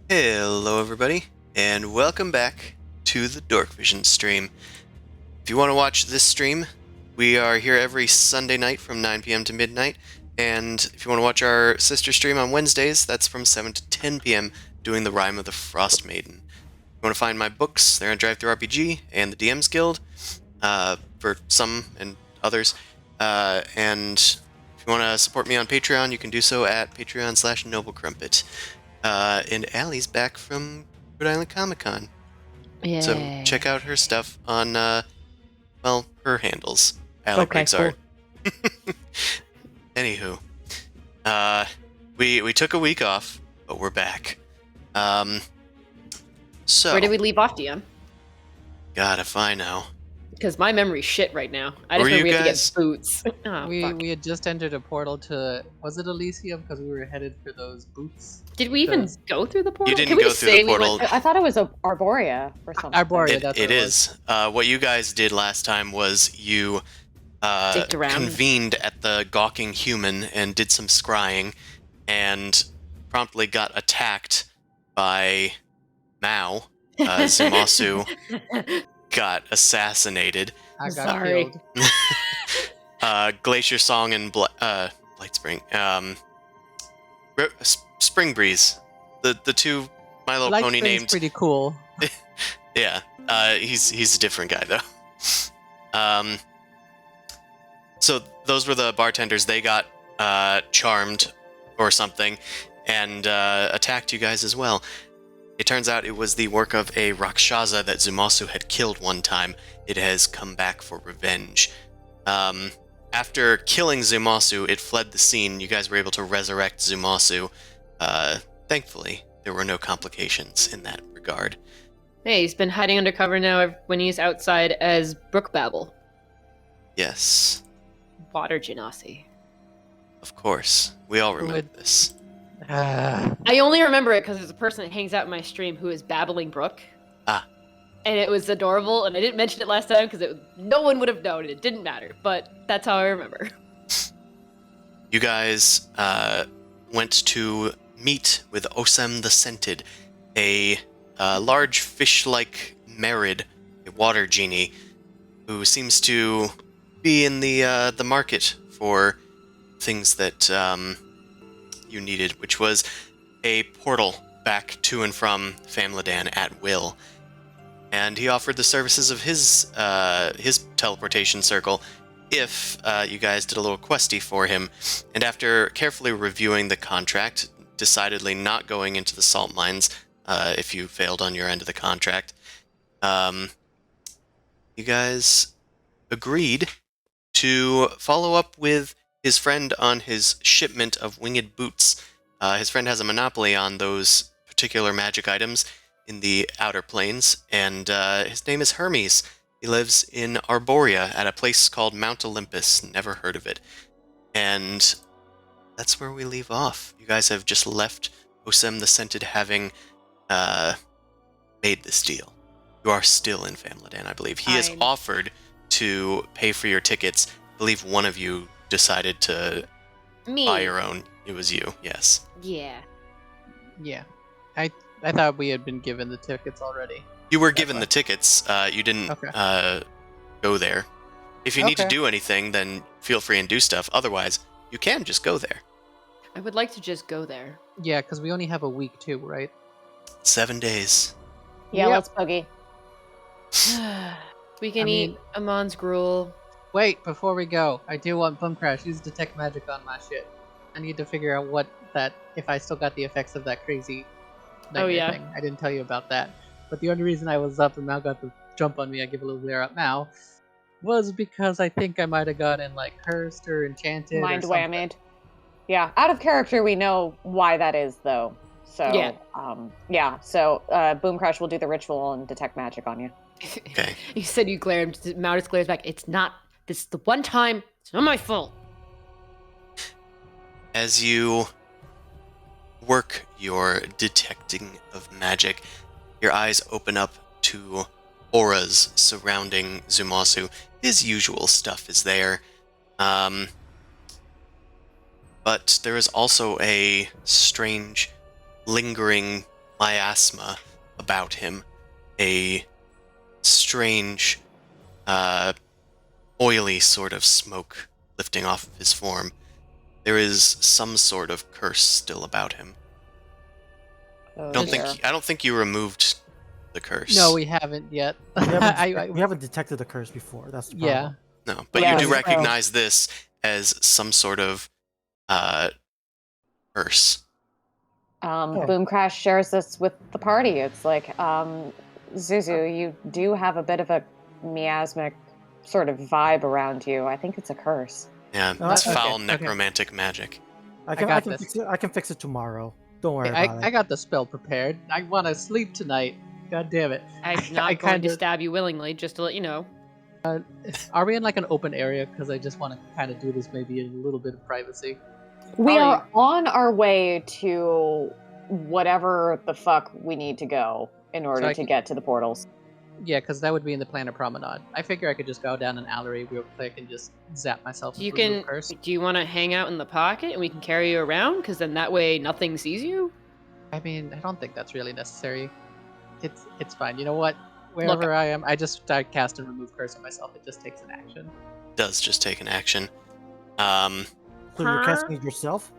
Hello everybody, and welcome back to the Dorkvision stream. If you want to watch this stream, we are here every Sunday night from 9 p.m. to midnight, and if you want to watch our sister stream on Wednesdays, that's from 7 to 10 p.m. doing the Rime of the Frost Maiden. If you want to find my books, they're on DriveThruRPG and the DM's Guild, for some and others, and if you want to support me on Patreon, you can do so at patreon.com/noblecrumpet. And Allie's back from Rhode Island Comic Con. Yay. So check out her stuff on, her handles. Allie Briggs cool. Art. Anywho, we took a week off, but we're back. So Where did we leave off, DM? God, if I know. Because my memory's shit right now. I Were just know you we have to guys- get boots. Oh, we fuck. had just entered a portal to, was it Elysium? Because we were headed for those boots. Did we even go through the portal? You didn't Can we go just through the say we portal. went- I thought it was a Arborea or something. Arborea, that's It what it is. What you guys did last time was you Dicked around. convened at the Gawking Human and did some scrying, and promptly got attacked by Mao. Zumasu got assassinated. I got Sorry. killed. Glacier Song and Blight Spring. Spring Breeze. The two My Little Light Pony Spring's named. pretty cool. Yeah. He's a different guy though. So those were the bartenders. They got charmed or something and attacked you guys as well. It turns out it was the work of a Rakshasa that Zumasu had killed one time. It has come back for revenge. After killing Zumasu, it fled the scene. You guys were able to resurrect Zumasu. Thankfully, there were no complications in that regard. Hey, he's been hiding undercover now when he's outside as Brookbabble. Yes, Water Genasi. of course. We all remember this. I only remember it because there's a person that hangs out in my stream who is Babbling Brook. Ah. And it was adorable, and I didn't mention it last time because no one would have known, and it didn't matter, but that's how I remember. You guys went to meet with Osem the Scented, a large fish-like Merid, a water genie, who seems to be in the market for things that you needed, which was a portal back to and from Famladan at will. And he offered the services of his teleportation circle if you guys did a little questy for him. And after carefully reviewing the contract, decidedly not going into the salt mines if you failed on your end of the contract, you guys agreed to follow up with his friend on his shipment of winged boots. His friend has a monopoly on those particular magic items in the outer planes, and his name is Hermes. He lives in Arborea at a place called Mount Olympus. Never heard of it. And that's where we leave off. You guys have just left Osem the Scented having made this deal. You are still in Famladan, I believe. He has offered to pay for your tickets. I believe one of you decided to buy your own. It was you, yes. Yeah. Yeah. I thought we had been given the tickets already. You were given the tickets. You didn't go there. If you need to do anything, then feel free and do stuff. Otherwise, you can just go there. I would like to just go there. Yeah, because we only have a week too, right? 7 days. Yeah, let's boogie. We can eat Amon's gruel. Wait, before we go, I do want Boom Crash. Use detect magic on my shit. I need to figure out if I still got the effects of that crazy nightmare thing. I didn't tell you about that. But the only reason I was up and Mal got the jump on me, I give a little glare up now, was because I think I might have gotten like cursed or enchanted. Mind whammied. Yeah, out of character, we know why that is though. So So Boom Crash will do the ritual and detect magic on you. Okay. You said you glared. Maudis glares back. It's not. This is the one time. It's not my fault. As you work your detecting of magic, your eyes open up to auras surrounding Zumasu. His usual stuff is there. But there is also a strange, lingering miasma about him. A strange, oily sort of smoke lifting off of his form. There is some sort of curse still about him. I don't think you removed the curse. No, we haven't yet. We haven't detected the curse before. That's the problem. Yeah. No, but you do recognize this as some sort of curse. Boom Crash shares this with the party. It's like, Zuzu, you do have a bit of a miasmic sort of vibe around you. I think it's a curse. Yeah, it's foul necromantic magic. I can fix it tomorrow. Don't worry about it. I got the spell prepared. I want to sleep tonight. God damn it. I'm not going to stab you willingly, just to let you know. Are we in like an open area? Because I just want to kind of do this maybe in a little bit of privacy. We are on our way to whatever the fuck we need to go in order to get to the portals. Yeah, because that would be in the Planet Promenade. I figure I could just go down an alley real quick and just zap myself. Do you want to hang out in the pocket and we can carry you around? Because then that way nothing sees you? I mean, I don't think that's really necessary. It's fine. You know what? Wherever I am, I just start cast and remove curse on myself. It just takes an action. It does just take an action. So you're casting it yourself?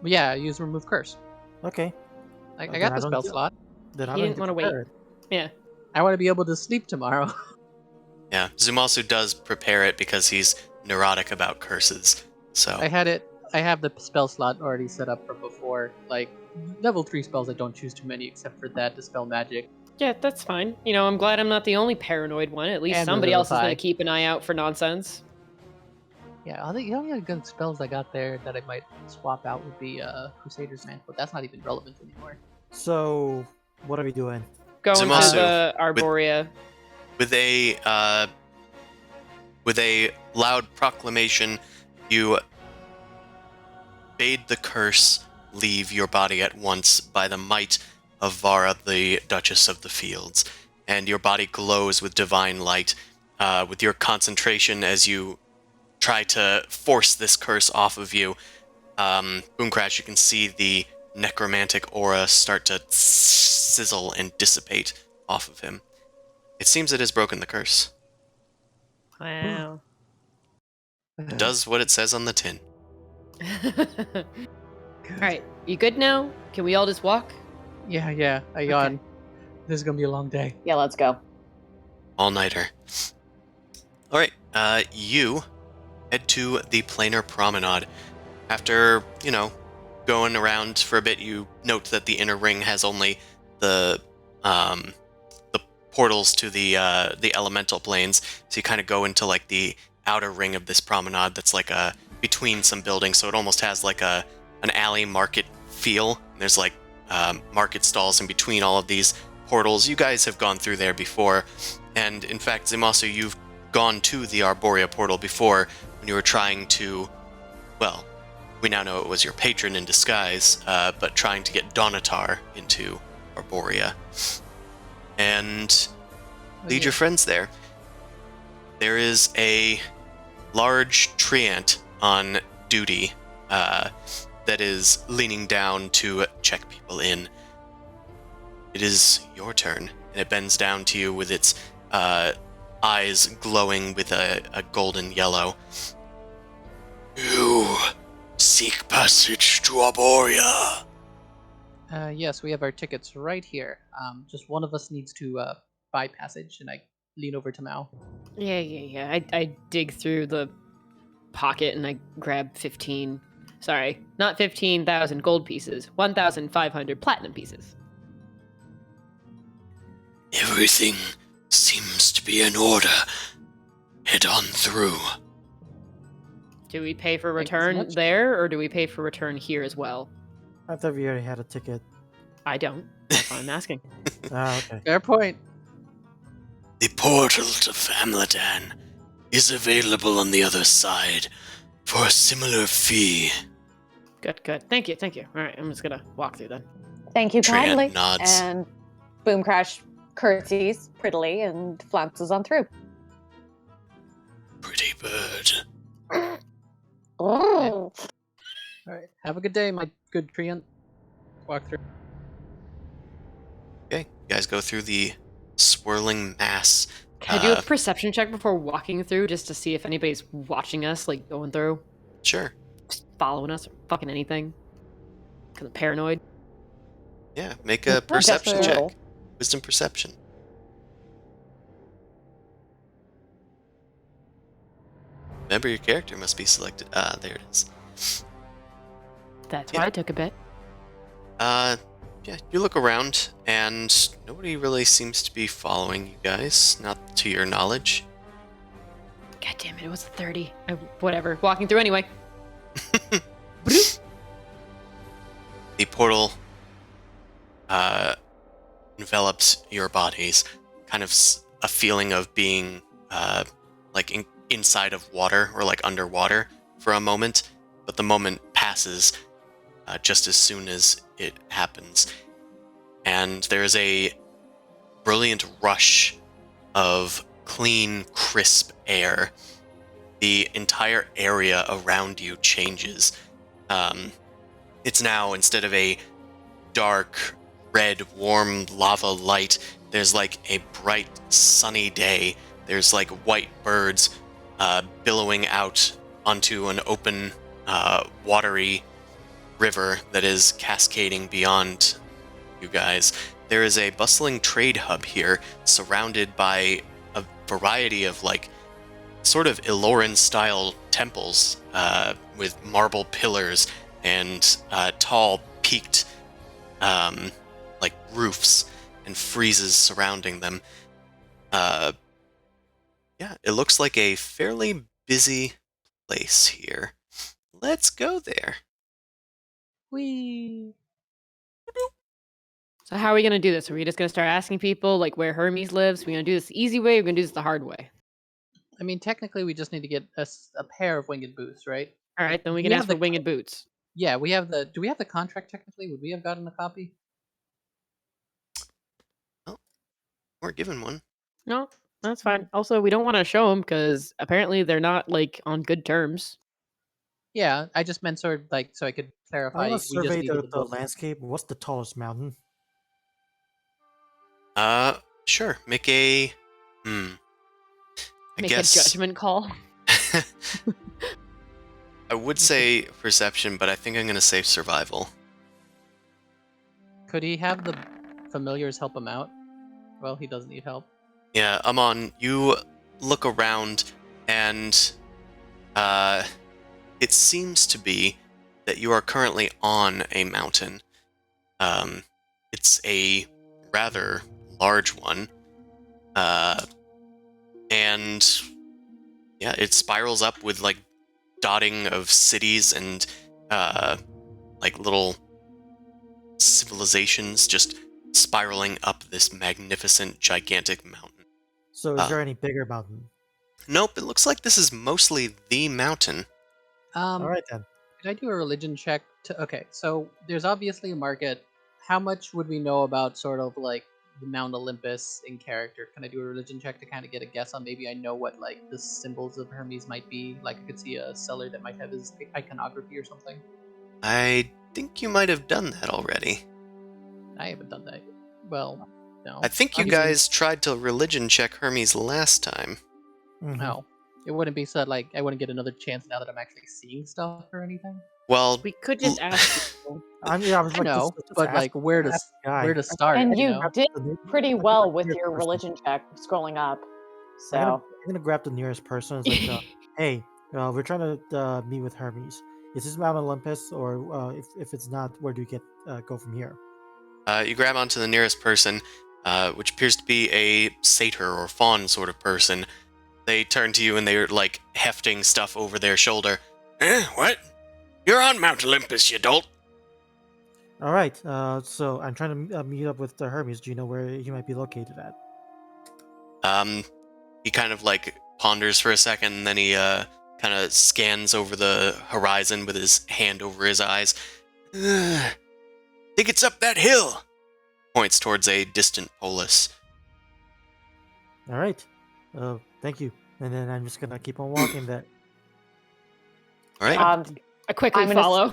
Yeah, I use remove curse. Okay. I got the spell slot. Then I didn't want to wait. Yeah. I want to be able to sleep tomorrow. Yeah, Zumasu does prepare it because he's neurotic about curses. So I have the spell slot already set up from before. Like level 3 spells, I don't choose too many except for that, dispel magic. Yeah, that's fine. You know, I'm glad I'm not the only paranoid one. At least And somebody else is Revivify. going to keep an eye out for nonsense. Yeah, the only good spells I got there that I might swap out would be Crusader's Mantle, but that's not even relevant anymore. So, what are we doing? Going to Zumasu, the Arborea. with a loud proclamation, you bade the curse leave your body at once by the might of Vara, the Duchess of the Fields, and your body glows with divine light. With your concentration as you try to force this curse off of you, Boom Crash, you can see the necromantic aura start to sizzle and dissipate off of him. It seems it has broken the curse. Wow. It does what it says on the tin. Good. All right, you good now? Can we all just walk? Yeah. I yawn. This is gonna be a long day. Yeah, let's go. All-nighter. All right, you head to the planar promenade. After, going around for a bit, you note that the inner ring has only the portals to the elemental planes. So you kind of go into like the outer ring of this promenade that's like between some buildings. So it almost has like an alley market feel. There's like market stalls in between all of these portals. You guys have gone through there before, and in fact, Zimasu, you've gone to the Arborea portal before when you were trying to, well, we now know it was your patron in disguise, but trying to get Donatar into Arborea. And lead your friends there. There is a large treant on duty that is leaning down to check people in. It is your turn, and it bends down to you with its eyes glowing with a golden yellow. You seek passage to Arborea. Yes, we have our tickets right here. Just one of us needs to buy passage, and I lean over to Mao. Yeah. I dig through the pocket and I grab 15. Sorry, not 15,000 gold pieces. 1,500 platinum pieces. Everything seems to be in order. Head on through. Do we pay for Thank you so return much. there, or do we pay for return here as well? I thought we already had a ticket. I don't. That's why I'm asking. Okay. Fair point. The portal to Famladan is available on the other side for a similar fee. Good. Thank you. All right, I'm just gonna walk through then. Thank you Treant kindly. nods. And Boom Crash curtsies prettily and flounces on through. Pretty bird. Oh. All right. Have a good day, my good treant. Walk through. Okay, you guys go through the swirling mass. Can I do a perception check before walking through, just to see if anybody's watching us, like going through, Sure. just following us, or fucking anything? Because I'm paranoid. Yeah, make a perception Just a check. little. Wisdom perception. Remember, your character must be selected. There it is. That's Yeah. why I took a bet. Yeah, you look around, and nobody really seems to be following you guys, not to your knowledge. God damn it! It was a 30. Whatever. Walking through anyway. The portal envelops your bodies, kind of a feeling of being like inside of water or like underwater for a moment, but the moment passes just as soon as it happens. And there's a brilliant rush of clean, crisp air. The entire area around you changes. It's now, instead of a dark, red, warm lava light, there's like a bright, sunny day. There's like white birds billowing out onto an open, watery river that is cascading beyond you guys. There is a bustling trade hub here, surrounded by a variety of like sort of Iloran-style temples with marble pillars and tall, peaked like roofs and friezes surrounding them. Yeah, it looks like a fairly busy place here. Let's go there. Whee! So how are we gonna do this? Are we just gonna start asking people like where Hermes lives? We're gonna do this the easy way. Or we're gonna do this the hard way. I mean, technically, we just need to get a pair of winged boots, right? All right, then we can Yeah, ask for winged boots. Yeah, we have the. Do we have the contract technically? Would we have gotten a copy? We're given one. No, that's fine. Also, we don't want to show them because apparently they're not like on good terms. Yeah, I just meant sort of like so I could clarify. I want We to just survey needed the the book. landscape. What's the tallest mountain? Sure. Make a. I Make guess. a judgment call. I would say perception, but I think I'm going to say survival. Could he have the familiars help him out? Well, he doesn't need help. Yeah, Amon, you look around, and it seems to be that you are currently on a mountain. It's a rather large one, and yeah, it spirals up with like dotting of cities and like little civilizations just spiraling up this magnificent, gigantic mountain. So is there any bigger mountain? Nope, it looks like this is mostly the mountain. All right then. Could I do a religion check? Okay, so there's obviously a market. How much would we know about sort of like the Mount Olympus in character? Can I do a religion check to kind of get a guess on maybe I know what like the symbols of Hermes might be? Like I could see a seller that might have his iconography or something. I think you might have done that already. I haven't done that. Well, no. I think you guys tried to religion check Hermes last time. Mhm. No. It wouldn't be so like I wouldn't get another chance now that I'm actually seeing stuff or anything. Well, We could just ask people. I was like, No, just but ask- like where to ask the guy. where to start? And you know? did The ne- pretty I think well the with nearest your person. religion check scrolling up. I'm gonna, So I'm gonna grab the nearest person. It's like, hey, we're trying to meet with Hermes. Is this Mount Olympus, or if it's not, where do you go from here? you grab onto the nearest person, which appears to be a satyr or faun sort of person. They turn to you and they're like hefting stuff over their shoulder. What? You're on Mount Olympus, you dolt. All right. So I'm trying to meet up with Hermes. Do you know where he might be located at? He kind of like ponders for a second, and then he kind of scans over the horizon with his hand over his eyes. Think it's up that hill. Points towards a distant polis. All right. Thank you. And then I'm just gonna keep on walking. That. All right. I quickly I'm gonna follow.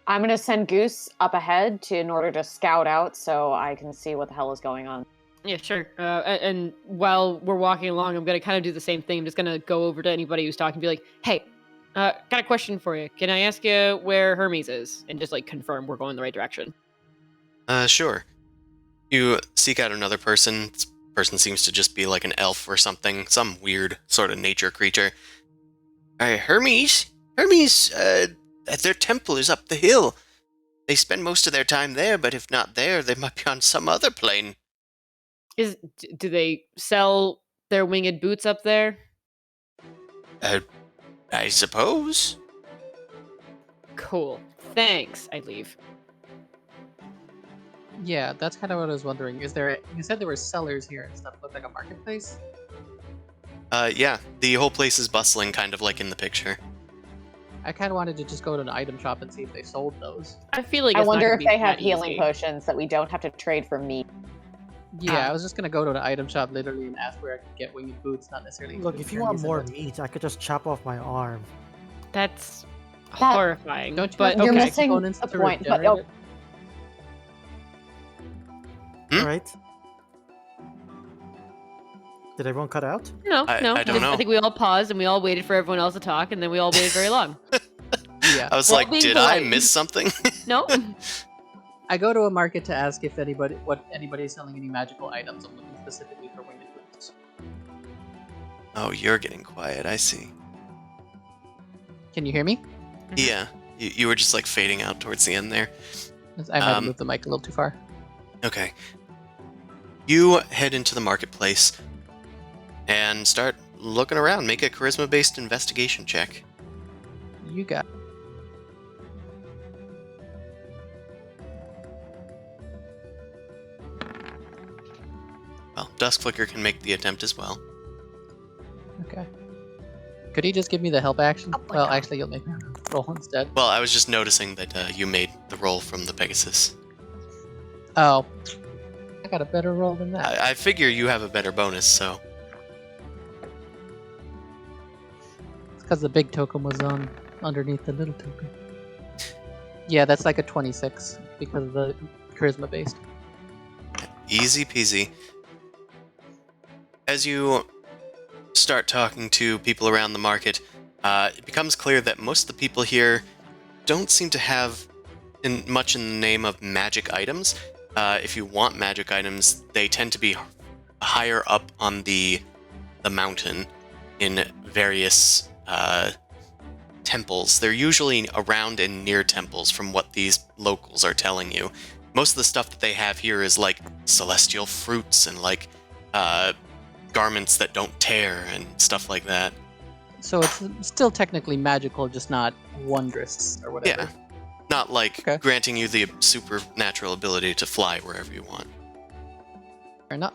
I'm gonna send Goose up ahead in order to scout out so I can see what the hell is going on. Yeah, sure. And while we're walking along, I'm gonna kind of do the same thing. I'm just gonna go over to anybody who's talking, and be like, "Hey, got a question for you. Can I ask you where Hermes is?" And just like confirm we're going the right direction. Sure. You seek out another person. This person seems to just be like an elf or something, some weird sort of nature creature. Hermes, their temple is up the hill. They spend most of their time there, but if not there, they might be on some other plane. Do they sell their winged boots up there? I suppose. Cool. Thanks. I leave. Yeah, that's kind of what I was wondering. Is there? You said there were sellers here and stuff. Looked like a marketplace. Yeah, the whole place is bustling, kind of like in the picture. I kind of wanted to just go to an item shop and see if they sold those. I feel like I it's not wonder gonna if be they have that healing easy. potions that we don't have to trade for meat. Yeah, I was just gonna go to an item shop literally and ask where I could get winged boots, not necessarily. Look, include if you want Hermes in more it. meat, I could just chop off my arm. That's That- horrifying. Don't you but have You're okay. missing components the to point, but regenerate it? Hmm? All right. Did everyone cut out? No, I no. don't know. I think we all paused and we all waited for everyone else to talk, and then we all waited very long. Yeah, I was Well, like, being did I polite. miss something? No. I go to a market to ask if anybody's selling any magical items. I'm looking specifically for winged boots. Oh, you're getting quiet, I see. Can you hear me? Yeah, you were just like fading out towards the end there. I might have moved the mic a little too far. Okay. You head into the marketplace and start looking around. Make a charisma-based investigation check. You got. Well, Duskflicker can make the attempt as well. Okay. Could he just give me the help action? Well, actually, you'll make me roll instead. Well, I was just noticing that you made the roll from the Pegasus. Oh. I got a better roll than that. I figure you have a better bonus, so... It's because the big token was on underneath the little token. Yeah, that's like a 26 because of the charisma based. Easy peasy. As you start talking to people around the market, it becomes clear that most of the people here don't seem to have much in the name of magic items. If you want magic items, they tend to be higher up on the mountain in various temples. They're usually around and near temples from what these locals are telling you. Most of the stuff that they have here is like celestial fruits and like garments that don't tear and stuff like that. So it's still technically magical, just not wondrous or whatever. Yeah. Not like Okay. granting you the supernatural ability to fly wherever you want. Fair enough.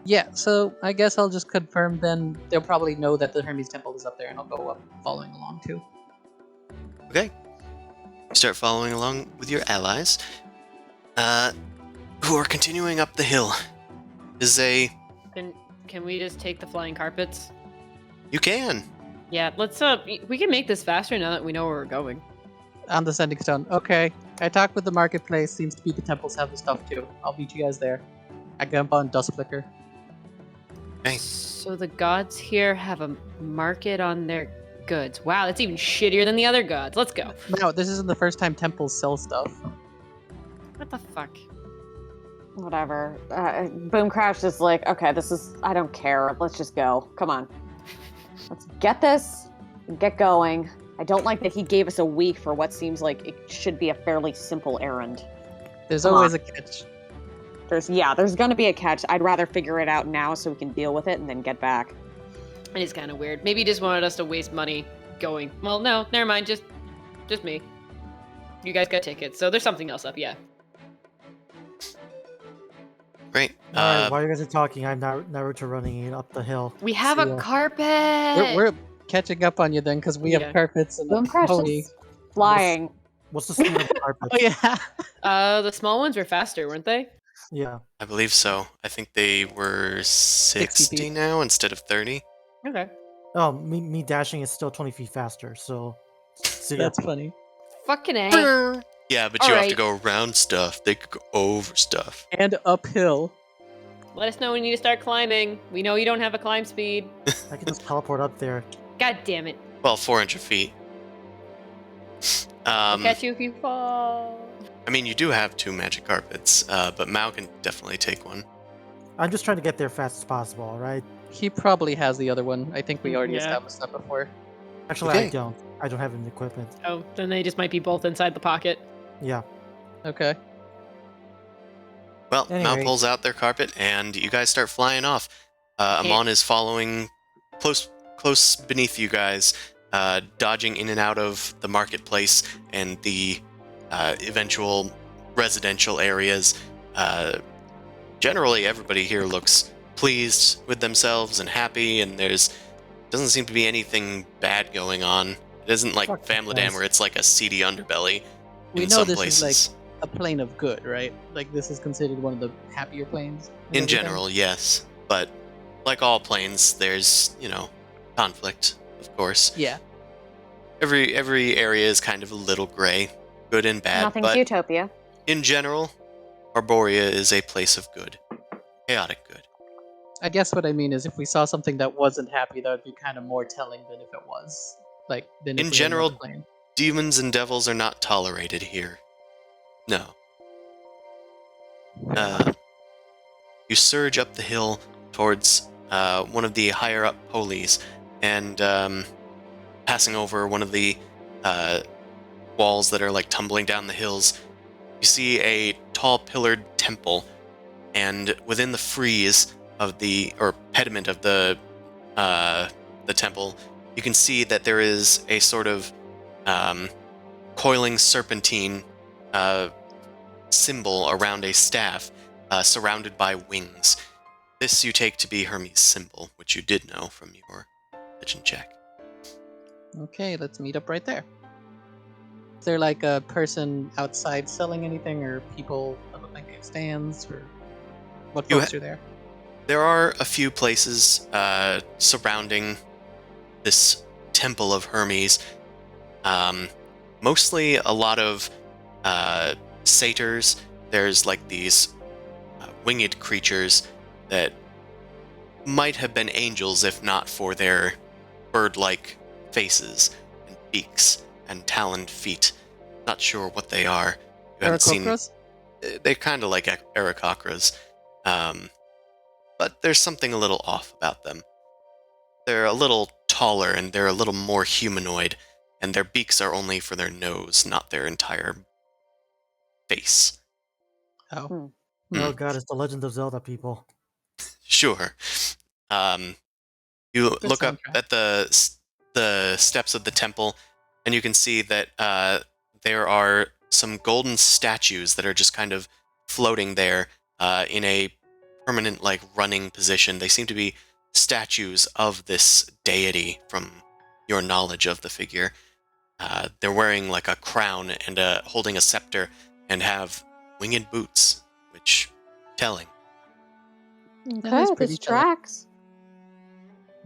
Yeah, so I guess I'll just confirm then. They'll probably know that the Hermes Temple is up there, and I'll go up following along too. Okay. You start following along with your allies, who are continuing up the hill. Can we just take the flying carpets? You can. Yeah, let's we can make this faster now that we know where we're going. On the Sending Stone. Okay. I talked with the marketplace. Seems to be the temples have the stuff too. I'll meet you guys there. I jump on Dust Flicker. Okay. So the gods here have a market on their goods. Wow, that's even shittier than the other gods. Let's go. No, this isn't the first time temples sell stuff. What the fuck? Whatever. Boom Crash is like, okay, I don't care. Let's just go. Come on. Let's get this and get going. I don't like that he gave us a week for what seems like it should be a fairly simple errand. There's Come always on. a catch. There's gonna be a catch. I'd rather figure it out now so we can deal with it and then get back. It is kind of weird. Maybe he just wanted us to waste money going. Well, no, never mind. Just me. You guys got tickets, so there's something else up. Yeah. Right. Alright, while you guys are talking, I'm Naruto running up the hill. We have See a ya. carpet. We're catching up on you then, because we Yeah. have carpets and Boom a Crash pony. is flying. What's the speed of the carpet? Oh yeah. The small ones were faster, weren't they? Yeah. I believe so. I think they were 60 feet. now instead of 30. Okay. Oh, me dashing is still 20 feet faster, so... See ya. That's funny. Fucking A. Yeah, but you have to Alright. go around stuff. They could go over stuff. And uphill. Let us know when you need to start climbing. We know you don't have a climb speed. I can just teleport up there. God damn it. Well, 400 feet. I'll catch you if you fall. I mean, you do have 2 magic carpets, but Mao can definitely take one. I'm just trying to get there fast as possible, alright? He probably has the other one. I think we already Yeah. established that before. Actually, Okay. I don't. I don't have any equipment. Oh, then they just might be both inside the pocket. Yeah. Okay. Well, Mao Anyway. pulls out their carpet, and you guys start flying off. Amon is following close beneath you guys, dodging in and out of the marketplace and the eventual residential areas. Generally, everybody here looks pleased with themselves and happy, and doesn't seem to be anything bad going on. It isn't like Fuck Famladan yes. where it's like a seedy underbelly We in know some this places. is a plane of good, right? Like this is considered one of the happier planes. and In everything? general, yes. But like all planes, there's, conflict, of course. Yeah. Every area is kind of a little gray, good and bad, Nothing's but utopia. in general, Arborea is a place of good. Chaotic good. I guess what I mean is if we saw something that wasn't happy, that would be kind of more telling than if it was. Like, than if In we had another general, plane. Demons and devils are not tolerated here. No. You surge up the hill towards one of the higher up pulleys, and passing over one of the walls that are like tumbling down the hills, you see a tall pillared temple, and within the frieze of or pediment of the temple, you can see that there is a sort of coiling serpentine symbol around a staff, surrounded by wings. This you take to be Hermes' symbol, which you did know from your legend check. Okay, let's meet up right there. Is there like a person outside selling anything, or people that look like they have stands, or what You folks are there? There are a few places surrounding this temple of Hermes. Mostly a lot of satyrs. There's like these winged creatures that might have been angels if not for their bird-like faces and beaks and taloned feet. Not sure what they are. You haven't seen. Aarakocras? They're kind of like Aarakocras, but there's something a little off about them. They're a little taller and they're a little more humanoid, and their beaks are only for their nose, not their entire face. Oh. Oh god, it's the Legend of Zelda people. Sure. You Good look up soundtrack. at the steps of the temple, and you can see that there are some golden statues that are just kind of floating there in a permanent, like, running position. They seem to be statues of this deity from your knowledge of the figure. They're wearing like a crown and holding a scepter and have winged boots, which telling. That is Okay, pretty this telling. tracks.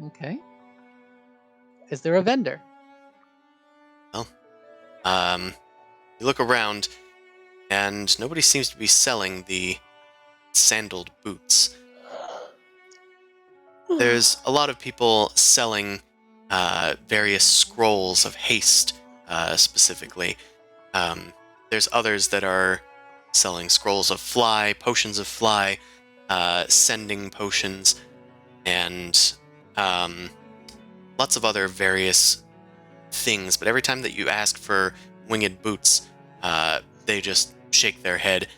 Okay. Is there a vendor? You look around, and nobody seems to be selling the sandaled boots. There's a lot of people selling various scrolls of haste, specifically. There's others that are selling scrolls of fly, potions of fly, sending potions, and lots of other various things. But every time that you ask for winged boots, they just shake their head.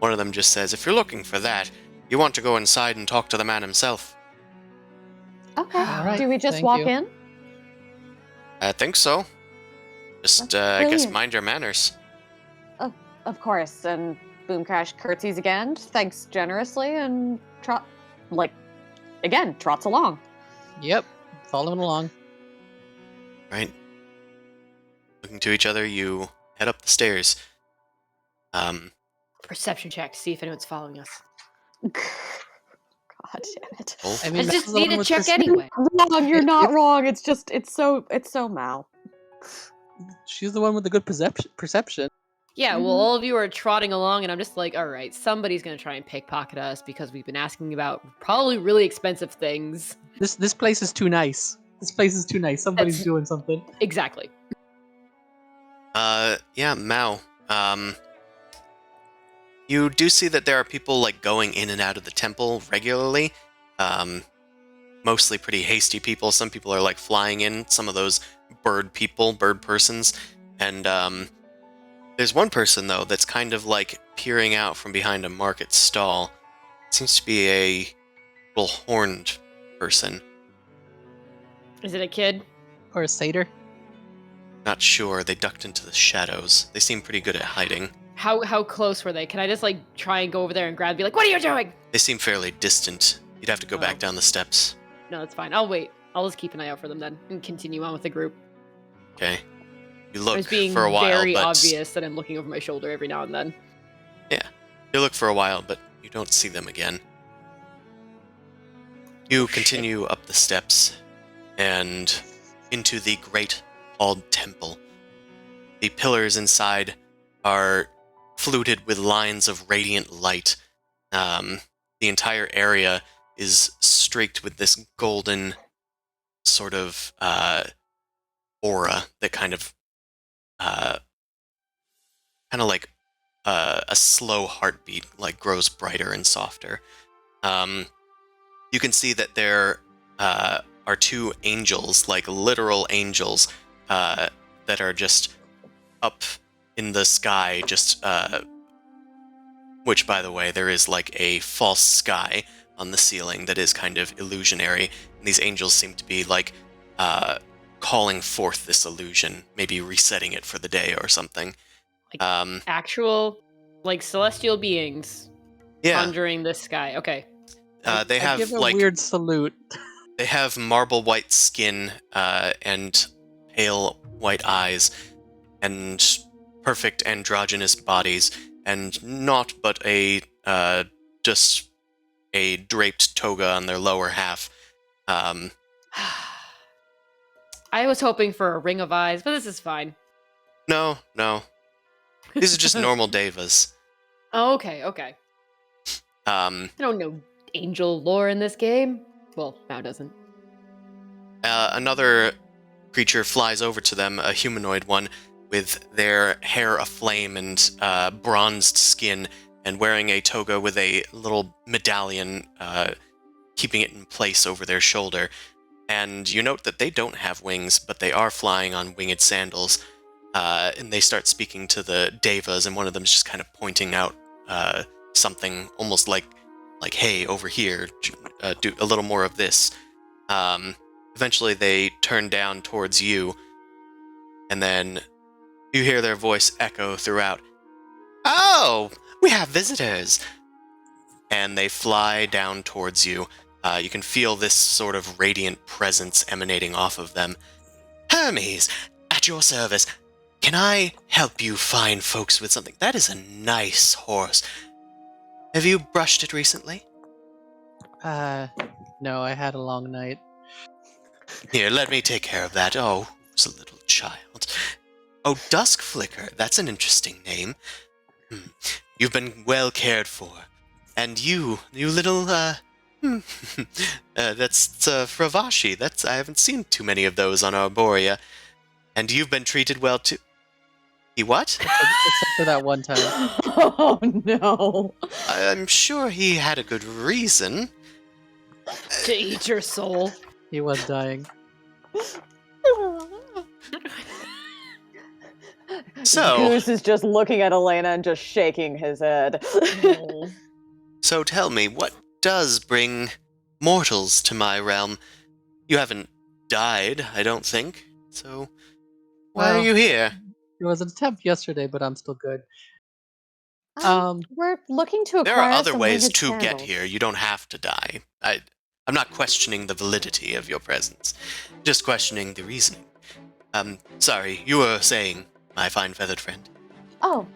One of them just says, "If you're looking for that, you want to go inside and talk to the man himself." Okay. All right, Do we just thank walk you. in? I think so. Just, That's I guess, brilliant. mind your manners. Of course. And Boom Crash curtsies again, thanks generously, and trots along. Yep. Following along. Right? Looking to each other, you head up the stairs. Perception check to see if anyone's following us. God damn it. Wolf? I I mean, just that's the need one to with check perception. anyway. Wrong, you're It- not it's- wrong. It's so Mal. She's the one with the good perception. Yeah, well, Mhm. all of you are trotting along, and I'm just like, all right, somebody's gonna try and pickpocket us because we've been asking about probably really expensive things. This place is too nice. This place is too nice. Somebody's That's- doing something. Exactly. Yeah, Mao. You do see that there are people, like, going in and out of the temple regularly. Mostly pretty hasty people. Some people are, like, flying in, some of those bird persons. And, there's one person, though, that's kind of, like, peering out from behind a market stall. Seems to be a little horned person. Is it a kid? Or a satyr. Not sure. They ducked into the shadows. They seem pretty good at hiding. How close were they? Can I just like try and go over there and grab and be like, what are you doing? They seem fairly distant. You'd have to go Oh. back down the steps. No, that's fine. I'll wait. I'll just keep an eye out for them then and continue on with the group. Okay. You I look was being for a while, very but obvious that I'm looking over my shoulder every now and then. you look for a while, but you don't see them again. You continue up the steps and into the great halled temple. The pillars inside are fluted with lines of radiant light. The entire area is streaked with this golden sort of aura that kind of like a slow heartbeat, like, grows brighter and softer. You can see that there are two angels, like literal angels, that are just up in the sky, just which, by the way, there is like a false sky on the ceiling that is kind of illusionary, and these angels seem to be like calling forth this illusion, maybe resetting it for the day or something. Actual, like, celestial beings Yeah, conjuring this sky. Okay. they I have give a like weird salute. they have marble white skin and pale white eyes and perfect androgynous bodies, and naught but a just a draped toga on their lower half. I was hoping for a ring of eyes, but this is fine. No, these are just normal devas. Oh, okay. I don't know angel lore in this game. Well, now doesn't. Another creature flies over to them, a humanoid one, with their hair aflame and bronzed skin, and wearing a toga with a little medallion keeping it in place over their shoulder. And you note that they don't have wings, but they are flying on winged sandals. And they start speaking to the devas, and one of them is just kind of pointing out something almost like, hey, over here, do a little more of this. Eventually they turn down towards you, and then you hear their voice echo throughout. Oh, we have visitors! And they fly down towards you. You can feel this sort of radiant presence emanating off of them. Hermes, at your service. Can I help you find folks with something? That is a nice horse. Have you brushed it recently? No, I had a long night. Here, let me take care of that. Oh, it's a little child. Oh, Dusk Flicker. That's an interesting name. You've been well cared for. And you little, that's Fravashi. I haven't seen too many of those on Arborea. And you've been treated well too. He what? Except for that one time. Oh no. I'm sure he had a good reason. To eat your soul. He was dying. So, Goose is just looking at Elena and just shaking his head. so tell me, what does bring mortals to my realm? You haven't died, I don't think. So, why are you here? There was an attempt yesterday, but I'm still good. We're looking to acquire There are other some ways winged to get sandals. here. You don't have to die. I'm not questioning the validity of your presence, just questioning the reasoning. Sorry, you were saying, my fine feathered friend. Oh,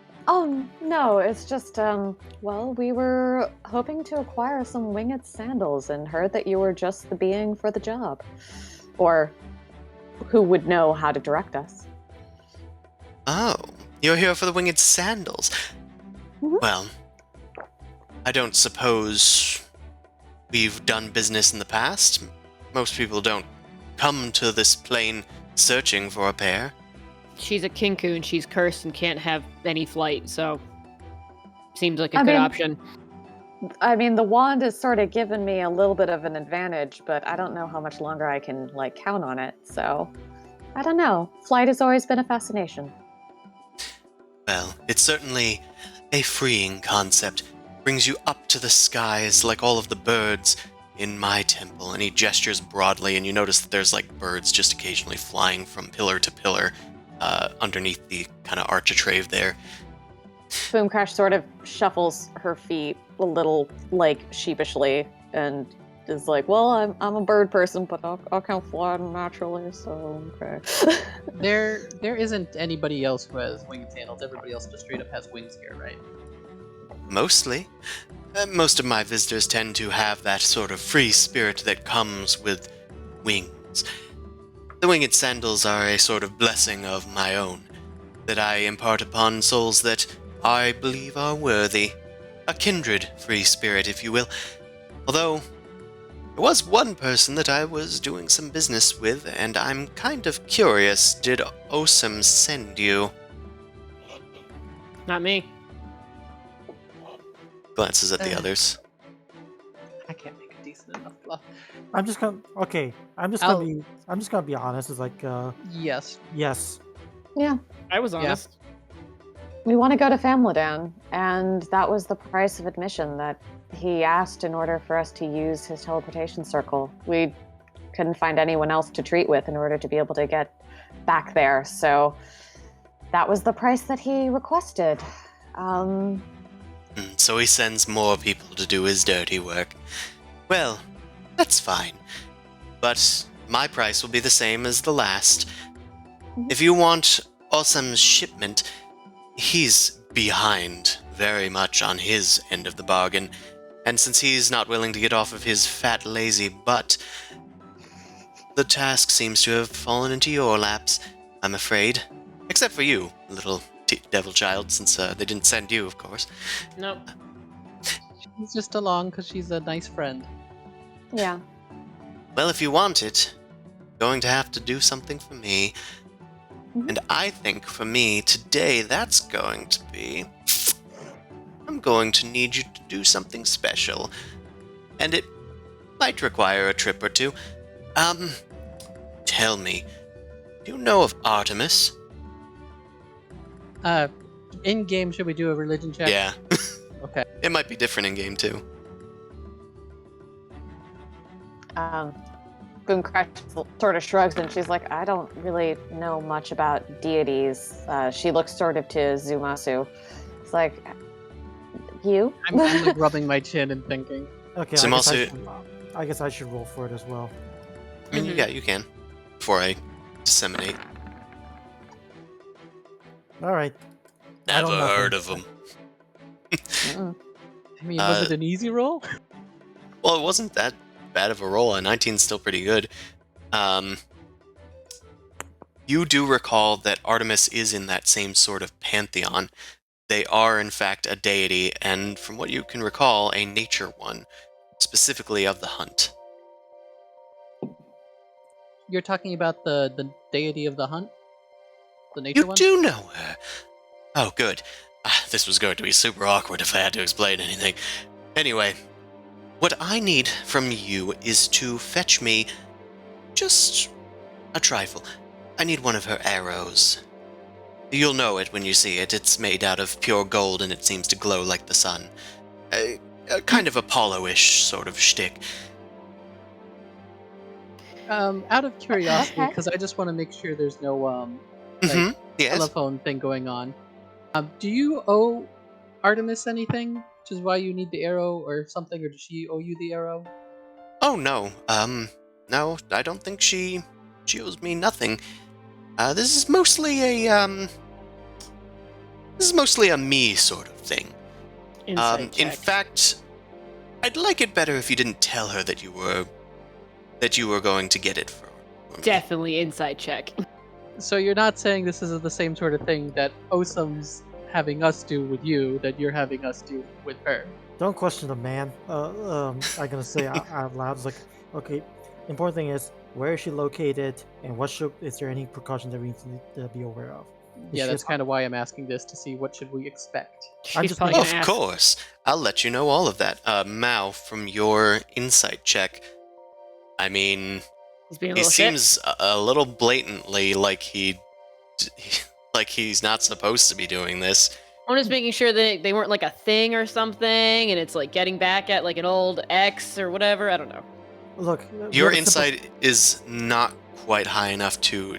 no, it's just, well, we were hoping to acquire some winged sandals and heard that you were just the being for the job. Or who would know how to direct us. Oh, you're here for the winged sandals. Mhm. Well, I don't suppose we've done business in the past. Most people don't come to this plane searching for a pair. She's a kinku and she's cursed and can't have any flight, so seems like a I good mean- option. I mean, the wand has sort of given me a little bit of an advantage, but I don't know how much longer I can, count on it, so... I don't know. Flight has always been a fascination. Well, it's certainly a freeing concept. Brings you up to the skies like all of the birds in my temple. And he gestures broadly, and you notice that there's birds just occasionally flying from pillar to pillar underneath the kind of architrave there. Boom Crash sort of shuffles her feet a little, sheepishly, and is like, well, I'm a bird person, but I can't fly naturally, so okay. There isn't anybody else who has winged sandals. Everybody else just straight up has wings here, right? Mostly. Most of my visitors tend to have that sort of free spirit that comes with wings. The winged sandals are a sort of blessing of my own, that I impart upon souls that I believe are worthy. A kindred free spirit, if you will. Although, there was one person that I was doing some business with, and I'm kind of curious, did Osam send you? Not me. Glances at the others. I can't make a decent enough bluff. I'm just gonna be honest. It's Yes. yes. Yeah. I was honest. We want to go to Famladan, and that was the price of admission that he asked in order for us to use his teleportation circle. We couldn't find anyone else to treat with in order to be able to get back there, so that was the price that he requested. So he sends more people to do his dirty work. Well, that's fine. But my price will be the same as the last. If you want Osam's shipment, he's behind very much on his end of the bargain. And since he's not willing to get off of his fat, lazy butt, the task seems to have fallen into your laps, I'm afraid. Except for you, little devil child, since they didn't send you, of course. Nope. She's just along because she's a nice friend. Yeah. Well, if you want it, going to have to do something for me. And I think for me today, that's going to be... I'm going to need you to do something special. And it might require a trip or two. Tell me, do you know of Artemis? In game, should we do a religion check? Yeah. Okay. It might be different in game too. Boom Crash sort of shrugs and she's like, I don't really know much about deities. She looks sort of to Zumasu. It's like, you? I'm like rubbing my chin and thinking. Okay, I guess I should roll for it as well. I mean, yeah, you can. Before I disseminate. All right. Never heard of him. I mean, was it an easy roll? Well, it wasn't that bad of a roll. A 19's still pretty good. You do recall that Artemis is in that same sort of pantheon. They are, in fact, a deity, and from what you can recall, a nature one, specifically of the hunt. You're talking about the deity of the hunt? The nature one? You do know her. Oh, good. This was going to be super awkward if I had to explain anything. Anyway, what I need from you is to fetch me just a trifle. I need one of her arrows. You'll know it when you see it. It's made out of pure gold and it seems to glow like the sun. A kind of Apollo-ish sort of shtick. Out of curiosity, because I just want to make sure there's no Yes. telephone thing going on. Do you owe Artemis anything? Which is why you need the arrow or something, or does she owe you the arrow? Oh, no. No, I don't think she owes me nothing. This is mostly a me sort of thing. Insight In check. fact, I'd like it better if you didn't tell her that you were going to get it for me. Definitely insight check. So you're not saying this is the same sort of thing that Osam's having us do with you that you're having us do with her? Don't question the man. I'm gonna say out loud. It's like, okay. Important thing is, where is she located, and is there any precaution that we need to be aware of? Yeah, that's kind of why I'm asking this, to see what should we expect. I'm She's just probably making- gonna Of ask. course. I'll let you know all of that. Mao, from your insight check, I mean, He's being a he little shit. seems a little blatantly like he's not supposed to be doing this. I'm just making sure that they weren't like a thing or something, and it's like getting back at like an old ex or whatever. I don't know. Look. Your we have a simple- insight is not quite high enough to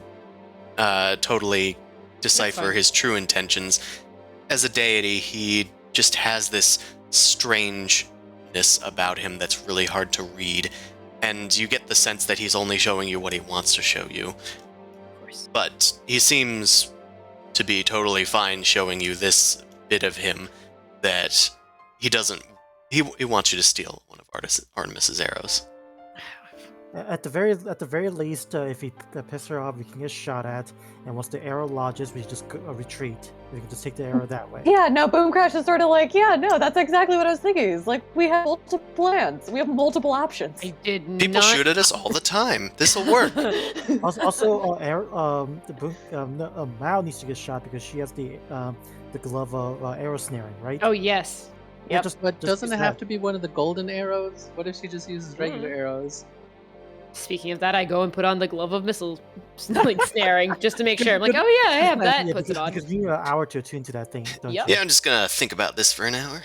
totally decipher fine. his true intentions. As a deity, he just has this strangeness about him that's really hard to read, and you get the sense that he's only showing you what he wants to show you. Of course. But he seems to be totally fine showing you this bit of him that he doesn't... He wants you to steal one of Artemis's arrows. At the very least, if he pisses her off, we can get shot at, and once the arrow lodges, we just retreat. We can just take the arrow that way. Yeah, no, Boom Crash is sort of like, yeah, no, that's exactly what I was thinking. It's like, we have multiple plans. We have multiple options. I did People not. shoot at us all the time. This'll work. Also, Mao needs to get shot because she has the glove of arrow snaring, right? Oh yes. Yeah, Yep. But doesn't use it have that. to be one of the golden arrows? What if she just uses regular arrows? Speaking of that, I go and put on the glove of missile like snaring just to make sure. I'm like, oh yeah, I have that. Yeah, Puts it on. because you need an hour to attune to that thing. Don't Yep. you? Yeah, I'm just gonna think about this for an hour.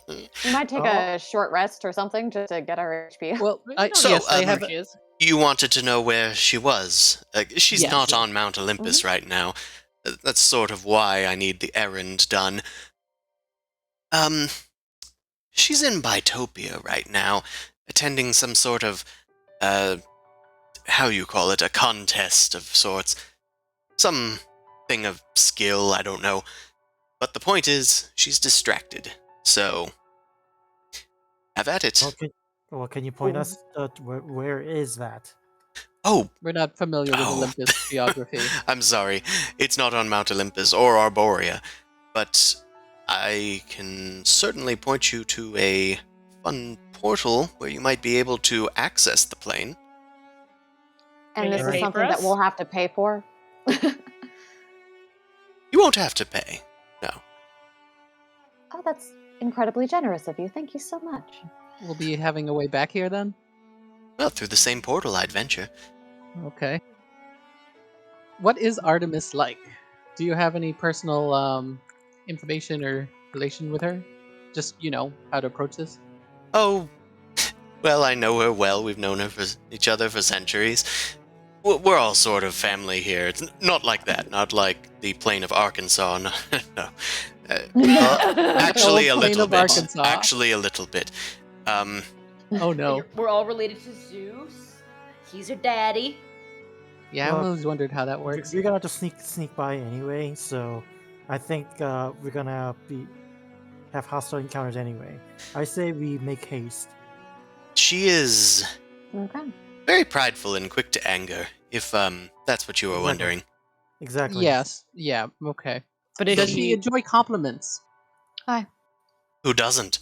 We might take a short rest or something just to get our HP. Well, We I, don't So, know yes, I where have. she is. You wanted to know where she was. She's Yes. not on Mount Olympus right now. That's sort of why I need the errand done. She's in Bitopia right now, attending some sort of, how you call it, a contest of sorts. Some thing of skill, I don't know. But the point is, she's distracted. So, have at it. Can you point us where is that? Oh, We're not familiar with Oh. Olympus geography. I'm sorry. It's not on Mount Olympus or Arborea, but I can certainly point you to a fun portal where you might be able to access the plane. And Can this you is pay something for that us? we'll have to pay for? You won't have to pay. No. Oh, that's incredibly generous of you. Thank you so much. We'll be having a way back here then? Well, through the same portal I'd venture. Okay. What is Artemis like? Do you have any personal information or relation with her? Just, how to approach this? Oh, well, I know her well. We've known her for each other for centuries. We're all sort of family here. It's not like that. Not like the plain of Arkansas. No. no. Actually, a Old plain little of bit. Arkansas. Actually, a little bit. Oh no. We're all related to Zeus. He's her daddy. Yeah, I Well, always wondered how that works. We're gonna have to sneak by anyway, so I think we're gonna have hostile encounters anyway. I say we make haste. She is Okay. very prideful and quick to anger, if that's what you were Exactly. wondering. Exactly. Yes. Yeah. Okay. But is Does she she enjoy compliments? Who doesn't?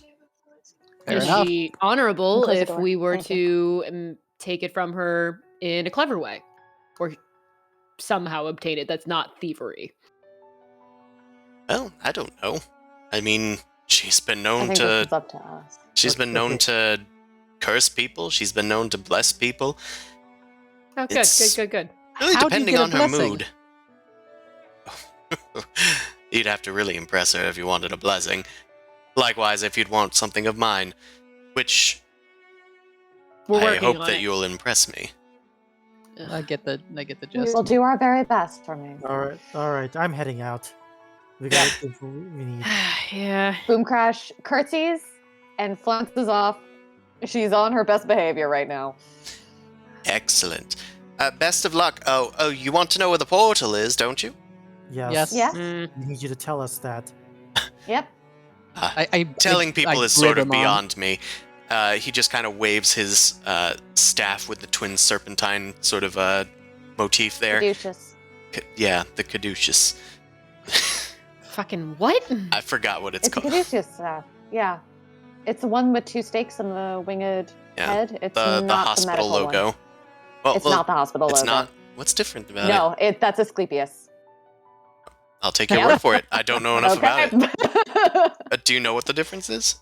Fair is enough. she honorable Close the if door. we were Thank to take it from her in a clever way, or somehow obtain it that's not thievery? Well, I don't know. I mean, she's been I known think to this is up to us. she's been known to curse people. She's been known to bless people. Oh, good, It's- good. Really How do you depending get a on her blessing? mood. You'd have to really impress her if you wanted a blessing. Likewise, if you'd want something of mine, which We're I working hope on that it. you'll impress me. I get the We gist. will do our very best for me. All right. I'm heading out. We got everything we need. Yeah. Boom Crash curtsies and flounces off. She's on her best behavior right now. Excellent. Best of luck. Oh, you want to know where the portal is, don't you? Yes. Yes. Yes? We need you to tell us that. Yep. Telling people I is sort glib of him on. beyond me. He just kind of waves his staff with the twin serpentine sort of motif there. Caduceus. Yeah, the caduceus. Fucking what? I forgot what it's It's a called. caduceus staff. Yeah. It's the one with two stakes and the winged Yeah, head. It's The not hospital the medical logo. One. Well, It's not the hospital it's logo. not. What's different about it? No, that's Asclepius. I'll take your Yep. word for it. I don't know enough about it. it. Do you know what the difference is?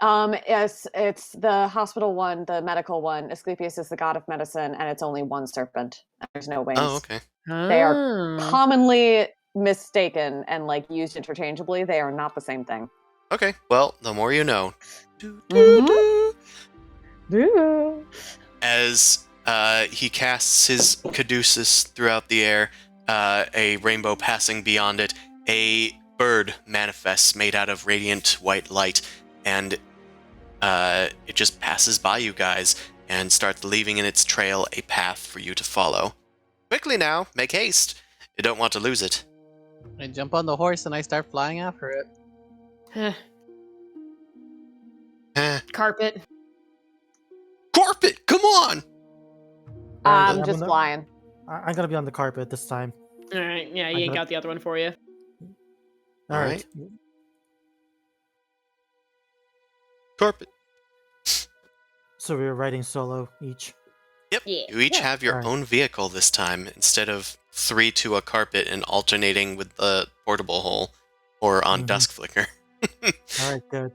Yes, it's the hospital one, the medical one. Asclepius is the god of medicine, and it's only one serpent. There's no wings. Oh, okay. They are Oh. commonly mistaken and like used interchangeably. They are not the same thing. Okay. Well, the more you know. As he casts his caduceus throughout the air, a rainbow passing beyond it, a bird manifests made out of radiant white light, and it just passes by you guys and starts leaving in its trail a path for you to follow. Quickly now, make haste. You don't want to lose it. I jump on the horse and I start flying after it. Carpet. Carpet, come on! I'm I'm just gonna- flying. I'm gonna be on the carpet this time. All right. Yeah, I you ain't got- got the other one for you. All right. Carpet. So we're riding solo each. Yep. Yeah. You each have your Alright. own vehicle this time, instead of 3 to a carpet and alternating with the portable hole or on Mhm. dusk flicker. All right, good.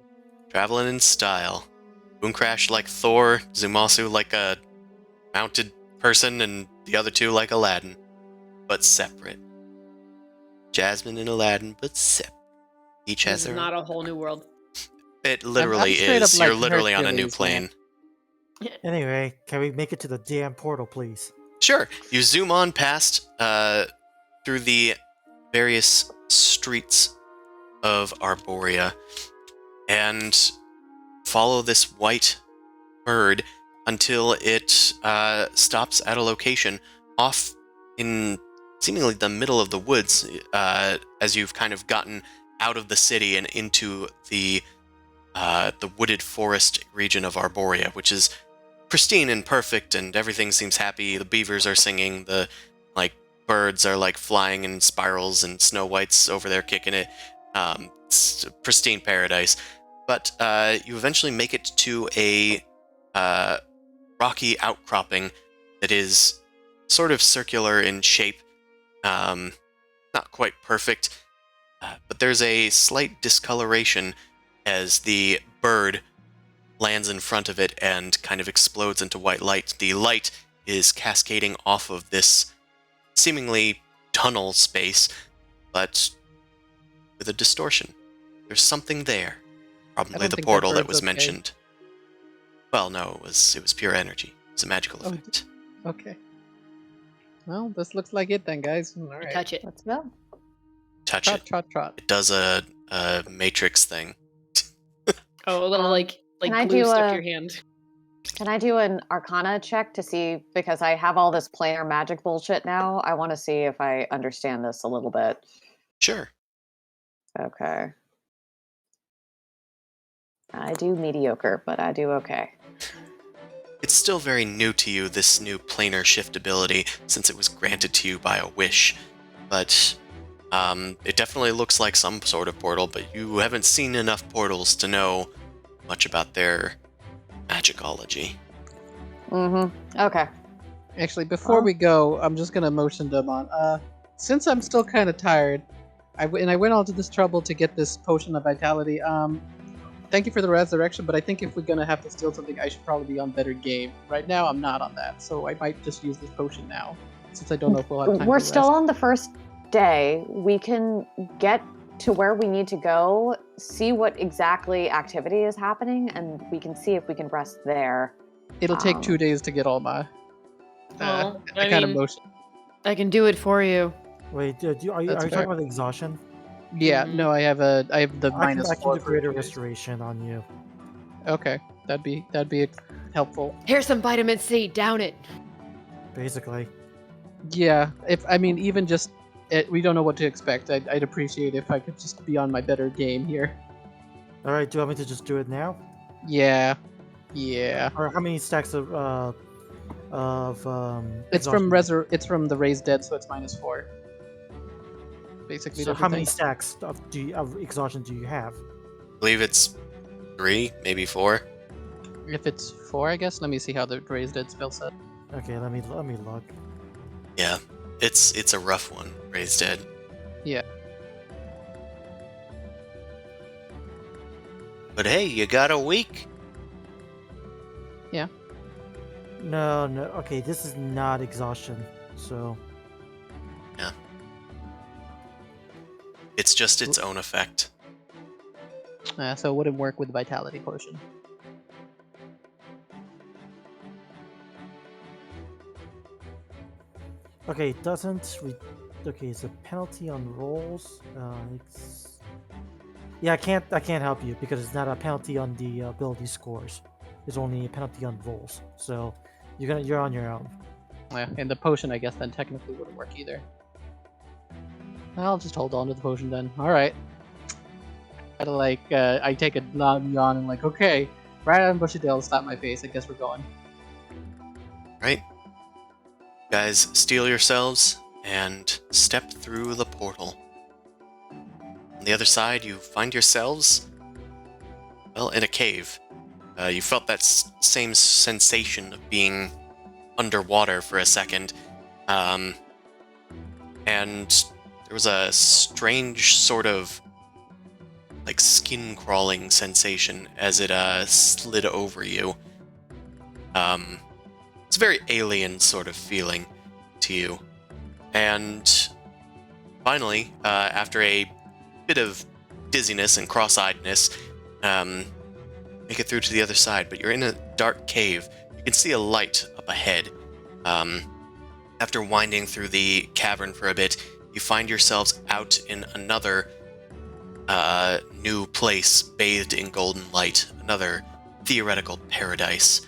Traveling in style. Boomcrash like Thor, Zumasu like a mounted person, and the other two like Aladdin, but separate. Jasmine and Aladdin, but separate. Each has This their is own. not a whole new world. It literally straight is. up like You're literally on a new Hercules, man. plane. Anyway, can we make it to the damn portal, please? Sure. You zoom on past through the various streets of Arborea and follow this white bird until it stops at a location off in seemingly the middle of the woods, as you've kind of gotten out of the city and into the wooded forest region of Arborea, which is pristine and perfect, and everything seems happy. The beavers are singing, the birds are flying in spirals, and Snow White's over there kicking it. It's a pristine paradise. But you eventually make it to a rocky outcropping that is sort of circular in shape, not quite perfect, but there's a slight discoloration as the bird lands in front of it and kind of explodes into white light. The light is cascading off of this seemingly tunnel space, but with a distortion. There's something there. Probably the portal that was mentioned. Well, no, it was pure energy. It's a magical effect. Okay. Well, this looks like it then, guys. All right. Touch it. Let's go. Touch Trot, it. trot, trot. It does a matrix thing. Oh, a little like can I glue do stuck to your hand. Can I do an Arcana check to see, because I have all this planar magic bullshit now, I want to see if I understand this a little bit. Sure. Okay. I do mediocre, but I do okay. It's still very new to you, this new planar shift ability, since it was granted to you by a wish. But it definitely looks like some sort of portal, but you haven't seen enough portals to know much about their magicology. Okay. Actually, before we go, I'm just gonna motion Damon. Since I'm still kind of tired, I went all to this trouble to get this potion of vitality. Thank you for the resurrection, but I think if we're gonna have to steal something, I should probably be on better game. Right now, I'm not on that, so I might just use this potion now, since I don't know if we'll have time. We're still on the first day. We can get to where we need to go, see what exactly activity is happening, and we can see if we can rest there. It'll take 2 days to get all my Well, kind of motion. I can do it for you. Wait, are you talking about the exhaustion? Yeah, no, I have the I minus can do 4 greater for 2 days. restoration on you. Okay, that'd be helpful. Here's some vitamin C. Down it. Basically. Yeah, even just we don't know what to expect. I'd appreciate if I could just be on my better game here. All right, do you want me to just do it now? Yeah. Or how many stacks of It's exhaustion? it's from the raised dead, so it's minus 4. Basically, So how many everything. stacks of exhaustion do you have? I believe it's 3, maybe 4. If it's 4, I guess. Let me see how the raised dead spell set. Okay, let me look. Yeah, it's a rough one, Raised Dead. Yeah. But hey, you got a week. No, okay, this is not exhaustion, so... Yeah. It's just its own effect. So it wouldn't work with the vitality potion. Okay, it doesn't... Okay, it's a penalty on rolls. Yeah, I can't help you because it's not a penalty on the ability scores. It's only a penalty on rolls. So you're on your own. Yeah, and the potion, I guess, then technically wouldn't work either. I'll just hold on to the potion then. All right. I take a long yawn and like, okay, right on Bushy-Dale, slap my face. I guess we're going. Right? Guys, steel yourselves and step through the portal. On the other side, you find yourselves, well, in a cave. You felt that same sensation of being underwater for a second. And there was a strange sort of like skin crawling sensation as it slid over you. It's a very alien sort of feeling to you. And finally, after a bit of dizziness and cross-eyedness, make it through to the other side, but you're in a dark cave. You can see a light up ahead. After winding through the cavern for a bit, you find yourselves out in another new place bathed in golden light, another theoretical paradise.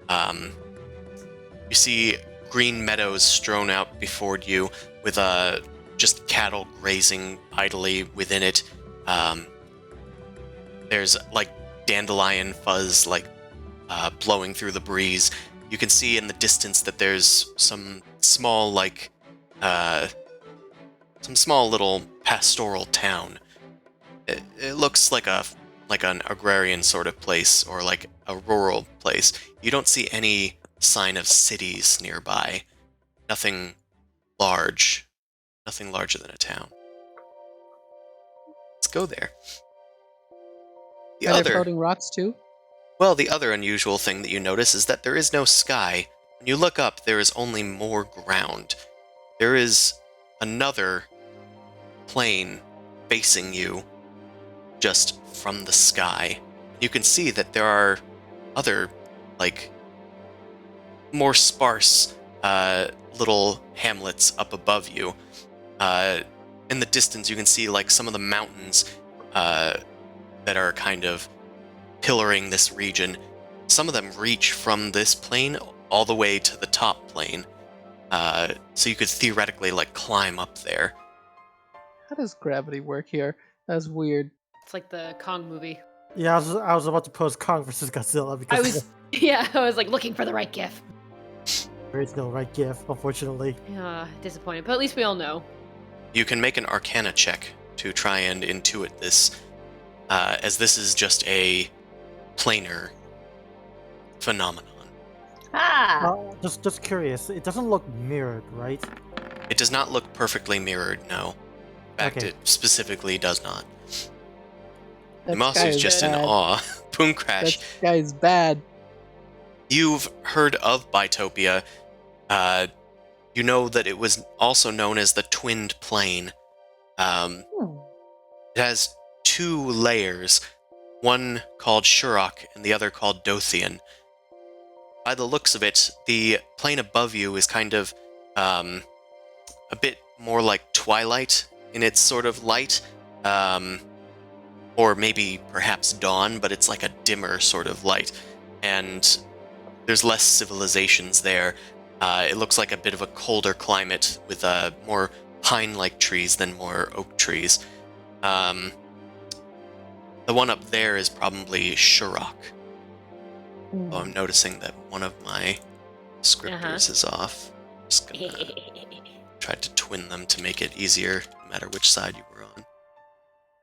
You see green meadows strewn out before you with just cattle grazing idly within it. There's like dandelion fuzz blowing through the breeze. You can see in the distance that there's some small little pastoral town. It looks like an agrarian sort of place or like a rural place. You don't see any sign of cities nearby. nothing large. Nothing larger than a town. Let's go there. Are there floating rocks too? Well, the other unusual thing that you notice is that there is no sky. When you look up, there is only more ground. There is another plane facing you just from the sky. You can see that there are other, more sparse little hamlets up above you. In the distance, you can see, some of the mountains that are kind of pillaring this region. Some of them reach from this plane all the way to the top plane. So you could theoretically, climb up there. How does gravity work here? That's weird. It's like the Kong movie. Yeah, I was about to post Kong versus Godzilla because I was looking for the right gif. there is no right gif, unfortunately. Disappointed, but at least we all know. You can make an Arcana check to try and intuit this, as this is just a planar phenomenon. Just curious. It doesn't look mirrored, right? It does not look perfectly mirrored, no. In fact, Okay. it specifically does not. That Moss guy is is just in bad. awe. Boom Crash. That guy's bad. You've heard of Bitopia. You know that it was also known as the Twinned Plane. It has two layers, one called Shurok and the other called Dothian. By the looks of it, the plane above you is kind of a bit more like twilight in its sort of light, or maybe perhaps dawn, but it's like a dimmer sort of light, and there's less civilizations there. It looks like a bit of a colder climate with more pine-like trees than more oak trees. The one up there is probably Shurok. Oh, I'm noticing that one of my scripters is off. Just gonna try to twin them to make it easier, no matter which side you were on.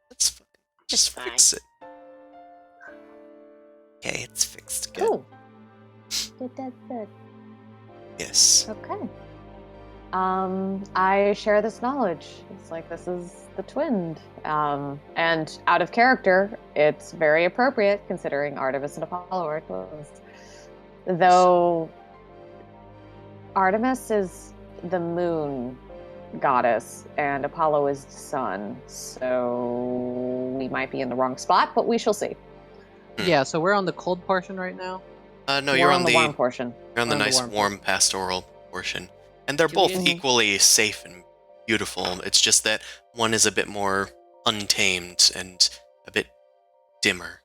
That's fine. Just fix it. Okay, it's fixed. Good. Cool. Good. Yes. Okay. I share this knowledge. It's like this is the Twinned. And out of character, it's very appropriate considering Artemis and Apollo are twins. Though Artemis is the moon goddess and Apollo is the sun. So we might be in the wrong spot, but we shall see. Yeah, so we're on the cold portion right now. No, We're you're on the warm portion. You're on the On the nice, warm warm pastoral portion. And they're Do we both just- equally safe and beautiful. It's just that one is a bit more untamed and a bit dimmer.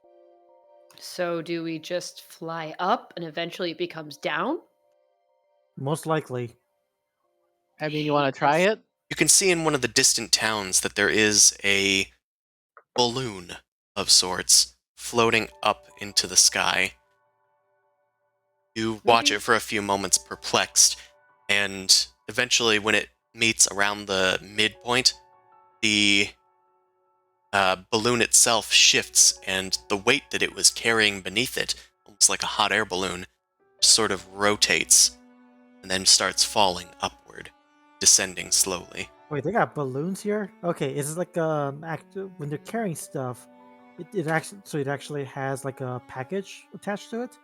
So do we just fly up and eventually it becomes down? Most likely. I mean, you want to try it? You can see in one of the distant towns that there is a balloon of sorts floating up into the sky. You watch Maybe- it for a few moments perplexed, and eventually when it meets around the midpoint, the balloon itself shifts, and the weight that it was carrying beneath it, almost like a hot air balloon, sort of rotates and then starts falling upward, descending slowly. Wait, they got balloons here? Okay, it's like when they're carrying stuff, it actually has like a package attached to it?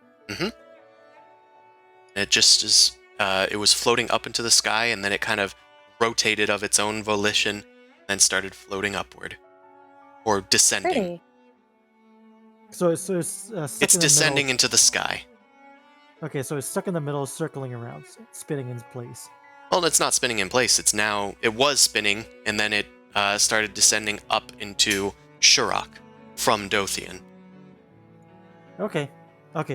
It just is, it was floating up into the sky, and then it kind of rotated of its own volition, then started floating upward. Or descending. Pretty. So it's stuck It's in the descending middle. into the sky. Okay, so it's stuck in the middle, circling around, spinning in place. Well, it's not spinning in place. It was spinning, and then it started descending up into Shurok from Dothian. Okay,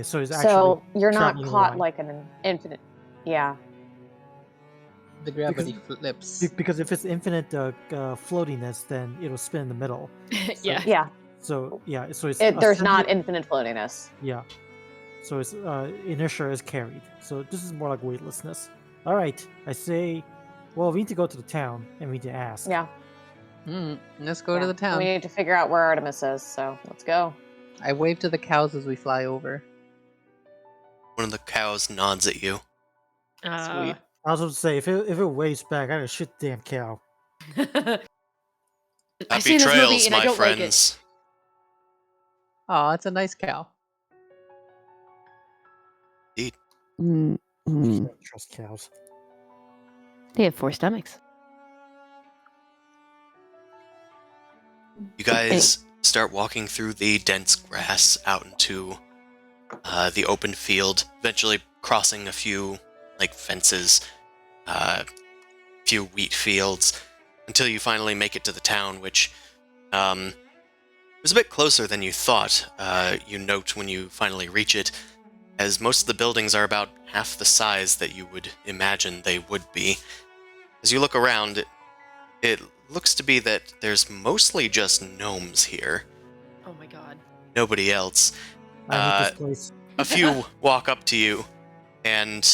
so it's actually So you're not traveling caught line. like an infinite. Yeah. The gravity flips. because if it's infinite floatiness, then it'll spin in the middle. Yeah. Yeah. So yeah, so it's There's not ascending- infinite floatiness. Yeah, so it's inertia is carried. So this is more like weightlessness. All right, I say, well, we need to go to the town and we need to ask. Yeah. Let's go to Yeah. the town. We need to figure out where Artemis is, so let's go. I wave to the cows as we fly over. One of the cows nods at you. Sweet. I was about to say, if it weighs back, I gotta shoot the damn cow. I've Happy seen this movie trails, and I my don't like it. friends. Oh, it's a nice cow. Mm, I mm. don't trust cows. They have 4 stomachs. You guys start walking through the dense grass out into the open field, eventually crossing a few fences, few wheat fields, until you finally make it to the town, which was a bit closer than you thought. You note when you finally reach it, as most of the buildings are about half the size that you would imagine they would be. As you look around, it looks to be that there's mostly just gnomes here. Oh my god. Nobody else. I hate this place. A few walk up to you, and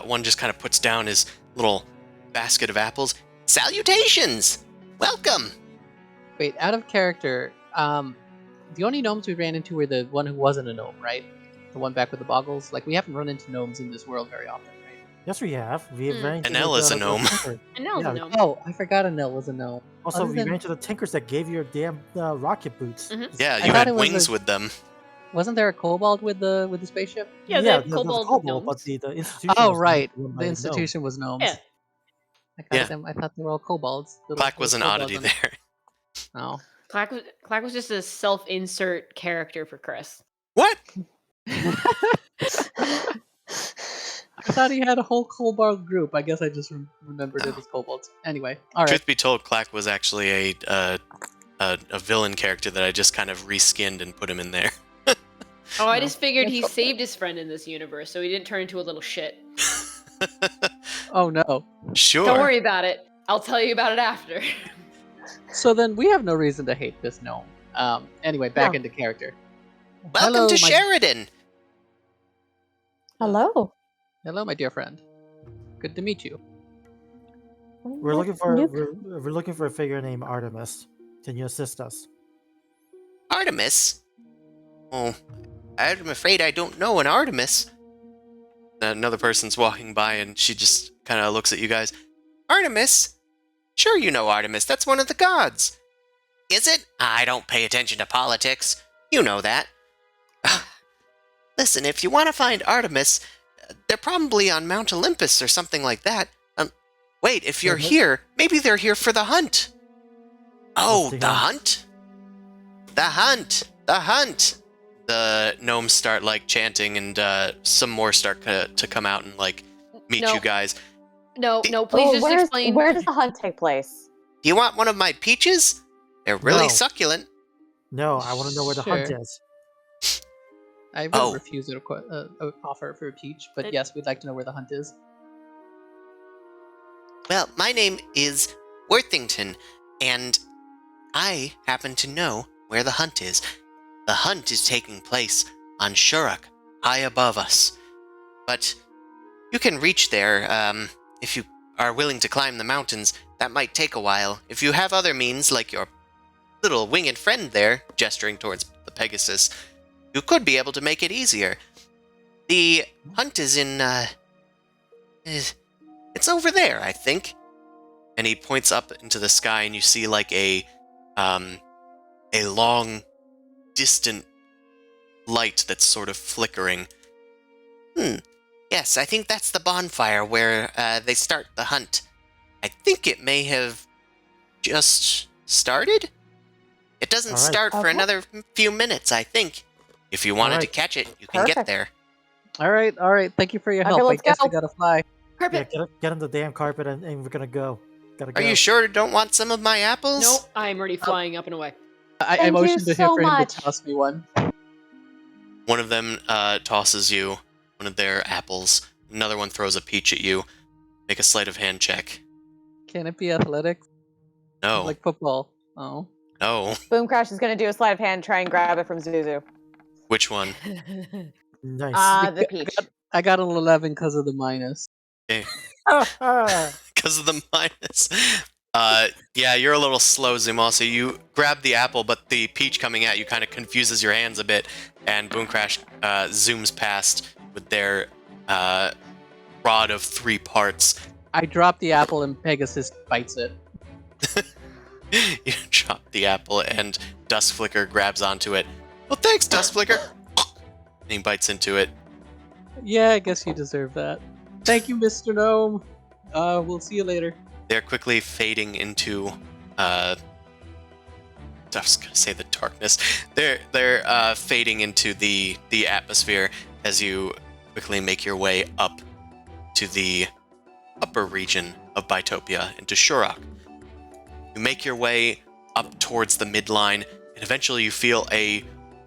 one just kind of puts down his little basket of apples. Salutations! Welcome! Wait, out of character, the only gnomes we ran into were the one who wasn't a gnome, right? The one back with the boggles? Like, we haven't run into gnomes in this world very often, right? Yes, we have. We ran into Anel is a gnome. tinker. And Nell's Yeah. a gnome. Oh, I forgot Anel was a gnome. Also, Other we than- ran into the tinkers that gave you your damn rocket boots. Mhm. Yeah, I you thought had it was wings a- with them. Wasn't there a kobold with the spaceship? Yeah, they have the kobolds kobold, and but gnomes. the institution. Oh, was right. run by The a gnome. institution was gnomes. Yeah. I thought they were all kobolds. Clack was an kobolds oddity on it. there. Oh. Clack was just a self-insert character for Chris. What? I thought he had a whole kobold group. I guess I just remembered it as kobolds. Anyway, all right. Truth be told, Clack was actually a villain character that I just kind of reskinned and put him in there. Oh, I No. just figured he saved his friend in this universe, so he didn't turn into a little shit. Oh no. Sure. Don't worry about it. I'll tell you about it after. So then we have no reason to hate this gnome. Anyway, back No. into character. Welcome Hello, to my- Sheridan. Hello. Hello, my dear friend. Good to meet you. We're looking for Nuke. we're looking for a figure named Artemis. Can you assist us? Artemis? Oh, I'm afraid I don't know an Artemis. Another person's walking by and she just kind of looks at you guys. Artemis? Sure you know Artemis. That's one of the gods. Is it? I don't pay attention to politics. You know that. Listen, if you want to find Artemis, they're probably on Mount Olympus or something like that. Wait, if you're Mhm. here, maybe they're here for the hunt. Oh, What's the the hunt? The hunt! The hunt! The gnomes start, chanting, and some more start to come out and, meet No. you guys. No, please just explain. Where does the hunt take place? Do you want one of my peaches? They're really No. succulent. No, I want to know where the hunt Sure. is. I would Oh. refuse an offer for a peach, but It- yes, we'd like to know where the hunt is. Well, my name is Worthington, and I happen to know where the hunt is. The hunt is taking place on Shuruk, high above us. But you can reach there, if you are willing to climb the mountains. That might take a while. If you have other means, like your little winged friend there, gesturing towards the Pegasus, you could be able to make it easier. The hunt is in, it's over there, I think. And he points up into the sky, and you see a long, distant light that's sort of flickering. Yes, I think that's the bonfire where they start the hunt. I think it may have just started? It doesn't All right. start for Okay. another few minutes, I think. If you wanted to right. catch it, you can get Perfect. there. All right. Thank you for your Okay, help. I let's guess go. we gotta fly. Yeah, Carpet. get on the damn carpet and we're gonna go. Gotta Are go. you sure you don't want some of my apples? Nope, I'm already flying up and away. I Thank you motioned to him so for him much. to toss me one. One of them tosses you one of their apples. Another one throws a peach at you. Make a sleight of hand check. Can it be athletics? No. Like football. Oh. No. Boom Crash is going to do a sleight of hand, try and grab it from Zuzu. Which one? Nice. The peach. I got an 11 because of the minus. Because of the minus. Yeah, you're a little slow, Zumal, so you grab the apple, but the peach coming at you kind of confuses your hands a bit, and Boom Crash zooms past with their rod of 3 parts. I drop the apple and Pegasus bites it. You drop the apple and Dust Flicker grabs onto it. Well, thanks, Dust Flicker. And he bites into it. Yeah, I guess you deserve that. Thank you, Mr. Gnome. We'll see you later. They're quickly fading into I was gonna say the darkness. They're fading into the atmosphere as you quickly make your way up to the upper region of Bitopia, into Shurok. You make your way up towards the midline, and eventually you feel a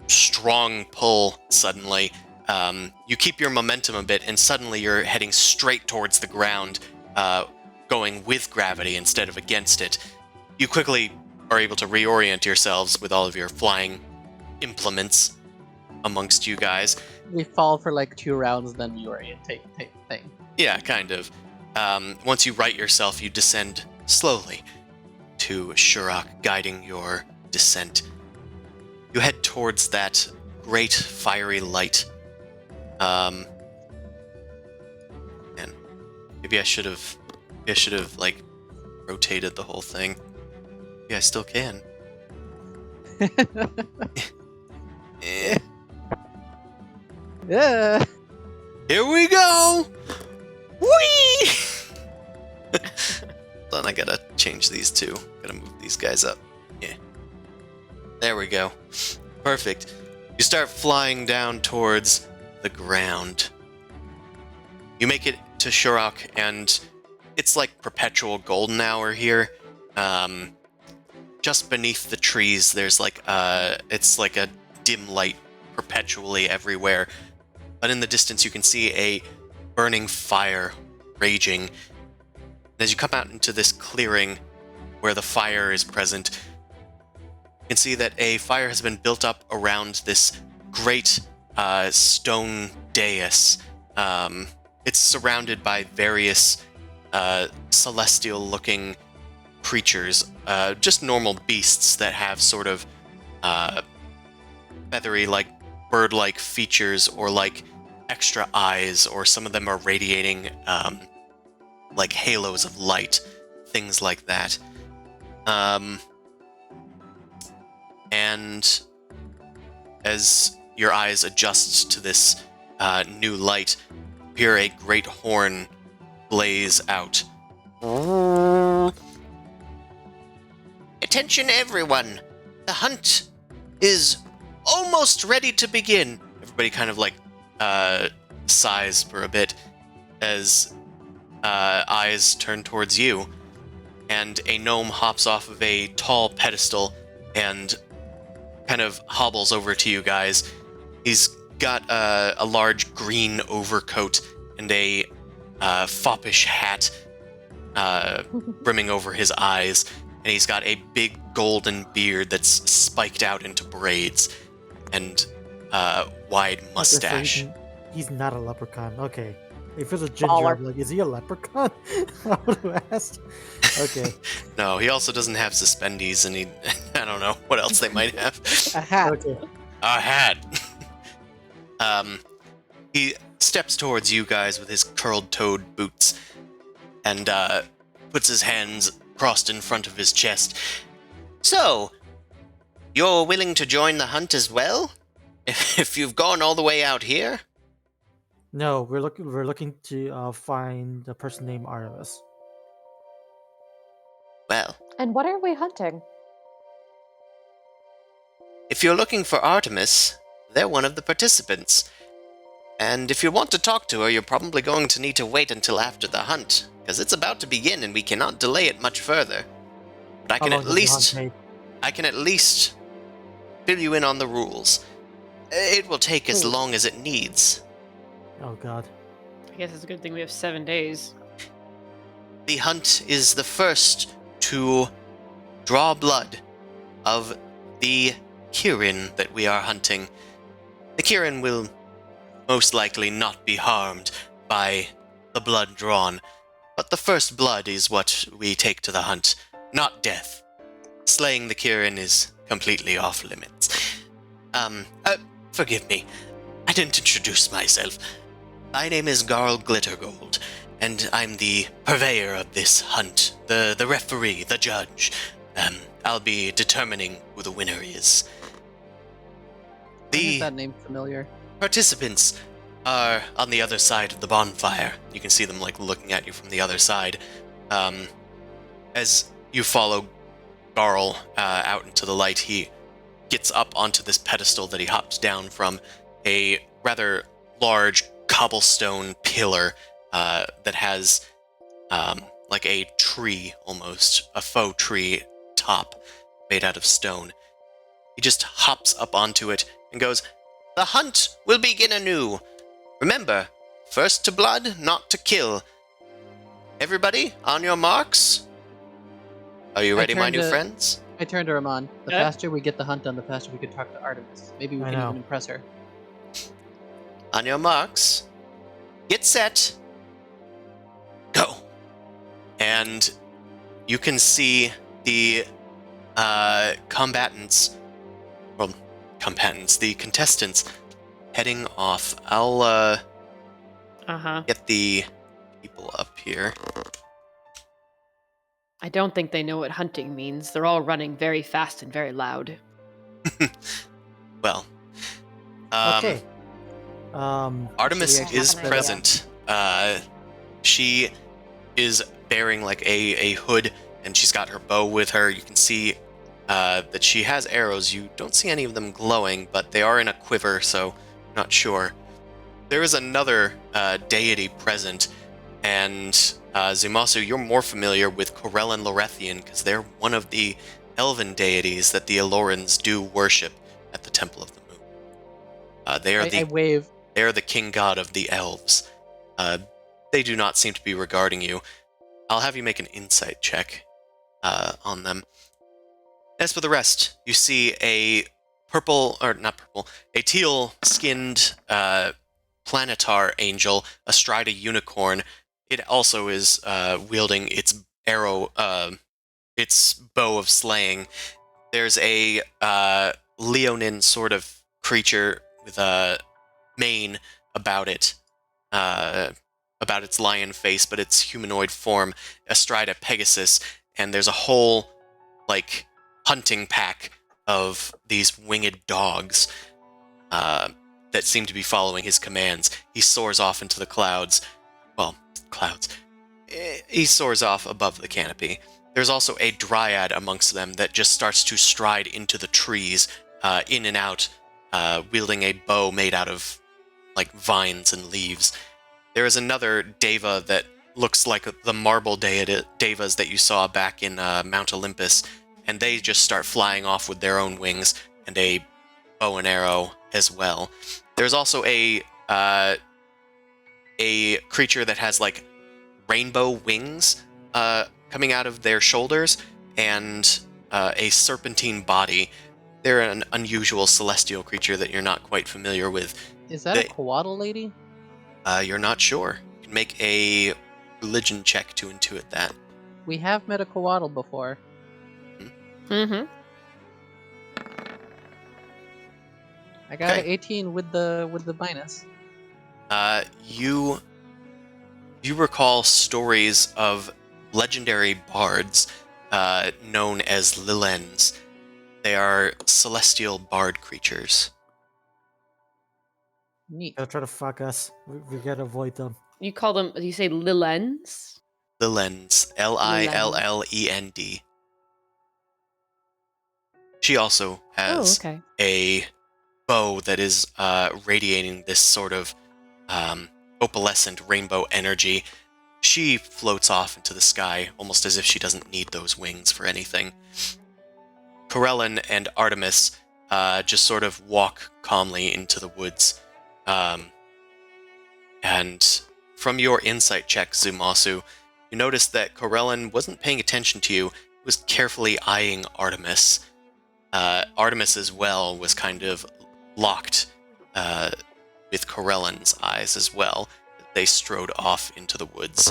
strong pull suddenly. You keep your momentum a bit, and suddenly you're heading straight towards the ground, going with gravity instead of against it. You quickly are able to reorient yourselves with all of your flying implements amongst you guys. We fall for like 2 rounds, then we orientate type thing. Yeah, kind of. Once you right yourself, you descend slowly to Shurok, guiding your descent. You head towards that great fiery light. And maybe I should have like rotated the whole thing. Yeah, I still can. Eh. Yeah. Here we go! Whee! Hold on, I gotta change these two. Gotta move these guys up. Yeah. There we go. Perfect. You start flying down towards the ground. You make it to Shurok, and it's like perpetual golden hour here. Just beneath the trees, there's like it's like a dim light perpetually everywhere. But in the distance, you can see a burning fire raging. And as you come out into this clearing where the fire is present, you can see that a fire has been built up around this great stone dais. It's surrounded by various celestial-looking creatures, just normal beasts that have sort of feathery, like bird-like features, or like extra eyes, or some of them are radiating like halos of light, things like that. And as your eyes adjust to this new light, you hear a great horn blaze out. Attention everyone! The hunt is almost ready to begin. Everybody kind of like sighs for a bit as eyes turn towards you, and a gnome hops off of a tall pedestal and kind of hobbles over to you guys. He's got a large green overcoat and a foppish hat brimming over his eyes, and he's got a big golden beard that's spiked out into braids and wide mustache. So he's not a leprechaun. Okay. If it's a ginger, I'm like, is he a leprechaun? I would have asked. Okay. No, he also doesn't have suspendies, and I don't know what else they might have. A hat. Okay. A hat. He steps towards you guys with his curled-toed boots and puts his hands crossed in front of his chest. So, you're willing to join the hunt as well? If you've gone all the way out here? No, we're looking to find a person named Artemis. Well, And what are we hunting? if you're looking for Artemis, they're one of the participants. And if you want to talk to her, you're probably going to need to wait until after the hunt, because it's about to begin and we cannot delay it much further. But I can How long does the hunt take? at least fill you in on the rules. It will take as long as it needs. Oh god. I guess it's a good thing we have 7 days. The hunt is the first to draw blood of the Kirin that we are hunting. The Kirin will most likely not be harmed by the blood drawn, but the first blood is what we take to the hunt, not death. Slaying the Kirin is completely off limits. Forgive me, I didn't introduce myself. My name is Garl Glittergold, and I'm the purveyor of this hunt, the referee, the judge. I'll be determining who the winner is. Why is The that name familiar? participants are on the other side of the bonfire. You can see them looking at you from the other side. As you follow Garl out into the light, he gets up onto this pedestal that he hopped down from, a rather large cobblestone pillar that has a tree, almost a faux tree top made out of stone. He just hops up onto it and goes, "The hunt will begin anew. Remember, first to blood, not to kill. Everybody, on your marks? Are you ready, my new friends?" I turned to Ramon. The Yeah? faster we get the hunt done, the faster we can talk to Artemis. Maybe we I can know. even impress her. On your marks, get set, go. And you can see the the contestants heading off. I'll get the people up here. I don't think they know what hunting means. They're all running very fast and very loud. Well, Okay. Artemis Should we is have an idea? present. She is bearing a hood, and she's got her bow with her. You can see that she has arrows. You don't see any of them glowing, but they are in a quiver, so not sure. There is another deity present, and Zumasu, you're more familiar with Corellin Lorethian because they're one of the elven deities that the Alorans do worship at the Temple of the Moon. They are I wave. They are the king god of the elves. They do not seem to be regarding you. I'll have you make an insight check on them. As for the rest, you see a teal-skinned planetar angel astride a unicorn. It also is wielding its arrow, its bow of slaying. There's a leonine sort of creature with a mane about it, about its lion face, but its humanoid form astride a Pegasus, and there's a whole hunting pack of these winged dogs that seem to be following his commands. He soars off into the clouds. Well, clouds. He soars off above the canopy. There's also a dryad amongst them that just starts to stride into the trees, in and out, wielding a bow made out of vines and leaves. There is another deva that looks like the marble devas that you saw back in Mount Olympus, and they just start flying off with their own wings and a bow and arrow as well. There's also a creature that has rainbow wings coming out of their shoulders and a serpentine body. They're an unusual celestial creature that you're not quite familiar with. Is that a Coatl lady? You're not sure. You can make a religion check to intuit that. We have met a Coatl before. Mm-hmm. I got Okay. an 18 with the minus. You recall stories of legendary bards known as Lilens. They are celestial bard creatures. Neat. They'll try to fuck us. We gotta avoid them. You call them? You say Lilens? Lilens. Lillend. She also has okay. a bow that is radiating this sort of opalescent rainbow energy. She floats off into the sky almost as if she doesn't need those wings for anything. Corellin and Artemis just sort of walk calmly into the woods. And from your insight check, Zumasu, you noticed that Corellin wasn't paying attention to you. He was carefully eyeing Artemis. Artemis as well was kind of locked with Corellin's eyes as well. They strode off into the woods.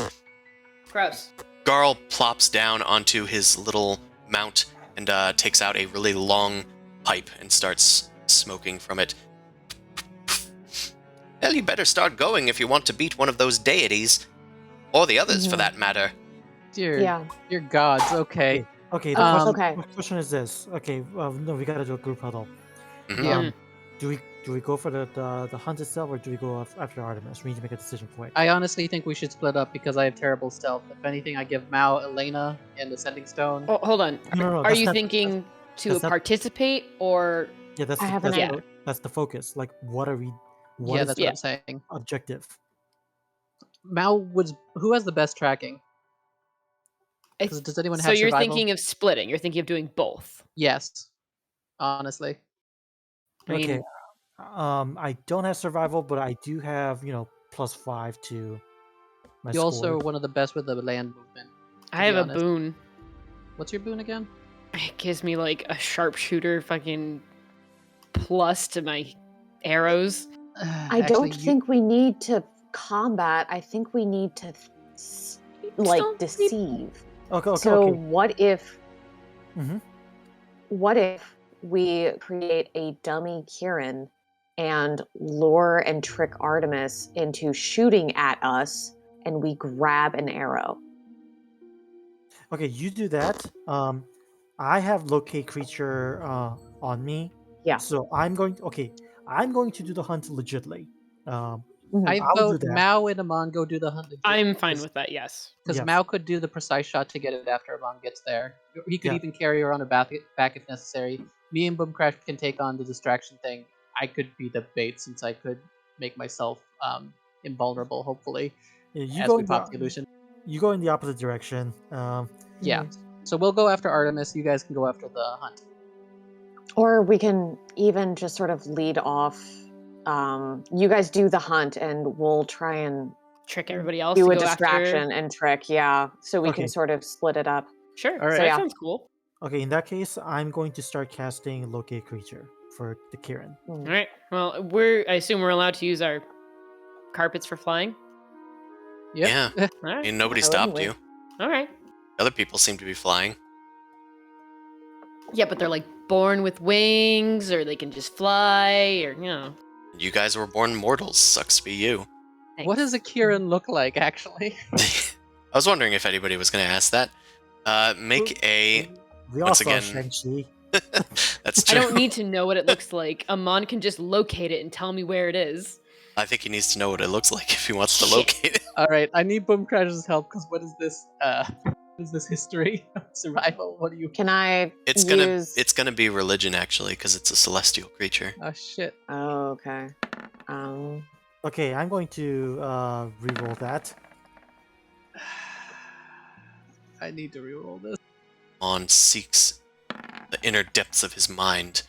Gross. Garl plops down onto his little mount and takes out a really long pipe and starts smoking from it. Well, you better start going if you want to beat one of those deities. Or the others, for Mhm. that matter. Dear gods, okay. Okay, Okay. the question is this. Okay, no, we gotta do a group huddle. Mhm. Yeah. Do we go for the hunt itself, or do we go after Artemis? We need to make a decision quick. I honestly think we should split up because I have terrible stealth. If anything, I give Mao, Elena, and the Sending Stone. Oh, hold on. No, Are that's you not- thinking to that's not- participate or? Yeah, that's I the, have that's, an the, that's the focus. Like, what are we? What Yeah, is that's the what I'm saying. objective? Mao was who has the best tracking? Does anyone So have you're survival? thinking of splitting. You're thinking of doing both. Yes, honestly. I mean, Okay. I don't have survival, but I do have +5 to my You also score. are one of the best with the land movement. to I have be a honest. boon. What's your boon again? It gives me like a sharpshooter fucking plus to my arrows. I don't think we need to combat. I think we need to don't deceive. Okay. So Okay. what if Mm-hmm. what if we create a dummy Kieran and lure and trick Artemis into shooting at us and we grab an arrow? Okay, you do that. I have locate creature on me. Yeah. So I'm going. Okay, I'm going to do the hunt legitly. I I'll do vote that. Mao and Amon go do the hunt. I'm fine with that. Yes. Because Yes. Mao could do the precise shot to get it after Amon gets there. He could Yeah. even carry her on a back if necessary. Me and Boomcrash can take on the distraction thing. I could be the bait since I could make myself invulnerable, hopefully, You as go we in pop the the illusion. you go in the opposite direction. Yeah. So we'll go after Artemis. You guys can go after the hunt. Or we can even just sort of lead off. You guys do the hunt and we'll try and Trick everybody else do to a go distraction after. and trick. Yeah. So we Okay. can sort of split it up. Sure. All right. That yeah. sounds cool. Okay, in that case, I'm going to start casting locate creature for the Kieran. All right. Well, I assume we're allowed to use our carpets for flying. Yep. Yeah. All I right. mean, nobody Why stopped wouldn't you. All right. Other people seem to be flying. Yeah, but they're like born with wings, or they can just fly, or You guys were born mortals. Sucks to be you. What does a Kieran look like, actually? I was wondering if anybody was going to ask that. Make a. We Once also again- Shang-Chi. That's I true. don't need to know what it looks like. Amon can just locate it and tell me where it is. I think he needs to know what it looks like if he wants to Shit. locate it. All right. I need Boomcrash's help because what is this? What is this history of survival? What do you? Can I It's gonna be religion actually, because it's a celestial creature. Oh shit. Oh, okay. Okay, I'm going to re-roll that. I need to reroll this. On seeks the inner depths of his mind.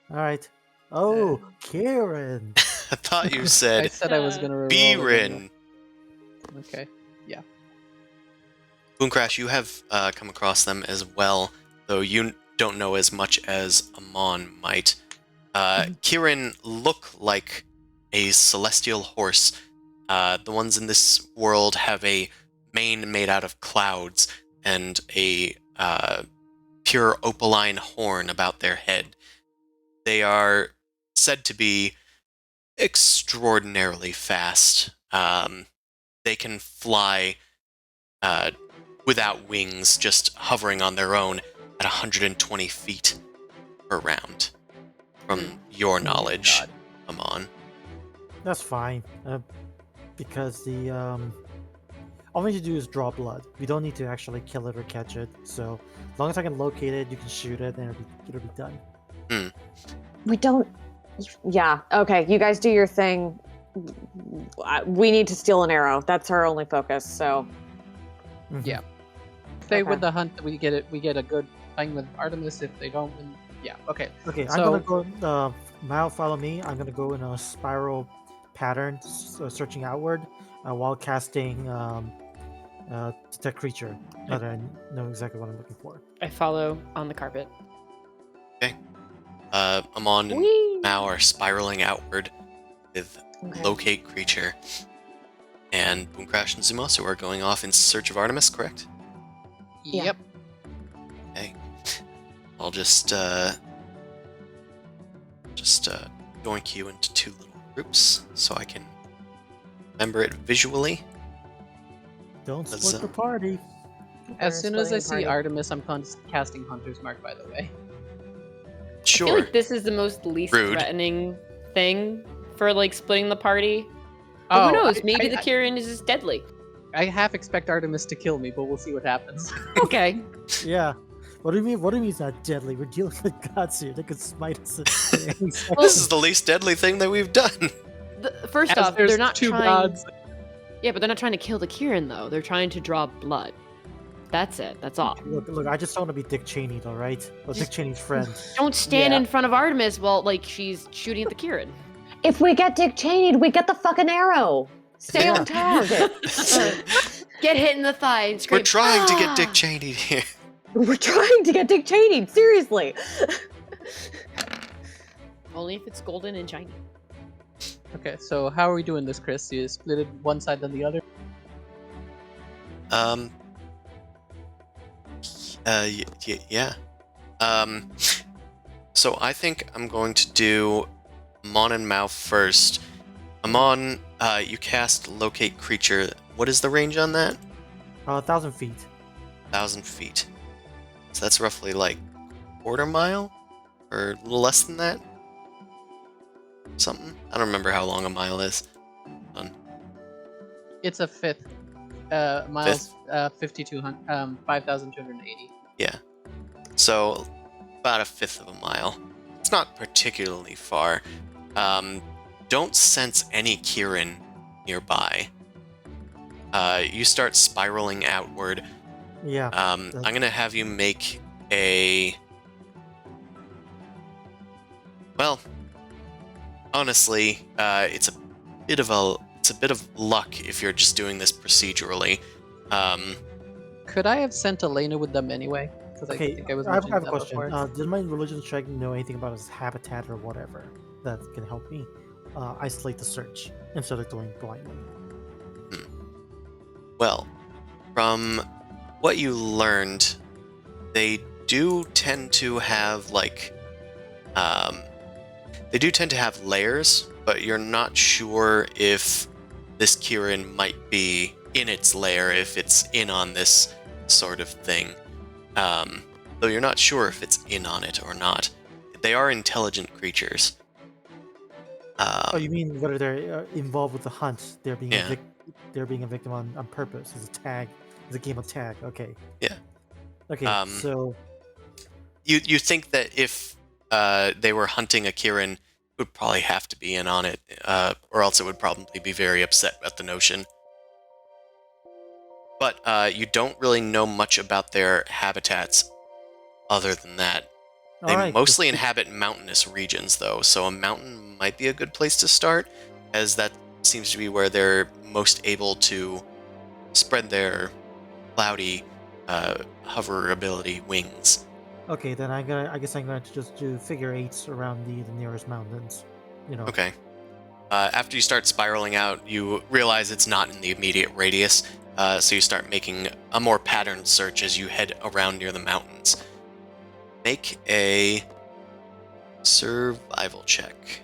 All right. Oh, Kieran. I thought you I said said I was gonna reroll. it Birin. anyway. Okay. Boomcrash, you have come across them as well, though you don't know as much as Amon might. Kieran look like a celestial horse. The ones in this world have a mane made out of clouds and a pure opaline horn about their head. They are said to be extraordinarily fast. They can fly without wings, just hovering on their own at 120 feet per round. From your knowledge, God. Amon. That's fine. Because the all we need to do is draw blood. We don't need to actually kill it or catch it. So as long as I can locate it, you can shoot it, and it'll be done. We don't. Yeah. Okay. You guys do your thing. We need to steal an arrow. That's our only focus. So. Mhm. Yeah. If they Okay. win the hunt, we get it. We get a good thing with Artemis. If they don't win, yeah. Okay. Okay, So- I'm gonna go. Mal, follow me. I'm gonna go in a spiral pattern, searching outward, while casting detect creature. Now that I know exactly what I'm looking for. I follow on the carpet. Amon and Whee! Mao are spiraling outward with Okay. locate creature. And Boomcrash and Zumasu are going off in search of Artemis, correct? Yeah. Yep. Okay. I'll just yoink you into two little groups so I can remember it visually. Don't Let's, split the party. As We're soon as I splitting the see party. Artemis, I'm casting Hunter's Mark, by the way. I Sure. feel like this is the most least Rude. threatening thing for like splitting the party. But who knows? Maybe the Kieran is just deadly. I half expect Artemis to kill me, but we'll see what happens. Okay. Yeah. What do you mean? What do you mean it's not deadly? We're dealing with gods here. They could smite us at any second. This is the least deadly thing that we've done. First As off, there's they're not two trying. gods. Yeah, but they're not trying to kill the Kieran though. They're trying to draw blood. That's it. That's all. Look, I just don't want to be Dick Cheney, all right? Well, Dick Cheney's friend. Don't stand Yeah. in front of Artemis while like she's shooting at the Kieran. If we get Dick Cheney'd, we get the fucking arrow. Stay Yeah. on target. Get hit in the thigh and scream. We're trying to get Dick "Ah!" Cheney here. We're trying to get Dick Cheney'd, seriously. Only if it's golden and shiny. Okay, so how are we doing this, Chris? You split it one side then the other? Yeah. So I think I'm going to do Amon and Mao first. Amon, you cast Locate Creature. What is the range on that? 1,000 feet. 1,000 feet. So that's roughly like quarter mile? Or a little less than that? Something? I don't remember how long a mile is. It's a fifth. Miles, 5,280. Yeah. So about a fifth of a mile. It's not particularly far. Don't sense any Kieran nearby. You start spiraling outward. Yeah. I'm gonna have you make a. Well, honestly, it's a bit of luck if you're just doing this procedurally. Could I have sent Elena with them anyway? Because I Okay, think I was I have mentioning a that question. before. Did my religion check know anything about his habitat or whatever that can help me isolate the search instead of going blindly? Well, from what you learned, they do tend to have layers, but you're not sure if this Kieran might be in its lair, if it's in on this sort of thing. Though you're not sure if it's in on it or not. They are intelligent creatures. Oh, you mean whether they're involved with the hunt? They're being Yeah. they're being a victim on purpose. It's a tag. It's a game of tag. Okay. Yeah. Okay. So You think that if they were hunting a Kieran, it would probably have to be in on it, or else it would probably be very upset at the notion. But you don't really know much about their habitats other than that. They alright, mostly inhabit mountainous regions, though, so a mountain might be a good place to start, as that seems to be where they're most able to spread their cloudy hover ability wings. Okay, then I guess I'm going to just do figure eights around the nearest mountains. You know. Okay. After you start spiraling out, you realize it's not in the immediate radius, so you start making a more patterned search as you head around near the mountains. Make a survival check.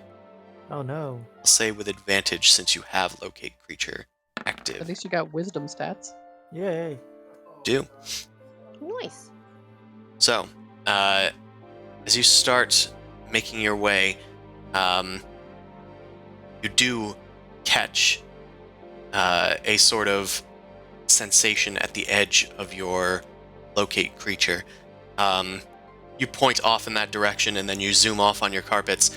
Oh no. I'll say with advantage since you have Locate Creature active. At least you got wisdom stats. Yay. Do. Nice. So, as you start making your way, you do catch a sort of sensation at the edge of your Locate Creature. You point off in that direction and then you zoom off on your carpets.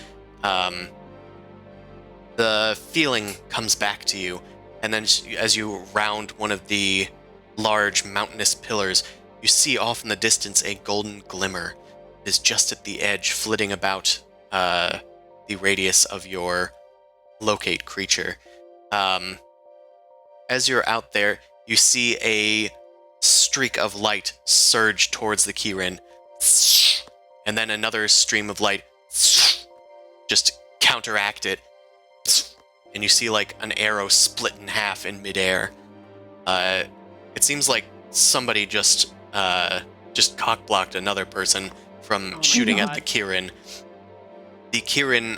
The feeling comes back to you, and then as you round one of the large mountainous pillars, you see off in the distance a golden glimmer is just at the edge, flitting about the radius of your Locate Creature. As you're out there, you see a streak of light surge towards the Kieran, and then another stream of light just counteract it, and you see like an arrow split in half in midair. It seems like somebody just cock-blocked another person from shooting at the Kieran. The Kieran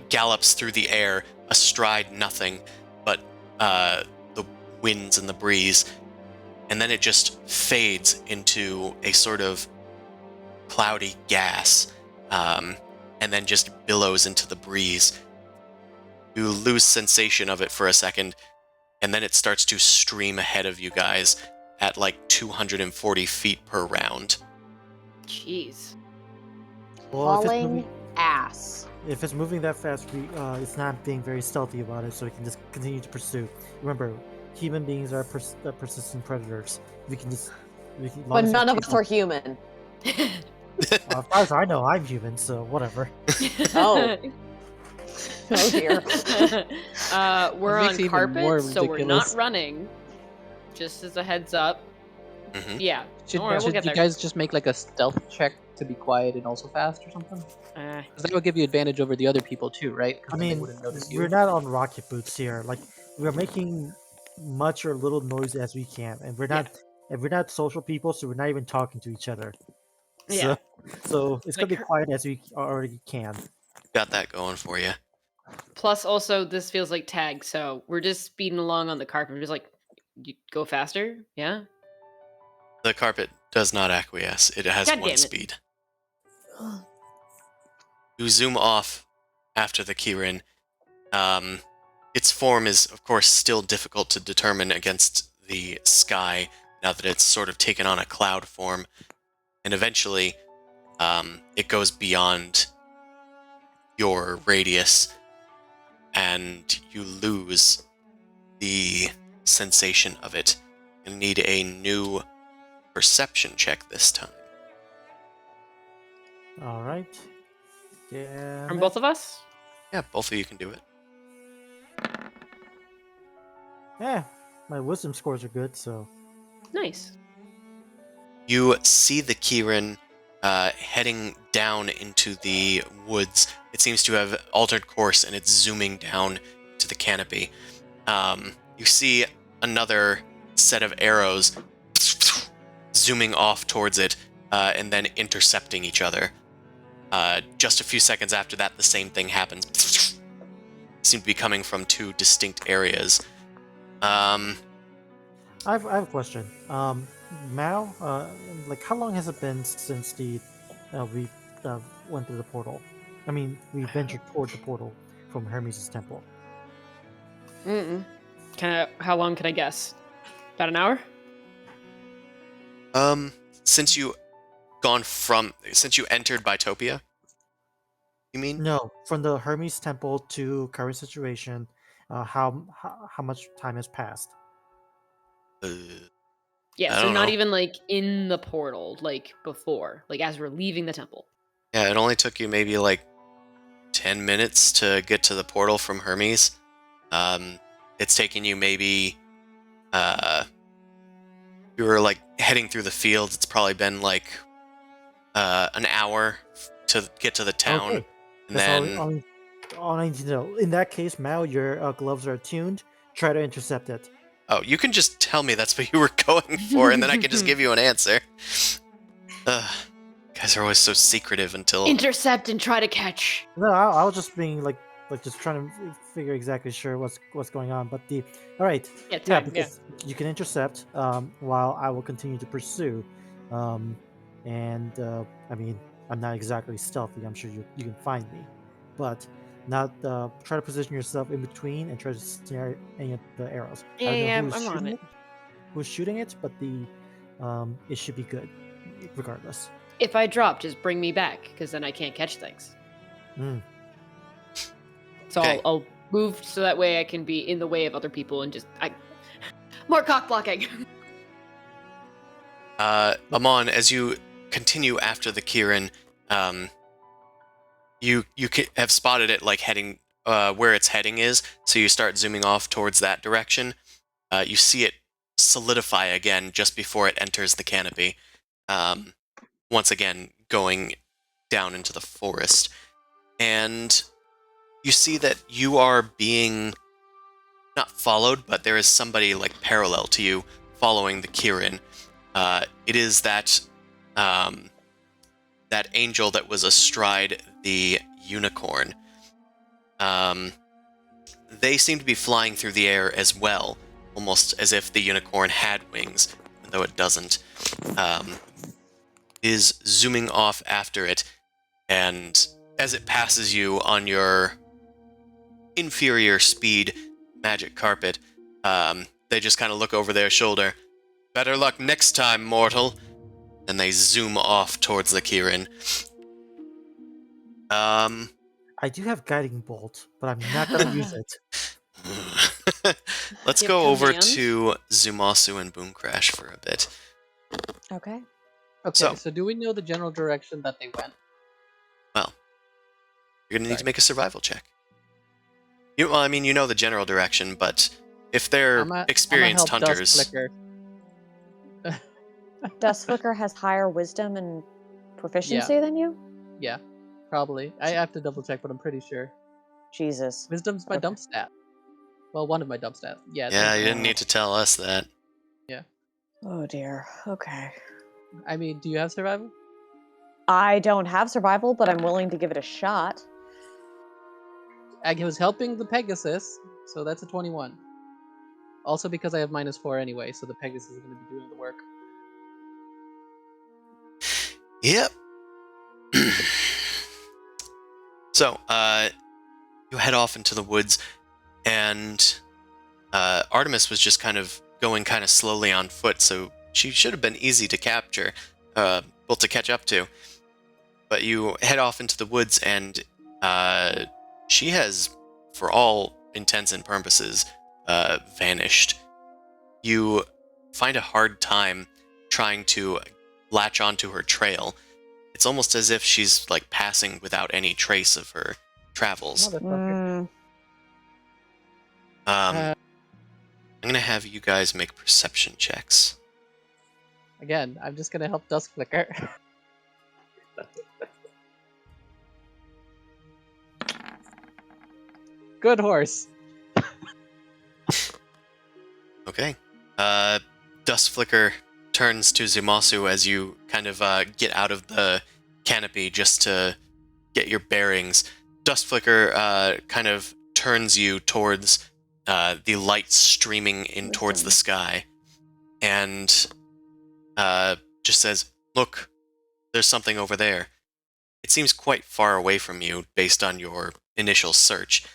gallops through the air, astride nothing but the winds and the breeze, and then it just fades into a sort of cloudy gas, and then just billows into the breeze. You lose sensation of it for a second, and then it starts to stream ahead of you guys at like 240 feet per round. Jeez. Well, Hauling ass. if it's moving that fast, it's not being very stealthy about it, so we can just continue to pursue. Remember, human beings are persistent predators. But none of us are human. As far as I know, I'm human, so whatever. Oh. Oh dear. We're It makes it on even carpet, more so we're not ridiculous. running. Just as a heads up. Mhm. Yeah. Should, Don't worry, we'll should get you there. guys just make like a stealth check to be quiet and also fast or something? Because that would give you advantage over the other people too, right? 'Cause I then they mean, wouldn't notice you. we're not on rocket boots here. Like, we're making much or little noise as we can, and we're not social people, so we're not even talking to each other. Yeah. So it's gonna Like be quiet as we already can. Got that going for you. Plus, also, this feels like tag, so we're just speeding along on the carpet. We're just like, you go faster? Yeah? The carpet does not acquiesce. It has God one damn it. speed. You zoom off after the Kirin. Its form is, of course, still difficult to determine against the sky now that it's sort of taken on a cloud form. And eventually, it goes beyond your radius, and you lose the sensation of it. You need a new perception check this time. All right. Yeah. From both of us? Yeah, both of you can do it. Yeah, my wisdom scores are good, so Nice. You see the Kirin heading down into the woods. It seems to have altered course, and it's zooming down to the canopy. You see another set of arrows zooming off towards it, and then intercepting each other. Just a few seconds after that, the same thing happens. Seem to be coming from two distinct areas. I have a question. Mao, like, how long has it been since we went through the portal? I mean, we ventured toward the portal from Hermes' temple. How long can I guess? About an hour? Since you entered Bitopia, you mean? No, from the Hermes temple to current situation, how much time has passed? Yeah, I so don't not know. even like in the portal, like before, like as we're leaving the temple. Yeah, it only took you maybe like 10 minutes to get to the portal from Hermes. It's taken you maybe, you were like heading through the fields. It's probably been like an hour to get to the town. Okay. And That's then all I need to know. In that case, Mao, your gloves are attuned. Try to intercept it. oh, you can just tell me that's what you were going for, and then I can just give you an answer. Guys are always so secretive until... Intercept and try to catch. No, I was just being like just trying to figure exactly sure what's going on. But all right, Yeah, time, because you can intercept while I will continue to pursue. I mean, I'm not exactly stealthy. I'm sure you can find me, but not try to position yourself in between and try to snare any of the arrows. I don't Yeah, know I'm on it. who's shooting it, but it should be good regardless. If I drop, just bring me back, because then I can't catch things. So Okay. I'll move so that way I can be in the way of other people and just more cock blocking. Amon, as you continue after the Kirin, you have spotted it like heading where its heading is, so you start zooming off towards that direction. You see it solidify again just before it enters the canopy, once again going down into the forest. And you see that you are being not followed, but there is somebody like parallel to you following the Kirin. It is that angel that was astride the unicorn. they seem to be flying through the air as well, almost as if the unicorn had wings, even though it doesn't. Is zooming off after it, and as it passes you on your inferior speed magic carpet, they just kind of look over their shoulder. Better luck next time, mortal. And they zoom off towards the Kirin. I do have guiding bolt, but I'm not gonna use it. Let's Give go over command. to Zumasu and Boom Crash for a bit. Okay. Okay, So- so do we know the general direction that they went? You're gonna need to Sorry. make a survival check. You know the general direction, but if they're I'ma experienced help Dust hunters, Flicker. Dust Flicker has higher wisdom and proficiency than you? Yeah, probably. I have to double check, but I'm pretty sure. Jesus. Wisdom's my Okay. dump stat. Well, one of my dump stats. Yeah. yeah, thank you you. didn't need to tell us that. Oh dear. Okay. I mean, do you have survival? I don't have survival, but I'm willing to give it a shot. I was helping the Pegasus, so that's a 21. Also because I have -4 anyway, so the Pegasus is going to be doing the work. Yep. So, you head off into the woods, and Artemis was just kind of going kind of slowly on foot, so she should have been easy to capture, well, to catch up to. But you head off into the woods, and she has, for all intents and purposes, vanished. You find a hard time trying to latch onto her trail. It's almost as if she's like passing without any trace of her travels. Motherfucker. I'm gonna have you guys make perception checks. Again, I'm just going to help Dusk Flicker. Good horse. Okay. Dust Flicker turns to Zumasu as you kind of get out of the canopy just to get your bearings. Dust Flicker kind of turns you towards the light streaming in towards the sky, and just says, "Look, there's something over there." It seems quite far away from you based on your initial search,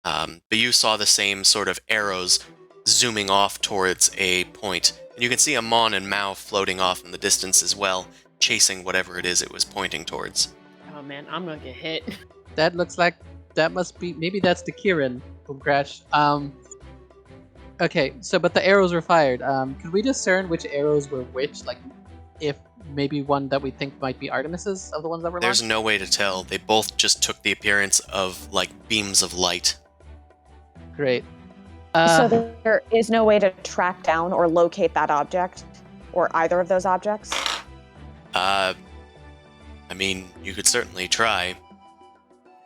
but you saw the same sort of arrows zooming off towards a point, and you can see Amon and Mao floating off in the distance as well, chasing whatever it is it was pointing towards. Oh man, I'm gonna get hit. That looks like that must be maybe that's the Kirin. Boom Crash. Okay, so but the arrows were fired. Could we discern which arrows were which? Like, if maybe one that we think might be Artemis's of the ones that were There's launched? no way to tell. They both just took the appearance of like beams of light. Great. So there is no way to track down or locate that object, or either of those objects? I mean, you could certainly try,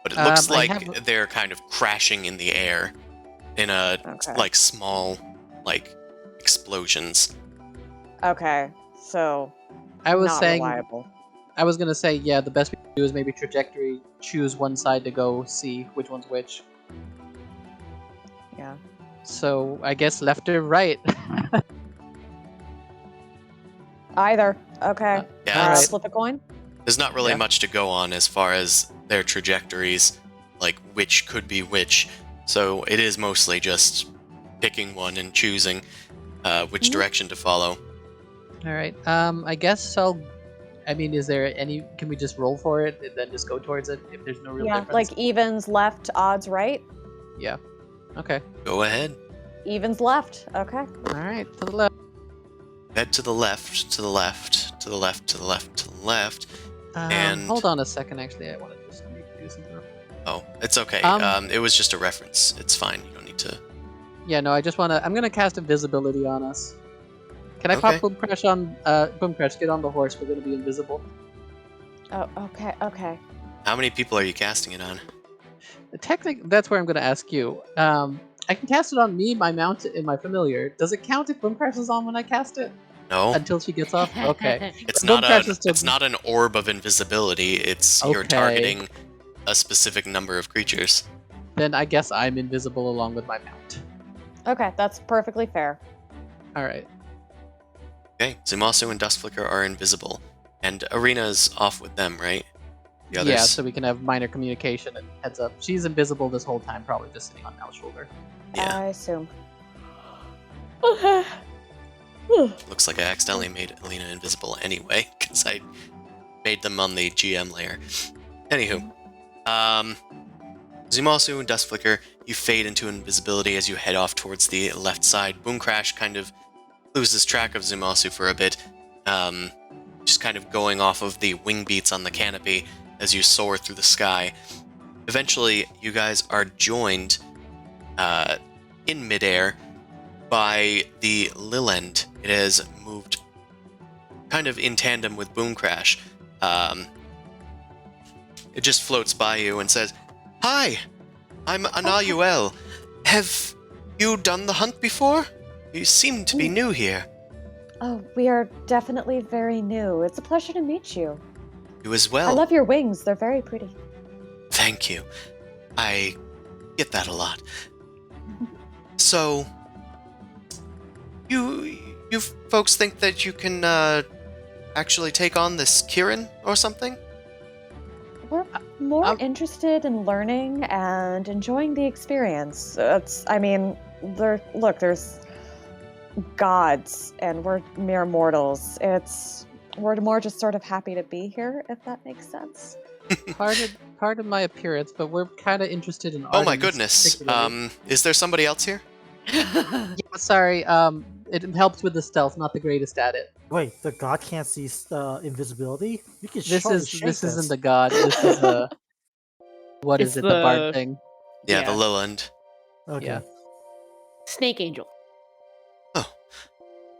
but it looks I like have- they're kind of crashing in the air in a Okay. like small like explosions. Okay, so I was not saying, reliable. I was gonna say, yeah, the best we can do is maybe trajectory, choose one side to go, see which one's which. Yeah. So I guess left or right. Either. Okay. Yeah, Alright. Flip a coin? there's not really Yeah. much to go on as far as their trajectories, like which could be which. So it is mostly just picking one and choosing which direction to follow. All right. I guess I'll. I mean, is there any? Can we just roll for it and then just go towards it if there's no real Yeah, difference? like evens left, odds right. Yeah. Okay. Go ahead. Evens left. Okay. All right. To the left. Head to the left, to the left, to the left, to the left, to the left. And- Hold on a second. Actually, I want to just need to do something. Oh, it's okay. Um, It was just a reference. It's fine. You don't need to. Yeah. No, I just want to. I'm gonna cast invisibility on us. Can I Okay. pop Boom Crash on? Boom Crash, get on the horse. We're gonna be invisible. Oh, okay. Okay. How many people are you casting it on? Technically, that's where I'm gonna ask you. I can cast it on me, my mount, and my familiar. Does it count if Boom Crash is on when I cast it? No. Until she gets off? Okay. It's Boom not Crash is still- it's not an orb of invisibility. It's you're Okay. targeting a specific number of creatures. Then I guess I'm invisible along with my mount. Okay, that's perfectly fair. All right. Okay, Zumasu and Dustflicker are invisible, and Arena's off with them, right? The others. Yeah, so we can have minor communication and heads up. She's invisible this whole time, probably just sitting on Mal's shoulder. Yeah. I assume. Looks like I accidentally made Alina invisible anyway, because I made them on the GM layer. Anywho, Zumasu and Dustflicker, you fade into invisibility as you head off towards the left side. Boom Crash kind of loses track of Zumasu for a bit, just kind of going off of the wing beats on the canopy as you soar through the sky. Eventually, you guys are joined in midair by the Lilend. It has moved kind of in tandem with Boom Crash. It just floats by you and says, "Hi, I'm Anahuel. Have you done the hunt before? You seem to be new here." Oh, we are definitely very new. It's a pleasure to meet you. You as well. I love your wings. They're very pretty. Thank you. I get that a lot. So, you folks think that you can actually take on this Kieran or something? We're more interested in learning and enjoying the experience. There's gods, and we're mere mortals. We're more just sort of happy to be here, if that makes sense. Pardon my appearance, but we're kind of interested in. Oh my goodness! Is there somebody else here? Yeah, sorry. It helps with the stealth. Not the greatest at it. Wait, the god can't see invisibility? You can This surely is shake this isn't the god. This is a what It's is it? The bard thing. Yeah, Yeah. the Lilend. Okay. Yeah. Snake Angel. Oh.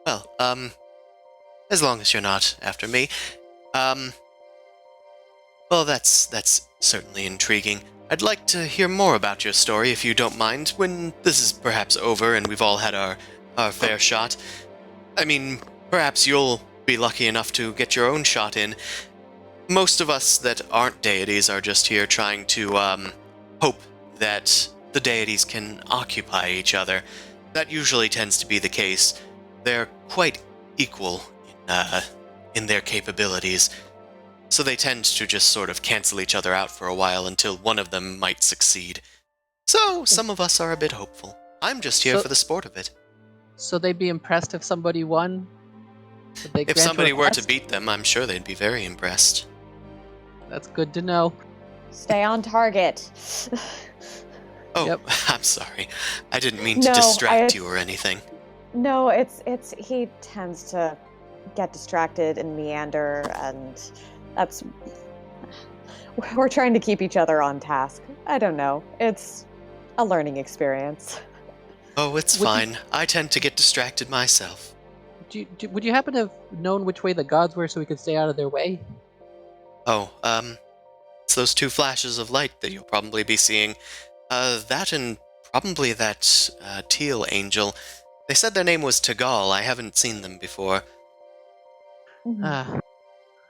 Well, as long as you're not after me. Well, that's certainly intriguing. I'd like to hear more about your story, if you don't mind, when this is perhaps over and we've all had our fair shot. I mean, perhaps you'll be lucky enough to get your own shot in. Most of us that aren't deities are just here trying to, hope that the deities can occupy each other. That usually tends to be the case. They're quite equal in their capabilities. So they tend to just sort of cancel each other out for a while until one of them might succeed. So some of us are a bit hopeful. I'm just here for the sport of it. So they'd be impressed if somebody won? If somebody were to beat them, I'm sure they'd be very impressed. That's good to know. Stay on target. Oh, Yep. I'm sorry. I didn't mean to distract you or anything. No, it's he tends to get distracted and meander, and we're trying to keep each other on task. I don't know. It's a learning experience. Oh, it's fine. I tend to get distracted myself. Would you happen to have known which way the gods were so we could stay out of their way? Oh, it's those two flashes of light that you'll probably be seeing. That and probably that teal angel. They said their name was Tagal. I haven't seen them before.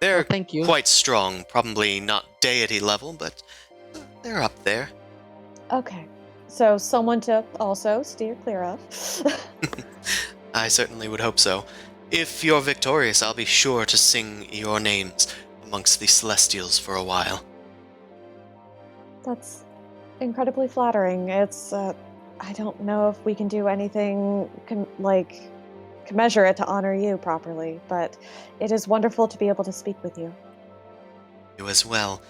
They're thank you. quite strong. Probably not deity level, but they're up there. Okay. So someone to also steer clear of. I certainly would hope so. If you're victorious, I'll be sure to sing your names amongst the Celestials for a while. That's incredibly flattering. It's, I don't know if we can do anything commensurate to honor you properly, but it is wonderful to be able to speak with you. You as well.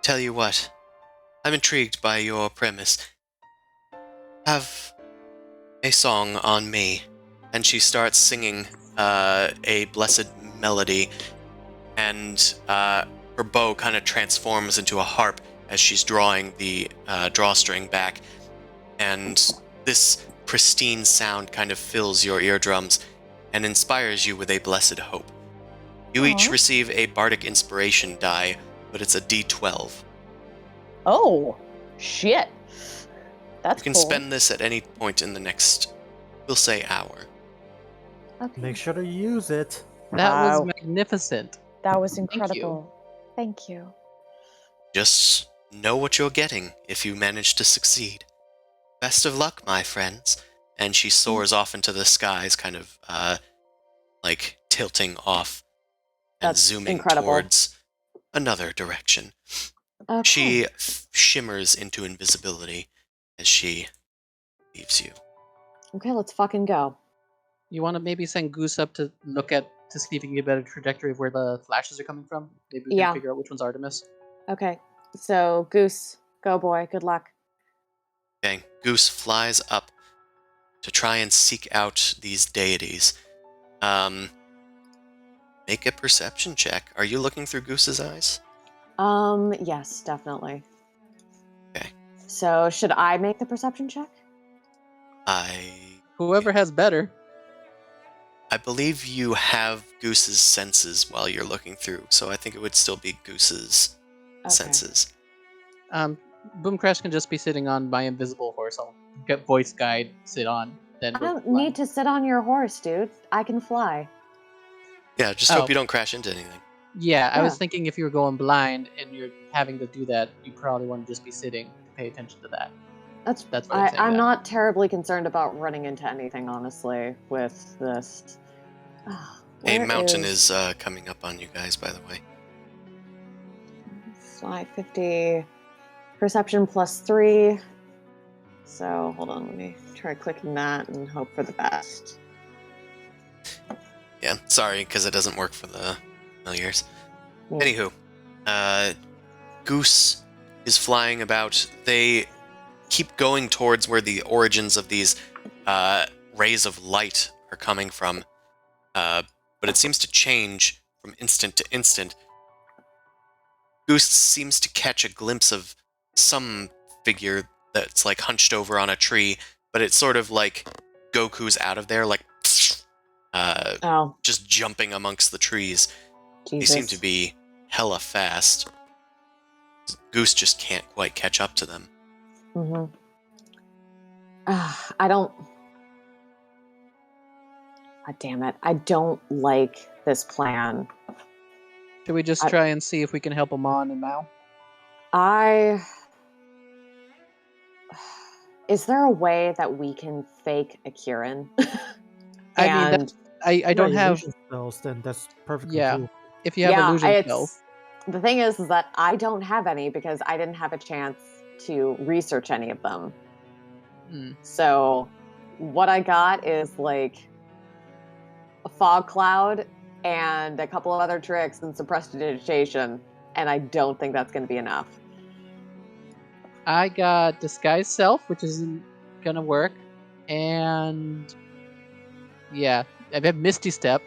Tell you what, I'm intrigued by your premise. Have a song on me. And she starts singing a blessed melody, and her bow kind of transforms into a harp as she's drawing the drawstring back, and this pristine sound kind of fills your eardrums and inspires you with a blessed hope. You each receive a bardic inspiration die, but it's a D12. Oh, shit. That's You can cool. spend this at any point in the next, we'll say, hour. Okay. Make sure to use it. That was Wow. magnificent. That was you. incredible. Thank you. Just know what you're getting if you manage to succeed. Best of luck, my friends. And she soars off into the skies, kind of like tilting off and That's zooming incredible. towards another direction. Okay. She shimmers into invisibility as she leaves you. Okay, let's fucking go. You want to maybe send Goose up to see if he can get a better trajectory of where the flashes are coming from? Maybe we can figure out which one's Artemis. Okay. So, Goose, go boy. Good luck. Okay, Goose flies up to try and seek out these deities. Make a perception check. Are you looking through Goose's eyes? Yes, definitely. Okay. So, should I make the perception check? Whoever has better. I believe you have Goose's senses while you're looking through, so I think it would still be Goose's senses. Boom Crash can just be sitting on my invisible horse. I'll get voice guide, sit on. Then I don't need to sit on your horse, dude. I can fly. Yeah, just hope you don't crash into anything. Yeah, I was thinking if you were going blind and you're having to do that, you probably want to just be sitting to pay attention to that. That's what I'm saying. I'm not terribly concerned about running into anything, honestly, with this. A mountain is coming up on you guys, by the way. Fly 50. Perception +3. So, hold on, let me try clicking that and hope for the best. Yeah, sorry, because it doesn't work for the familiars. Yeah. Anywho, Goose is flying about. They keep going towards where the origins of these rays of light are coming from, but it seems to change from instant to instant. Goose seems to catch a glimpse of some figure that's like hunched over on a tree, but it's sort of like Goku's out of there, like just jumping amongst the trees. Jesus. They seem to be hella fast. Goose just can't quite catch up to them. Mm-hmm. I don't... God damn it. I don't like this plan. Should we just try and see if we can help Amon and Mao? Is there a way that we can fake a Kieran? I mean, I don't have illusion spells, then that's perfectly cool. If you have illusion spells. The thing is that I don't have any because I didn't have a chance to research any of them. So what I got is like a fog cloud and a couple of other tricks and some prestidigitation, and I don't think that's going to be enough. I got Disguise Self, which isn't gonna work, and I have Misty Step.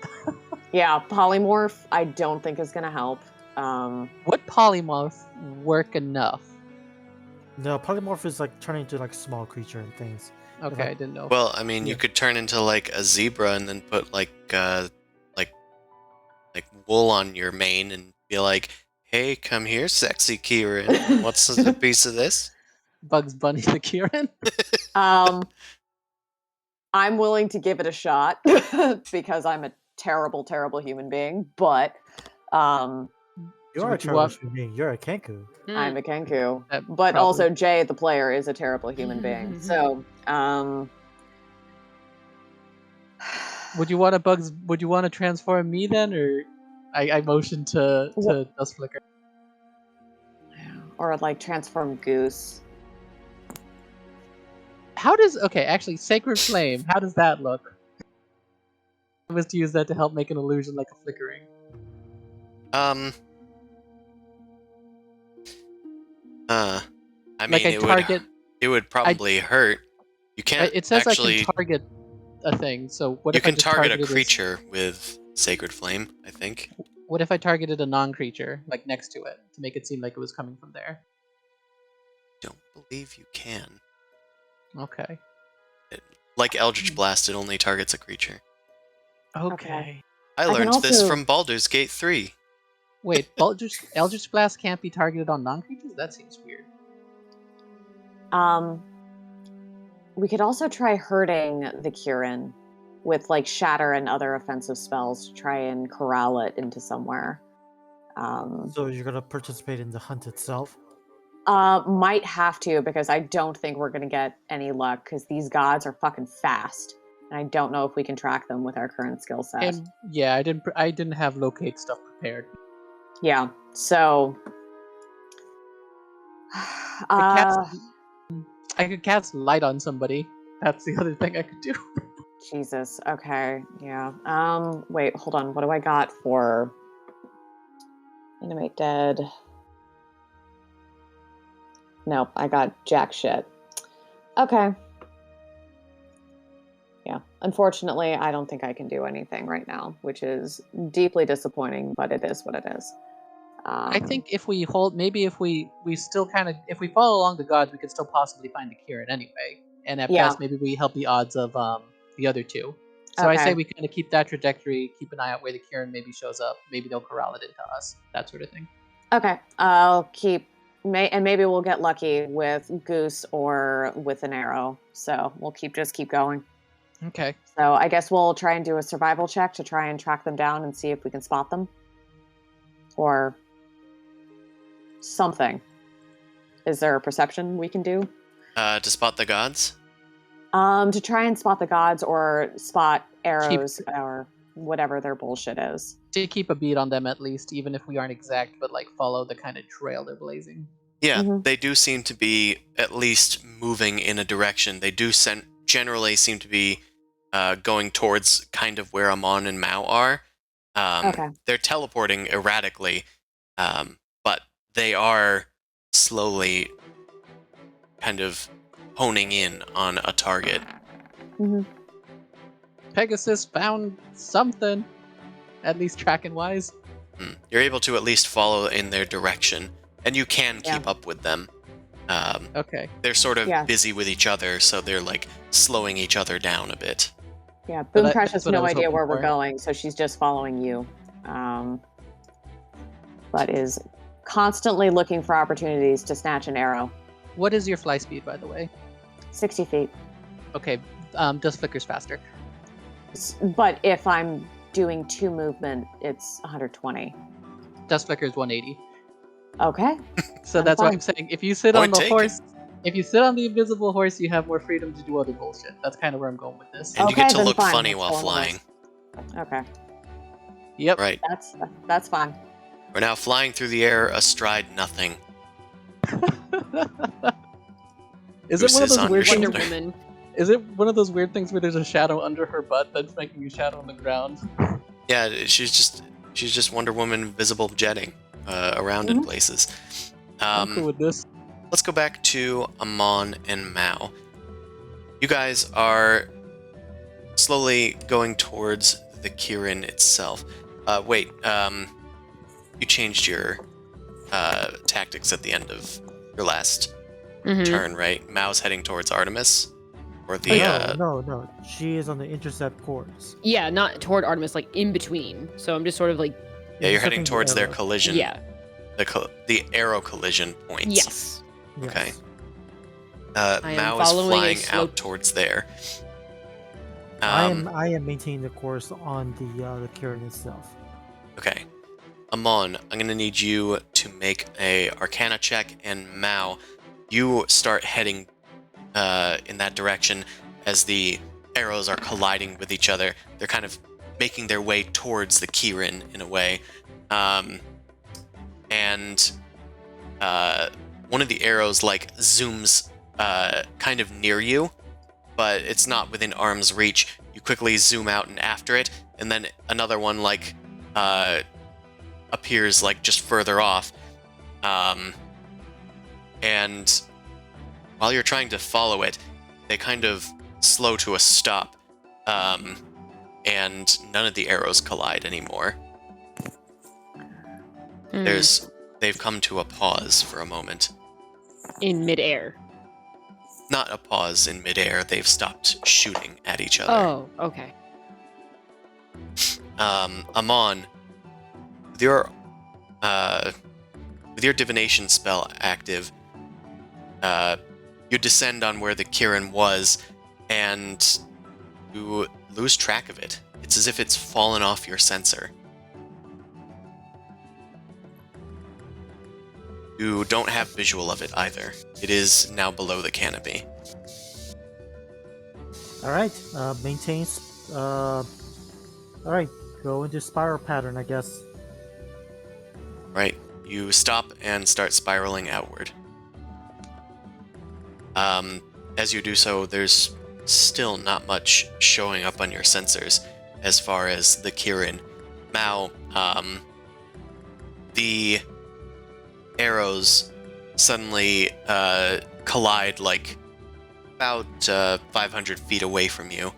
Yeah, Polymorph I don't think is gonna help. Would Polymorph work enough? No, Polymorph is like turning into like small creature and things. Okay, I didn't know. Well, I mean, you could turn into like a zebra and then put like wool on your mane and be like, "Hey, come here, sexy Kieran. What's a piece of this?" Bugs Bunny the Kieran. I'm willing to give it a shot because I'm a terrible, terrible human being. But you're a terrible human being. You're a Kenku. I'm a Kenku, but also Jay, the player, is a terrible human being. So, would you want to transform me then, or I motion to Dust Flicker, or like transform Goose? Actually, Sacred Flame, how does that look? I was to use that to help make an illusion like a flickering. I mean, it would probably hurt. You can't. It says I can target a thing. So what if I just target a creature with Sacred Flame? I think. What if I targeted a non-creature like next to it to make it seem like it was coming from there? Don't believe you can. Okay. Like Eldritch Blast, it only targets a creature. Okay. I learned this from Baldur's Gate 3. Wait, Eldritch Blast can't be targeted on non-creatures? That seems weird. We could also try hurting the Kieran with like Shatter and other offensive spells to try and corral it into somewhere. So you're gonna participate in the hunt itself? Might have to, because I don't think we're gonna get any luck, because these gods are fucking fast, and I don't know if we can track them with our current skill set. And yeah, I didn't have locate stuff prepared. Yeah, so I could cast light on somebody. That's the other thing I could do. Jesus. Okay. Yeah. Wait. Hold on. What do I got for animate dead? Nope. I got jack shit. Okay. Yeah. Unfortunately, I don't think I can do anything right now, which is deeply disappointing. But it is what it is. I think if we hold, maybe if we still if we follow along the gods, we could still possibly find the Kieran anyway. And at best, maybe we help the odds of the other two. So I say we kind of keep that trajectory, keep an eye out where the Kieran maybe shows up. Maybe they'll corral it into us, that sort of thing. Okay, I'll keep, and maybe we'll get lucky with Goose or with an arrow. So we'll just keep going. Okay. So I guess we'll try and do a survival check to try and track them down and see if we can spot them. Or something. Is there a perception we can do? To spot the gods? To try and spot the gods or spot arrows or whatever their bullshit is. To keep a beat on them at least, even if we aren't exact, but like follow the kind of trail they're blazing. Yeah, they do seem to be at least moving in a direction. They do generally seem to be going towards kind of where Amon and Mao are. Okay. They're teleporting erratically, but they are slowly kind of honing in on a target. Mm-hmm. Pegasus found something, at least tracking wise. You're able to at least follow in their direction, and you can keep up with them. Okay. They're sort of busy with each other, so they're like slowing each other down a bit. Yeah, Boom Crash has no idea where we're going, so she's just following you. But is constantly looking for opportunities to snatch an arrow. What is your fly speed, by the way? 60 feet. Okay, Dust Flicker's faster. But if I'm doing 2 movement, it's 120. Dust Flicker's 180. Okay. So that's what I'm saying. If you sit on the horse, if you sit on the invisible horse, you have more freedom to do other bullshit. That's kind of where I'm going with this. And you get to look funny while flying. Okay. Yep. Right. That's fine. We're now flying through the air astride nothing. Is it one of those weird Wonder Woman? Is it one of those weird things where there's a shadow under her butt that's making a shadow on the ground? Yeah, she's just Wonder Woman visible jetting around in places. I'm cool with this. Let's go back to Amon and Mao. You guys are slowly going towards the Kirin itself. You changed your tactics at the end of your last turn, right? Mao's heading towards Artemis? Or the No. She is on the intercept course. Yeah, not toward Artemis, like in between. So I'm just sort of like... Yeah, you're heading towards their collision. Yeah. The arrow collision points. Yes. Okay. Mao is flying out towards there. I am maintaining the course on the Kirin itself. Okay. Amon, I'm going to need you to make a Arcana check, and Mao, you start heading in that direction as the arrows are colliding with each other. They're kind of making their way towards the Kirin in a way. And one of the arrows like zooms kind of near you, but it's not within arm's reach. You quickly zoom out and after it, and then another one like appears like just further off. And while you're trying to follow it, they kind of slow to a stop, and none of the arrows collide anymore. They've come to a pause for a moment. In midair. Not a pause in midair. They've stopped shooting at each other. Oh, okay. Amon, with your divination spell active, you descend on where the Kirin was, and you lose track of it. It's as if it's fallen off your sensor. You don't have visual of it either. It is now below the canopy. All right. Maintains. All right. Go into spiral pattern, I guess. Right. You stop and start spiraling outward. As you do so, there's still not much showing up on your sensors as far as the Kirin. Mao, the arrows suddenly collide like about 500 feet away from you.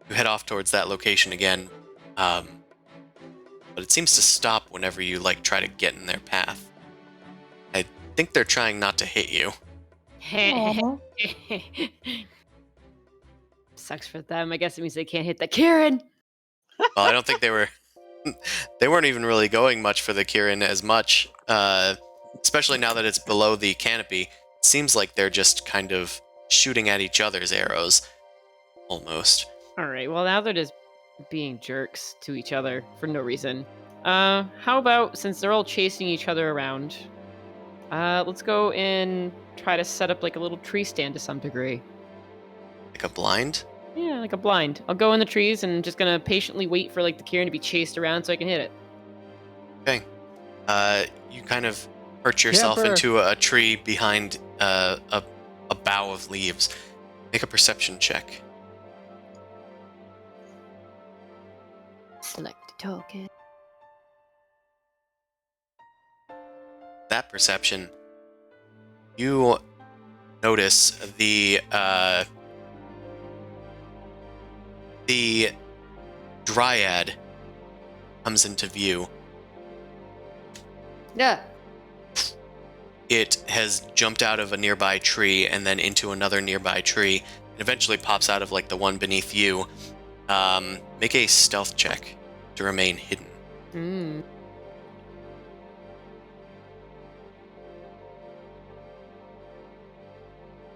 You head off towards that location again, but it seems to stop whenever you like try to get in their path. I think they're trying not to hit you. Aw. Sucks for them. I guess it means they can't hit the Kieran. Well, I don't think they weren't even really going much for the Kirin as much, especially now that it's below the canopy. It seems like they're just kind of shooting at each other's arrows, almost. All right. Well, now they're just being jerks to each other for no reason. How about, since they're all chasing each other around, let's go and try to set up like a little tree stand to some degree. Like a blind? Yeah, like a blind. I'll go in the trees and just gonna patiently wait for like the Kieran to be chased around so I can hit it. Okay. You kind of perch yourself Camper. into a tree behind a bough of leaves. Make a perception check. Select token. That perception, you notice the dryad comes into view. Yeah. It has jumped out of a nearby tree and then into another nearby tree, and eventually pops out of like the one beneath you. Make a stealth check to remain hidden. Mm.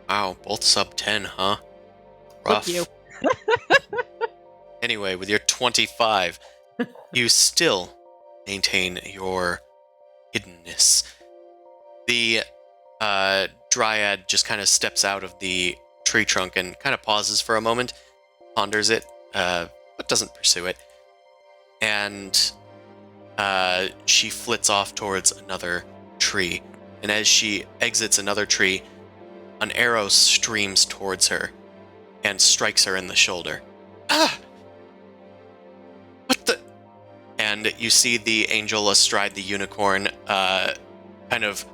Wow, both sub 10, huh? Rough. Fuck you. Anyway, with your 25, you still maintain your hiddenness. The dryad just kind of steps out of the tree trunk and kind of pauses for a moment, ponders it, but doesn't pursue it. And she flits off towards another tree. And as she exits another tree, an arrow streams towards her and strikes her in the shoulder. Ah! What the? And you see the angel astride the unicorn, kind of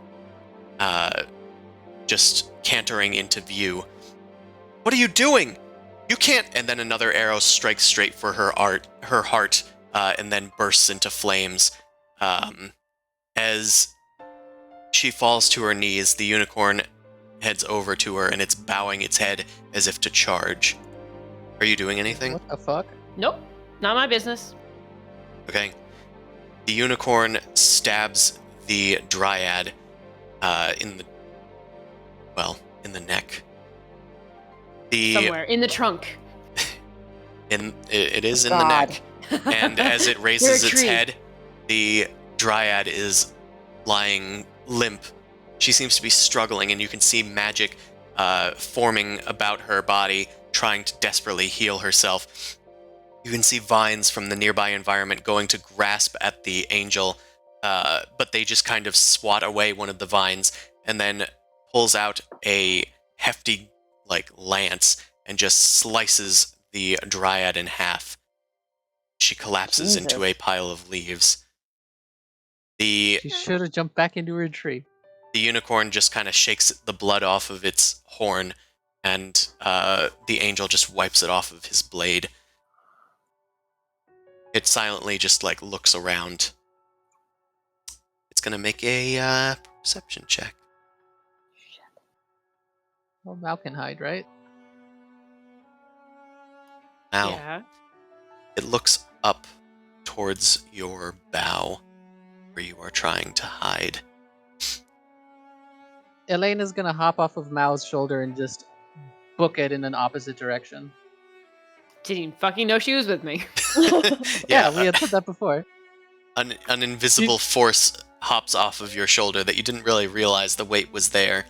just cantering into view. What are you doing? You can't! And then another arrow strikes straight for her heart, and then bursts into flames. As she falls to her knees, the unicorn heads over to her, and it's bowing its head as if to charge. Are you doing anything? What the fuck? Nope. Not my business. Okay. The unicorn stabs the dryad in the neck. Somewhere in the trunk. It is in the God. neck. And as it raises its head, the dryad is lying limp. She seems to be struggling, and you can see magic forming about her body, trying to desperately heal herself. You can see vines from the nearby environment going to grasp at the angel, but they just kind of swat away one of the vines, and then pulls out a hefty, lance, and just slices the dryad in half. She collapses into Jesus. a pile of leaves. The She should have jumped back into her tree. unicorn just kind of shakes the blood off of its horn, and the angel just wipes it off of his blade. It silently just looks around. It's gonna make a perception check. Well, Mal can hide, right? Now, Yeah. it looks up towards your bow, where you are trying to hide. Elena's gonna hop off of Mao's shoulder and just book it in an opposite direction. Didn't even fucking know she was with me. Yeah, we had said that before. An invisible force pops off of your shoulder that you didn't really realize the weight was there.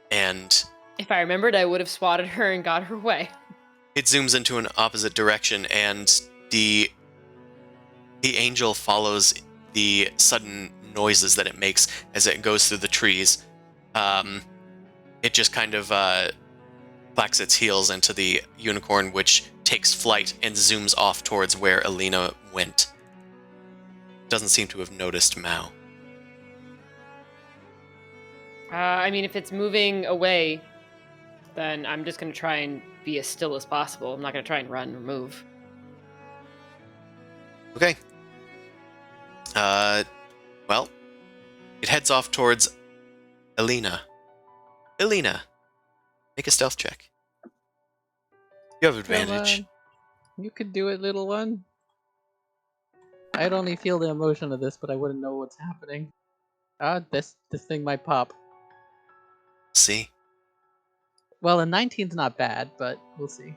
And if I remembered, I would have swatted her and got her away. it zooms into an opposite direction, and the angel follows the sudden noises that it makes as it goes through the trees. It just kind of clacks its heels into the unicorn, which takes flight and zooms off towards where Alina went. Doesn't seem to have noticed Mao. I mean, if it's moving away, then I'm just going to try and be as still as possible. I'm not going to try and run or move. Okay. Well, it heads off towards Alina. Alina, make a stealth check. You have advantage. You could do it, little one. I'd only feel the emotion of this, but I wouldn't know what's happening. This thing might pop. See? Well, a 19's not bad, but we'll see.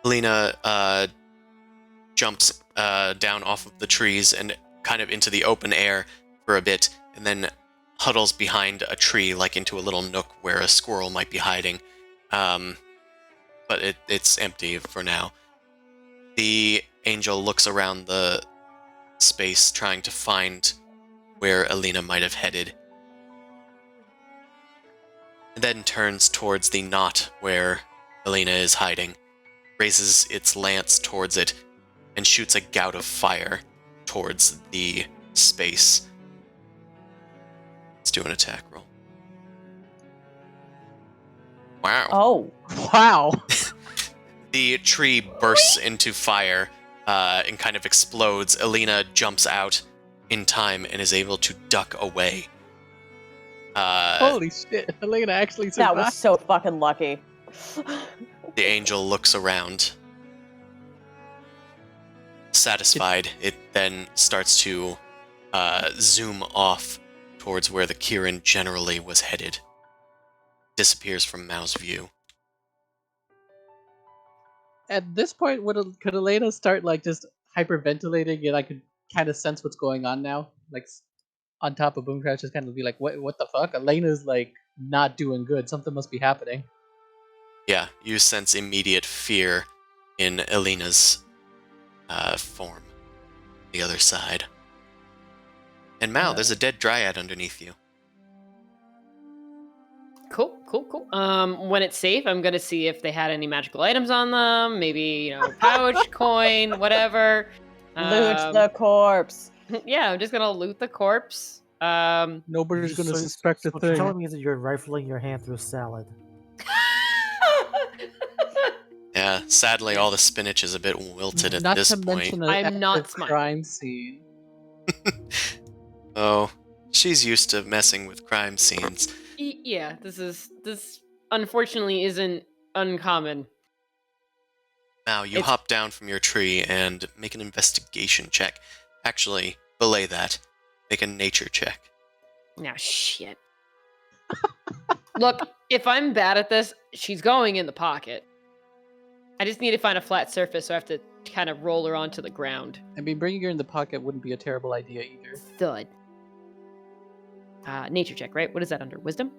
Alina jumps down off of the trees and kind of into the open air for a bit, and then huddles behind a tree, like into a little nook where a squirrel might be hiding. But it's empty for now. The angel looks around the space, trying to find where Alina might have headed, and then turns towards the knot where Alina is hiding, raises its lance towards it, and shoots a gout of fire towards the space. Let's do an attack roll. Wow. Oh. Wow! The tree bursts into fire and kind of explodes. Alina jumps out in time and is able to duck away. Holy shit, Alina actually survived. That was so fucking lucky. The angel looks around. Satisfied, it then starts to zoom off towards where the Kirin generally was headed. Disappears from Mao's view. At this point, could Elena start like just hyperventilating, and I could kind of sense what's going on now? Like on top of Boomcrash, just kind of be like, "What the fuck?" Elena's like not doing good. Something must be happening. Yeah, you sense immediate fear in Elena's form. The other side. And Mao, there's a dead dryad underneath you. Cool. When it's safe, I'm gonna see if they had any magical items on them. Maybe, pouch, coin, whatever. Loot the corpse. Yeah, I'm just gonna loot the corpse. Nobody's gonna suspect a What you're thing. telling me is that you're rifling your hand through salad. Yeah, sadly, all the spinach is a bit wilted at Not this to point. mention an I'm not active smart. crime scene. Oh, she's used to messing with crime scenes. Yeah, this unfortunately isn't uncommon. Now, you It's- hop down from your tree and make an investigation check. Actually, belay that. Make a nature check. Now, shit. Look, if I'm bad at this, she's going in the pocket. I just need to find a flat surface, so I have to kind of roll her onto the ground. I mean, bringing her in the pocket wouldn't be a terrible idea either. Thud. Nature check, right? What is that under? Wisdom?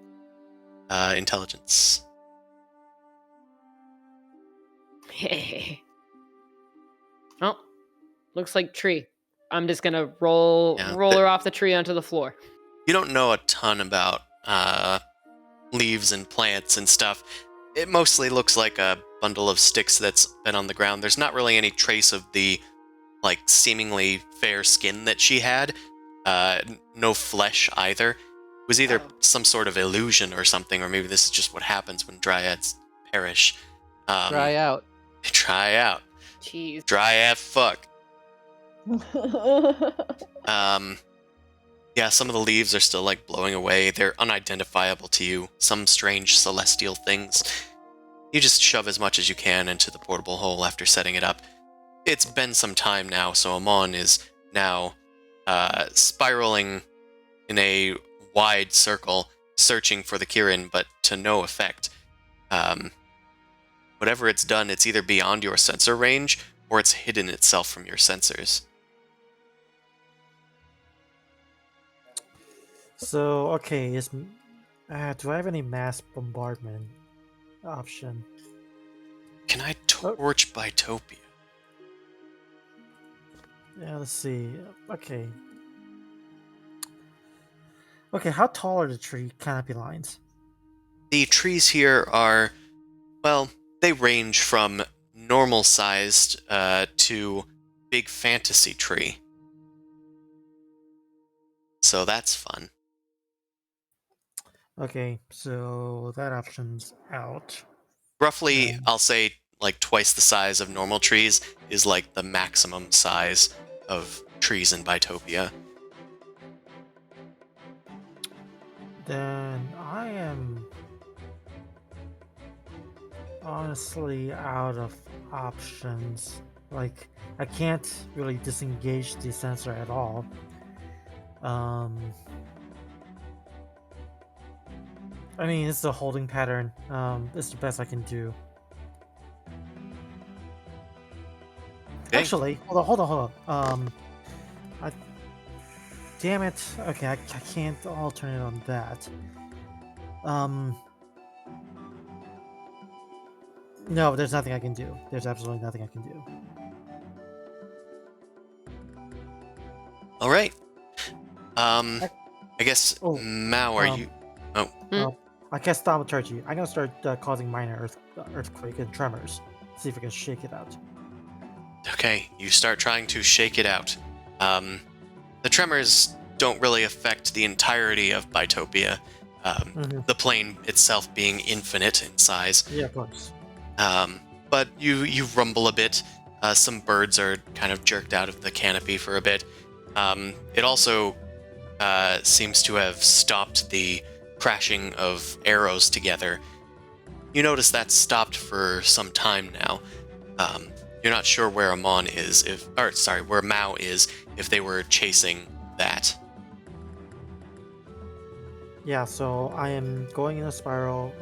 Intelligence. Oh, looks like tree. I'm just gonna roll Yeah, her off the tree onto the floor. You don't know a ton about leaves and plants and stuff. It mostly looks like a bundle of sticks that's been on the ground. There's not really any trace of the, seemingly fair skin that she had. No flesh either. It was either some sort of illusion or something, or maybe this is just what happens when dryads perish. Try out. Try out. Jeez. Dryad fuck. Yeah, some of the leaves are still blowing away. They're unidentifiable to you. Some strange celestial things. You just shove as much as you can into the portable hole after setting it up. It's been some time now, so Amon is now spiraling in a wide circle, searching for the Kirin, but to no effect. Whatever it's done, it's either beyond your sensor range, or it's hidden itself from your sensors. So, okay, do I have any mass bombardment option? Can I torch Bitopia? Yeah, let's see. Okay. Okay, how tall are the tree canopy lines? The trees here are, well, they range from normal sized to big fantasy tree. So that's fun. Okay, so that option's out. Roughly, I'll say like twice the size of normal trees is like the maximum size of trees in Bitopia. Then I am honestly out of options. Like, I can't really disengage the sensor at all. I mean, it's a holding pattern. It's the best I can do. Okay. Actually, hold on. Damn it. Okay, I can't alternate on that. No, there's nothing I can do. There's absolutely nothing I can do. All right. I guess Oh, Mao, are you? Oh, I cast Thaumaturgy. I'm gonna start causing minor earthquake and tremors. See if I can shake it out. okay. You start trying to shake it out. The tremors don't really affect the entirety of Bitopia. The plane itself being infinite in size. Yeah, of course. But you rumble a bit. Some birds are kind of jerked out of the canopy for a bit. It also seems to have stopped the crashing of arrows together. You notice that's stopped for some time now. You're not sure where Amon is, where Mao is, if they were chasing that. Yeah, so I am going in a spiral.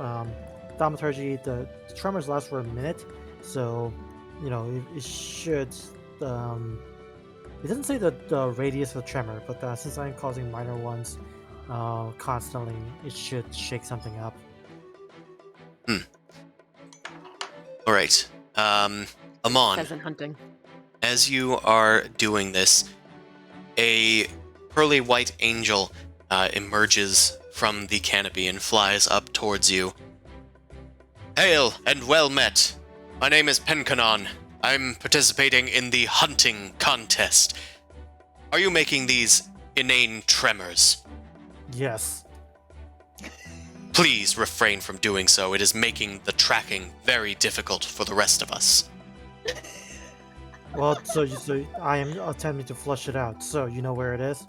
Thaumaturgy, the tremors last for a minute, so it should. It doesn't say the radius of the tremor, but since I'm causing minor ones constantly, it should shake something up. All right. Amon, Pheasant hunting. as you are doing this, a pearly white angel emerges from the canopy and flies up towards you. Hail and well met. My name is Penkanon. I'm participating in the hunting contest. Are you making these inane tremors? Yes. Please refrain from doing so. It is making the tracking very difficult for the rest of us. Well, so I am attempting to flush it out. So you know where it is?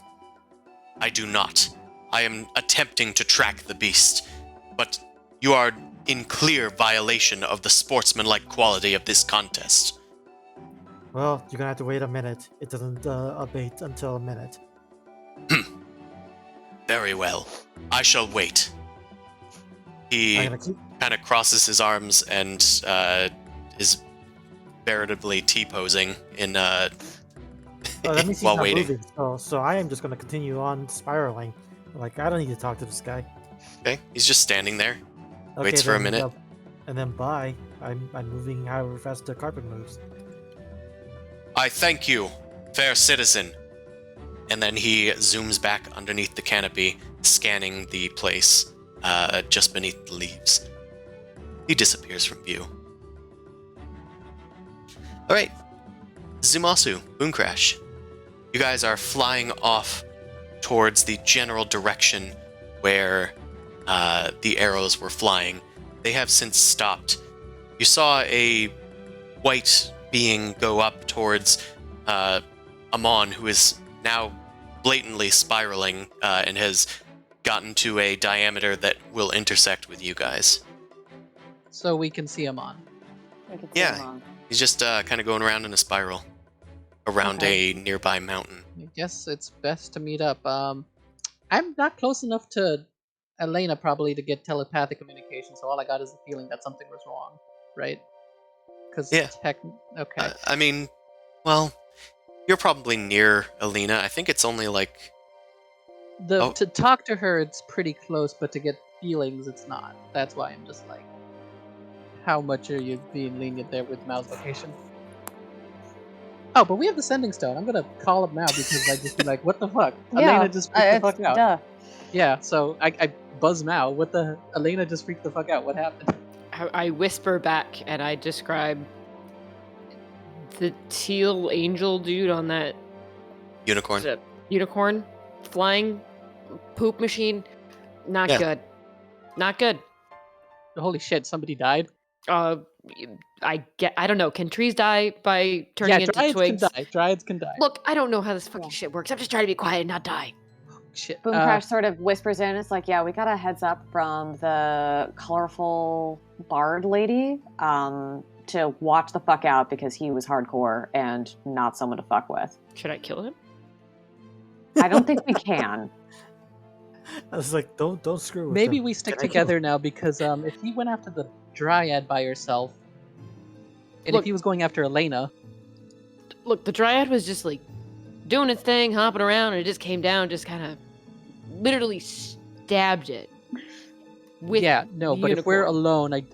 I do not. I am attempting to track the beast, but you are in clear violation of the sportsmanlike quality of this contest. Well, you're gonna have to wait a minute. It doesn't abate until a minute. Very well. I shall wait. He kind of crosses his arms and is veritably T-posing in that means he's while not waiting. moving. So I am just gonna continue on spiraling. Like, I don't need to talk to this guy. Okay, he's just standing there. Okay, Waits for a minute. And then bye. I'm moving however fast the carpet moves. I thank you, fair citizen. And then he zooms back underneath the canopy, scanning the place just beneath the leaves. He disappears from view. All right, Zumasu, Boomcrash. You guys are flying off towards the general direction where the arrows were flying. They have since stopped. You saw a white being go up towards Amon, who is now blatantly spiraling and has gotten to a diameter that will intersect with you guys. So we can see him on. Yeah, he's just kind of going around in a spiral around a nearby mountain. I guess it's best to meet up. I'm not close enough to Elena probably to get telepathic communication, so all I got is the feeling that something was wrong, right? Because Yeah. Okay. I mean, well, you're probably near Alina. I think it's only like... To talk to her, it's pretty close, but to get feelings, it's not. That's why I'm just like, how much are you being lenient there with Mao's location? Oh, but we have the sending stone. I'm gonna call up Mao because I just be like, what the fuck? Yeah, Elena just freaked the fuck out. Duh. Yeah, so I buzz Mao. What the? Elena just freaked the fuck out. What happened? I whisper back and I describe the teal angel dude on that Unicorn. unicorn flying poop machine. Not Yeah. good. Not good. Holy shit! Somebody died. I don't know. Can trees die by turning into dryads twigs? can die. Dryads can die. Look, I don't know how this fucking shit works. I'm just trying to be quiet and not die. Shit. Boom Crash sort of whispers in. It's like, yeah, we got a heads up from the colorful bard lady to watch the fuck out because he was hardcore and not someone to fuck with. Should I kill him? I don't think we can. I was like, don't screw with Maybe him. we stick Can I kill together him? now because if he went after the dryad by herself, and Look- if he was going after Elena, Look, the dryad was just like doing its thing, hopping around, and it just came down, just kind of literally stabbed it. With yeah, no. the But if we're unicorn. alone,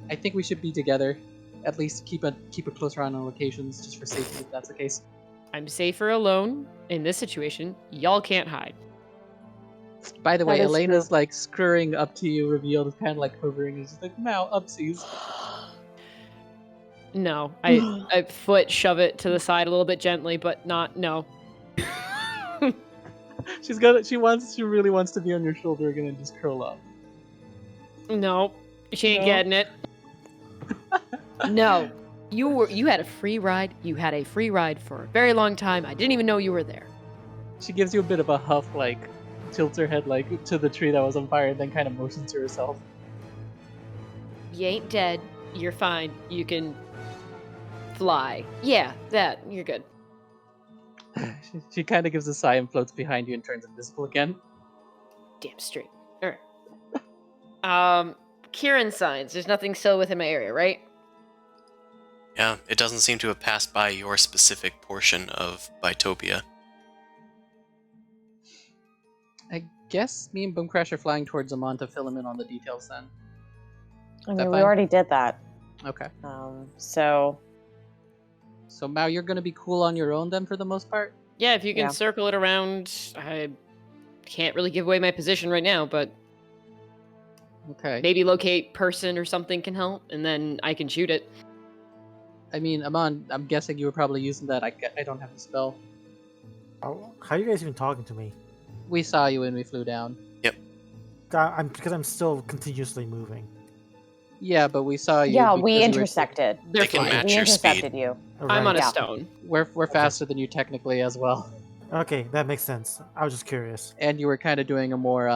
I think we should be together. At least keep a closer eye on locations just for safety if that's the case. I'm safer alone in this situation. Y'all can't hide. By the way, That is Elena's true. like scurrying up to you, revealed, kind of like hovering, and she's like, "Mao, upsies." No, I foot shove it to the side a little bit gently, but not no. She really wants to be on your shoulder again and just curl up. No, she ain't No? getting it. No, you had a free ride. You had a free ride for a very long time. I didn't even know you were there. She gives you a bit of a huff, like tilts her head like to the tree that was on fire, and then kind of motions to herself. You ain't dead. You're fine. You can fly. Yeah, you're good. She kind of gives a sigh and floats behind you and turns invisible again. Damn straight. All right. Kieran signs. There's nothing still within my area, right? Yeah, it doesn't seem to have passed by your specific portion of Bitopia. I guess me and Boomcrash are flying towards Amon to fill him in on the details then. I that mean, we fine? already did that. Okay. So So Mao, you're gonna be cool on your own then for the most part? Yeah, if you can Yeah. circle it around. I can't really give away my position right now, but Okay. maybe locate person or something can help, and then I can shoot it. I mean, Amon, I'm guessing you were probably using that. I don't have the spell. How are you guys even talking to me? We saw you when we flew down. Because I'm still continuously moving. Yeah, but we saw you. yeah, because we you were- intersected. They're They can fine. match We your intercepted speed. you. I'm on a Yeah. stone. We're faster than you technically as well, Okay, that makes sense. I was just curious. and you were kind of doing a more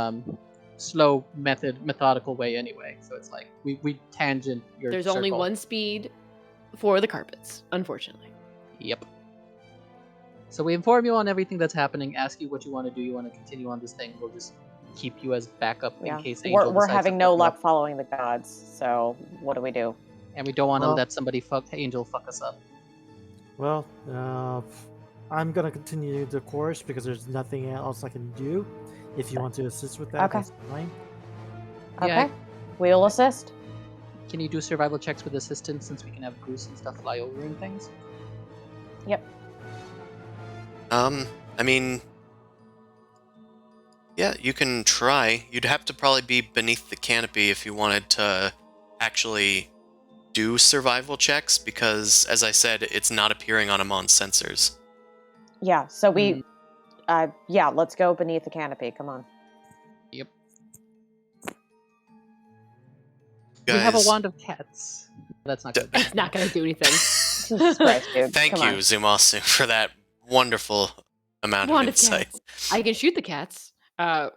slow methodical way anyway. So it's like we tangent your. There's only circle. one speed for the carpets, unfortunately. Yep. So we inform you on everything that's happening. Ask you what you want to do. You want to continue on this thing? We'll just keep you as backup Yeah. in case Angel We're decides having to no fuck you luck up. following the gods. So what do we do? And we don't want to Well- let somebody Angel fuck us up. Well, I'm gonna continue the course because there's nothing else I can do. If you want to assist with that, Okay. that's fine. Yeah. Okay, we'll assist. Can you do survival checks with assistance since we can have Goose and stuff fly over and things? I mean, yeah, you can try. You'd have to probably be beneath the canopy if you wanted to actually do survival checks, because, as I said, it's not appearing on Amon's sensors. Yeah. So Hmm. yeah, let's go beneath the canopy. Come on. Yep. Guys, We have a wand of cats. That's not good. It's not gonna do anything. Jesus Christ, dude. Thank Come you, on. Zumasu, for that wonderful amount Wand of of insight. I can shoot the cats. Also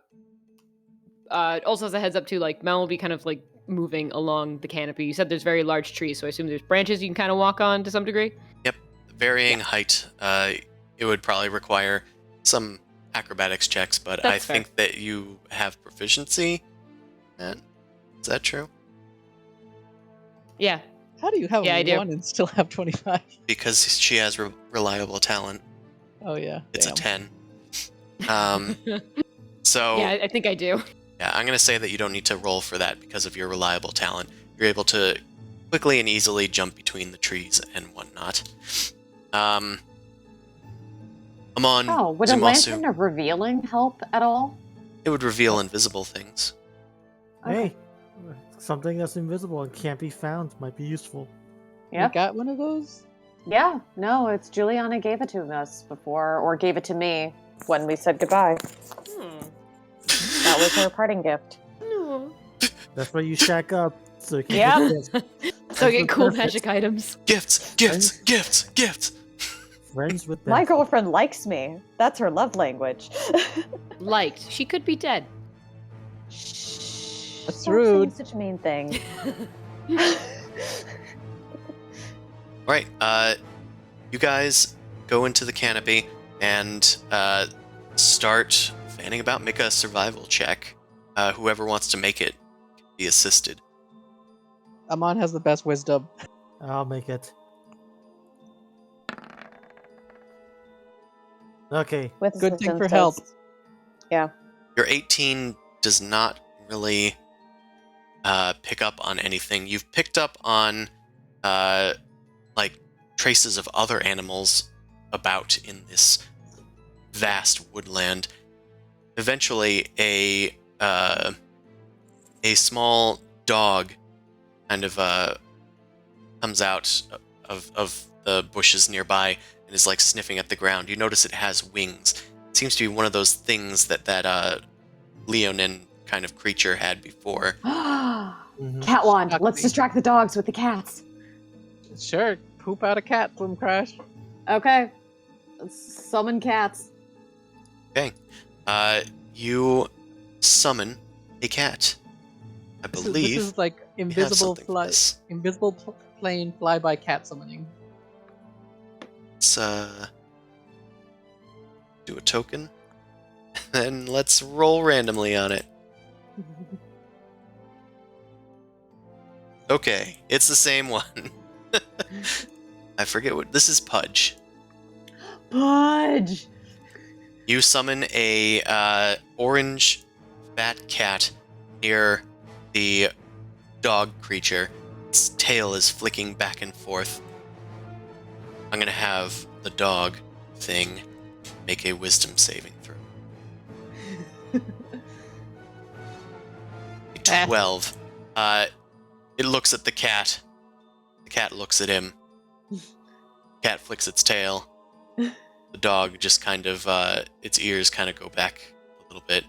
as a heads up too, like Mel will be kind of like moving along the canopy. You said there's very large trees, so I assume there's branches you can kind of walk on to some degree. Varying height, it would probably require some acrobatics checks, but I That's fair. think that you have proficiency. Is that true? Yeah. How do you have Yeah, I do. 1 and still have 25? Because she has reliable talent. Oh yeah, It's damn. a 10. So Yeah, I think I do. yeah, I'm gonna say that you don't need to roll for that because of your reliable talent. You're able to quickly and easily jump between the trees and whatnot. Amon, Oh, would a Zumasu, lantern of revealing help at all? it would reveal invisible things. Hey, something that's invisible and can't be found might be useful. You Yep. got one of those? Yeah, no, it's Juliana gave it to us before, or gave it to me when we said goodbye. That was her parting gift. No. That's why you shack up. So you can Yep. get this. So get cool Perfect. magic items. Gifts, gifts, gifts, gifts. Friends with My benefits. girlfriend likes me. That's her love language. Liked. She could be dead. Shh. That's Stop rude. saying such a mean thing. Right, you guys go into the canopy and start fanning about. Make a survival check. Whoever wants to make it can be assisted. Amon has the best wisdom. I'll make it. Okay. With Good thing for assistance, help. Yeah. Your 18 does not really pick up on anything. You've picked up on like traces of other animals about in this vast woodland. Eventually, a small dog kind of comes out of the bushes nearby and is like sniffing at the ground. You notice it has wings. It seems to be one of those things that Leonin kind of creature had before. Mhm. Cat wand. Shock Let's me. distract the dogs with the cats. Sure, poop out a cat, Boom Crash. Okay. Let's summon cats. You summon a cat. I This believe is like we have invisible something for this. plane flyby cat summoning. Let's do a token, and let's roll randomly on it. Okay, it's the same one. I forget what this is. Pudge. Pudge. You summon a orange fat cat near the dog creature. Its tail is flicking back and forth. I'm gonna have the dog thing make a wisdom saving throw. A 12. It looks at the cat. The cat looks at him. Cat flicks its tail. The dog just kind of, its ears kind of go back a little bit.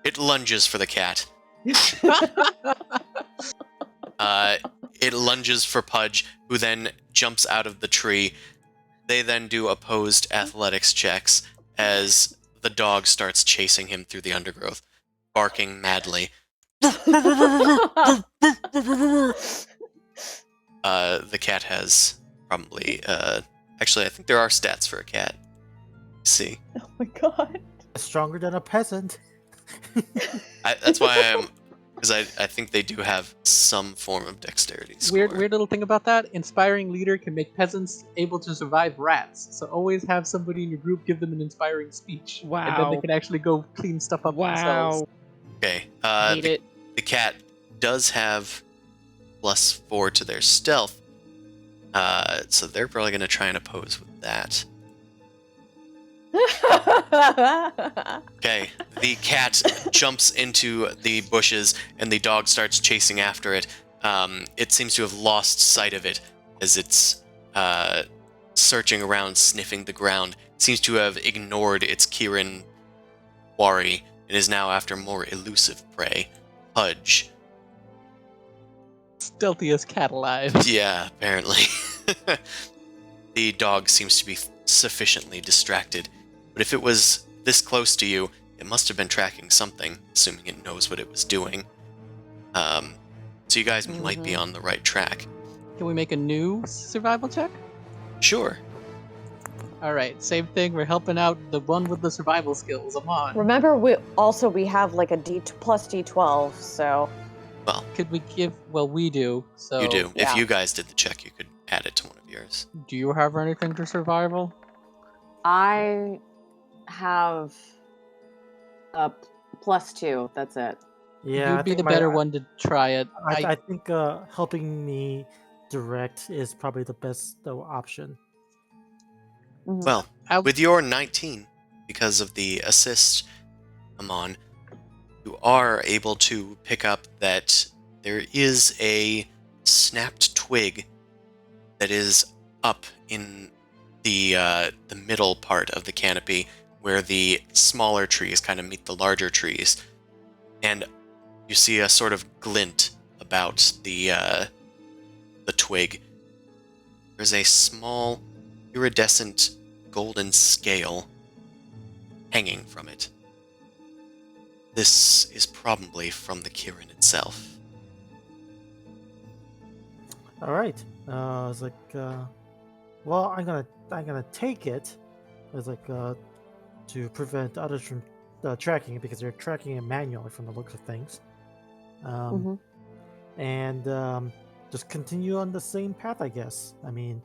It lunges for the cat. It lunges for Pudge, who then jumps out of the tree. They then do opposed athletics checks as the dog starts chasing him through the undergrowth, barking madly. The cat has probably, actually, I think there are stats for a cat. Let's see. Oh my god. Stronger than a peasant. That's why I'm, because I think they do have some form of dexterity score. Weird little thing about that. Inspiring leader can make peasants able to survive rats. So always have somebody in your group give them an inspiring speech. And then they Wow. can actually go clean stuff up themselves. Wow. Okay. Hate it. The cat does have +4 to their stealth, so they're probably going to try and oppose with that. Okay, the cat jumps into the bushes, and the dog starts chasing after it. It seems to have lost sight of it as it's searching around, sniffing the ground. It seems to have ignored its Kirin quarry and is now after more elusive prey. Pudge. Stealthiest cat alive. Yeah, apparently. The dog seems to be sufficiently distracted, but if it was this close to you, it must have been tracking something, assuming it knows what it was doing. So you guys might be on the right track. Can we make a new survival check? Sure. Alright, same thing. We're helping out the one with the survival skills. I'm on. Remember, we have like a D plus D12, so Well, Could we give? Well, we do. So you do. yeah. If you guys did the check, you could add it to one of yours. Do you have anything to survival? I have a +2. That's it. Yeah, I You'd be think the my- better one to try it. I think helping me direct is probably the best option. Mhm. Well, I- with your 19, because of the assist, Amon, you are able to pick up that there is a snapped twig that is up in the middle part of the canopy, where the smaller trees kind of meet the larger trees, and you see a sort of glint about the twig. There's a small iridescent golden scale hanging from it. This is probably from the Kirin itself. All right. I was like, well, I'm gonna take it. I was like, to prevent others from tracking it because they're tracking it manually from the looks of things. Mhm. And just continue on the same path, I guess. I mean,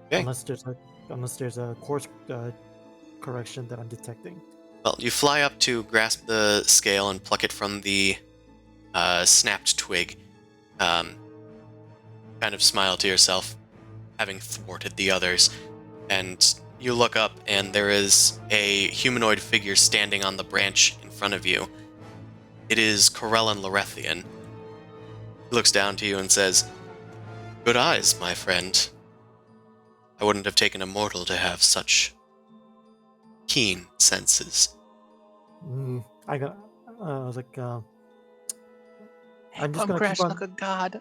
Okay. unless there's a course correction that I'm detecting. Well, you fly up to grasp the scale and pluck it from the snapped twig. Kind of smile to yourself, having thwarted the others, and you look up, and there is a humanoid figure standing on the branch in front of you. It is Corellan Lorethian. He looks down to you and says, "Good eyes, my friend. I wouldn't have taken a mortal to have such keen senses." I was like, Hey, I'm just Bum gonna Crash, keep on. look at God.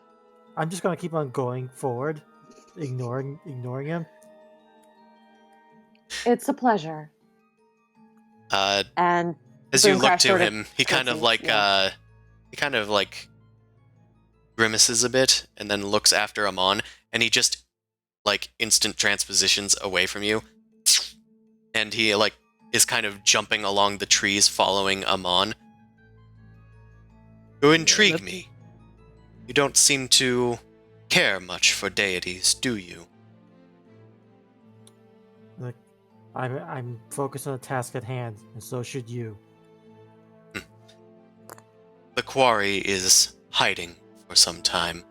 I'm just gonna keep on going forward, ignoring him. It's a pleasure. And As you Boom look Crash to sort of him, he kind of tilts and- grimaces a bit and then looks after Amon, and he just instant transpositions away from you, and he is kind of jumping along the trees following Amon. You intrigue me. You don't seem to care much for deities, do you? Like, I'm focused on the task at hand, and so should you. The quarry is hiding for some time.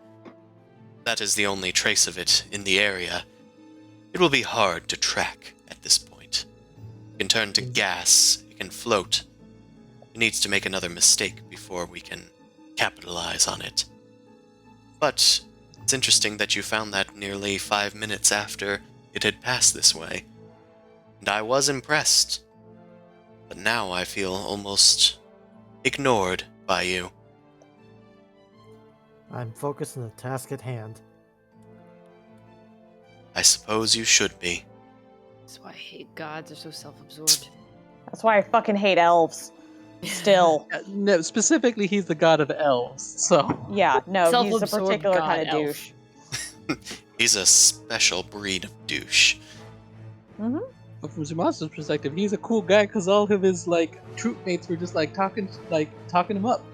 That is the only trace of it in the area. It will be hard to track at this point. It can turn to gas, it can float. It needs to make another mistake before we can capitalize on it. But it's interesting that you found that nearly 5 minutes after it had passed this way. And I was impressed. But now I feel almost ignored by you. I'm focused on the task at hand. I suppose you should be. That's why I hate gods. They're so self-absorbed. That's why I fucking hate elves. Still. No, specifically, he's the god of elves. So Yeah, no, he's a Self-absorbed particular god kind of elf. douche. He's a special breed of douche. Mm-hmm. but from Zumasa's perspective, he's a cool guy because all of his troop mates were just talking him up.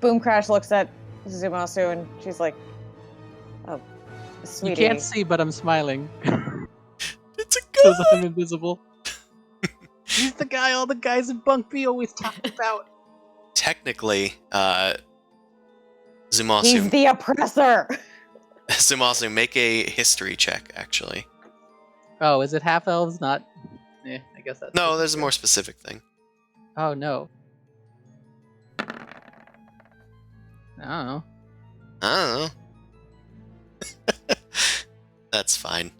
Boom Crash looks at Zumasu and she's like, "Oh, sweetie." You can't see, but I'm smiling. It's a Because god! I'm invisible. He's the guy all the guys in Bunk B always talk about. Technically, He's Zumasu, the oppressor. Zumasu, make a history check, actually. Oh, is it half elves? Not. I guess that's. No, there's a more specific thing. Oh no. I don't know. I don't know. That's fine.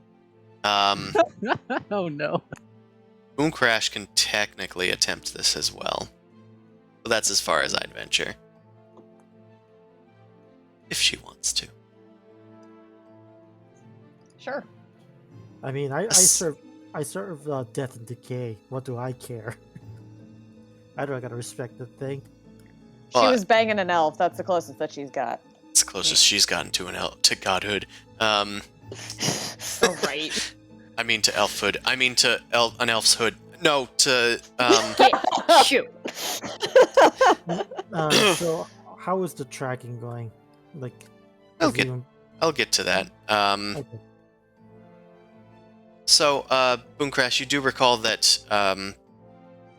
Oh no. Boom Crash can technically attempt this as well. But that's as far as I'd venture. If she wants to. Sure. I mean, I serve death and decay. What do I care? I gotta respect the thing. She But- was banging an elf. That's the closest that she's got. It's the closest she's gotten to to godhood. Oh, right. I mean to elfhood. I mean to an elf's hood. No, to Shoot. So how is the tracking going? Like, I'll is it get even- I'll get to that. okay. So, Boomcrash, you do recall that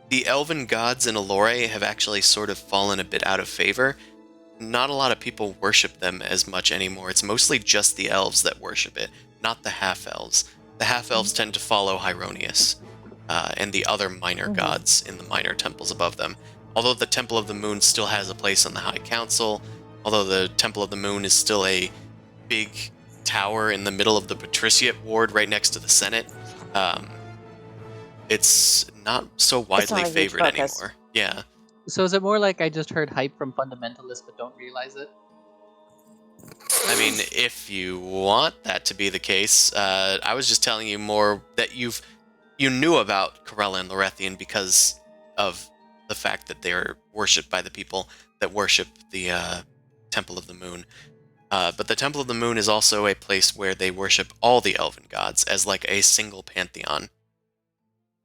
the elven gods in Allure have actually sort of fallen a bit out of favor. Not a lot of people worship them as much anymore. It's mostly just the elves that worship it, not the half-elves. The half-elves tend to follow Hieronius and the other minor gods in the minor temples above them. Although the Temple of the Moon still has a place on the High Council, although the Temple of the Moon is still a big tower in the middle of the Patriciate Ward right next to the Senate, it's not so widely not a huge favored focus. anymore. Yeah. So is it more like I just heard hype from fundamentalists but don't realize it? I mean, if you want that to be the case, I was just telling you more that you knew about Corella and Lorethian because of the fact that they're worshipped by the people that worship the Temple of the Moon. But the Temple of the Moon is also a place where they worship all the elven gods as like a single pantheon.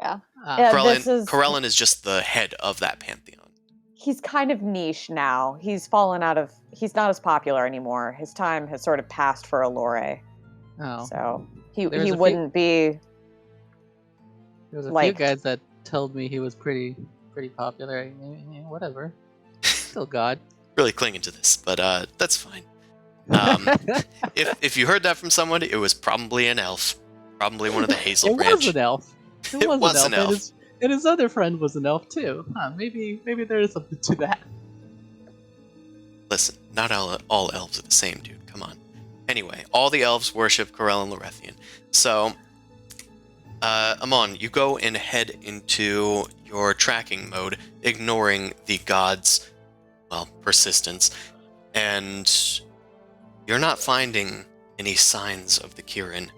Yeah. Ah, Corellin is just the head of that pantheon. He's kind of niche now. He's fallen out of. He's not as popular anymore. His time has sort of passed for Allure. oh. So he There's a few- wouldn't be. There was a few liked. guys that told me he was pretty popular. Whatever. Still God. Really clinging to this, but that's fine. If you heard that from someone, it was probably an elf. Probably one of the Hazel It branch. was an elf. It was an elf. And his other friend was an elf too. Huh, maybe there is something to that. Listen, not all elves are the same, dude. Come on. Anyway, all the elves worship Corell and Lorethian. So, Amon, you go and head into your tracking mode, ignoring the gods' persistence, and you're not finding any signs of the Kirin.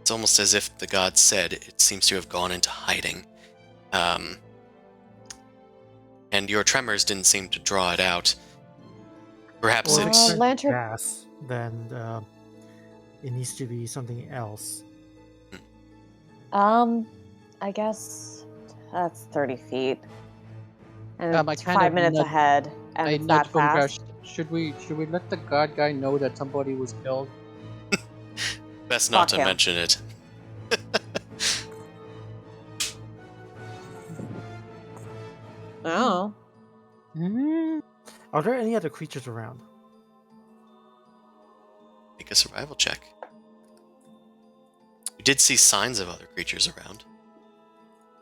It's almost as if the god said it seems to have gone into hiding. And your tremors didn't seem to draw it out. Perhaps Well, it's... if Lantern- gas, then it needs to be something else. I guess that's 30 feet, and I it's kind 5 of minutes nudge- ahead, and I it's that nudged Boomcrash. fast. Should we let the God guy know that somebody was killed? Best not Fuck to him. mention it. Oh, Are there any other creatures around? Make a survival check. You did see signs of other creatures around.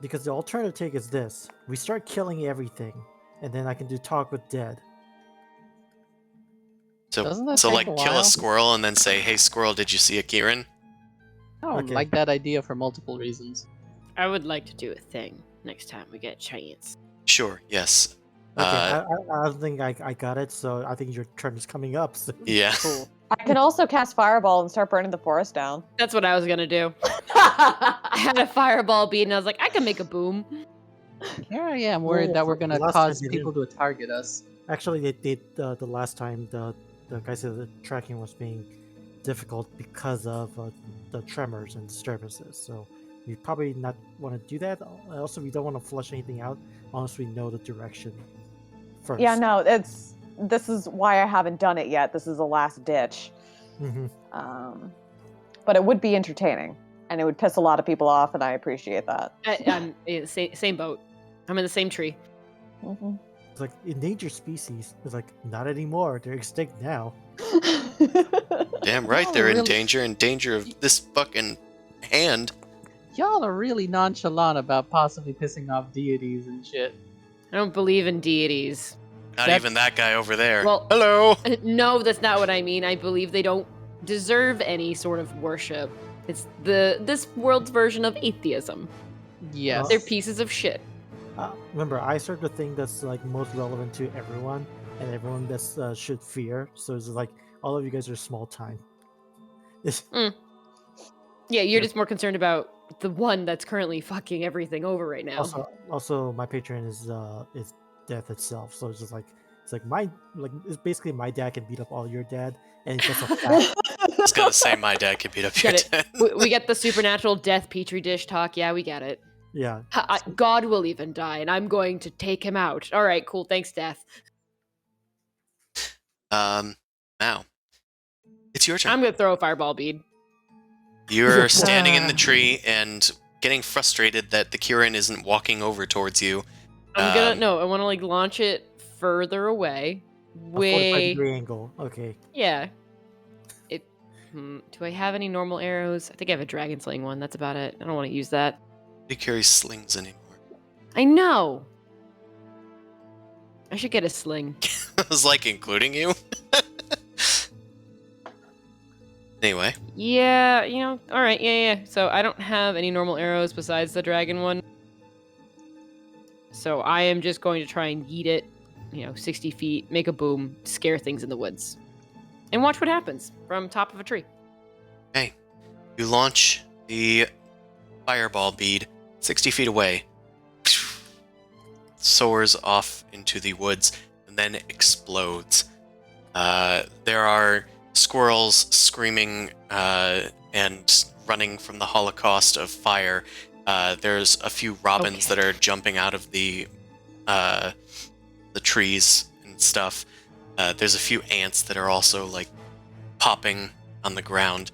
Because the alternative take is this: we start killing everything, and then I can do talk with dead. Doesn't that So take like a kill while? a squirrel and then say, "Hey squirrel, did you see a Kirin?" I don't Okay. like that idea for multiple reasons. I would like to do a thing next time we get a chance. Sure, yes. Okay, I don't think I got it, so I think your turn is coming up. So. Yeah. Cool. I can also cast Fireball and start burning the forest down. That's what I was gonna do. I had a fireball bead and I was like, I can make a boom. Here I am worried that we're gonna last cause time they people to target us. Actually, they did the last time. The guy said the tracking was being difficult because of the tremors and disturbances. So we probably not want to do that. Also, we don't want to flush anything out unless we know the direction first. Yeah, no, this is why I haven't done it yet. This is a last ditch. Mm-hmm. But it would be entertaining, and it would piss a lot of people off, and I appreciate that. I'm same boat. I'm in the same tree. Mhm. It's like endangered species. It's like not anymore. They're extinct now. Damn right Oh, they're in really? danger of this fucking hand. Y'all are really nonchalant about possibly pissing off deities and shit. I don't believe in deities. Not That's- even that guy over there. Well- Hello. No, that's not what I mean. I believe they don't deserve any sort of worship. It's this world's version of atheism. Yes. They're pieces of shit. Remember, I serve the thing that's like most relevant to everyone, and everyone that's should fear. So it's like all of you guys are small time. Yeah, you're just more concerned about the one that's currently fucking everything over right now. Also, my patron is death itself. So it's just like it's basically my dad can beat up all your dad, and it's just a fact. I was gonna say my dad could beat up your Get it. dad. We get the supernatural death petri dish talk. Yeah, we get it. Yeah. God will even die, and I'm going to take him out. All right, cool. Thanks, Death. Now, it's your turn. I'm gonna throw a fireball bead. You're standing in the tree and getting frustrated that the Kieran isn't walking over towards you. I want to like launch it further away. A 45-degree angle. Okay. Yeah. Do I have any normal arrows? I think I have a dragon sling one. That's about it. I don't want to use that. Nobody carries slings anymore. I know. I should get a sling. I was like, including you? Anyway. Yeah, all right, yeah. So I don't have any normal arrows besides the dragon one. So I am just going to try and yeet it, 60 feet, make a boom, scare things in the woods. And watch what happens from top of a tree. Okay. You launch the fireball bead 60 feet away. Soars off into the woods and then explodes. There are squirrels screaming and running from the holocaust of fire. There's a few robins that are jumping out of the trees and stuff. There's a few ants that are also like popping on the ground.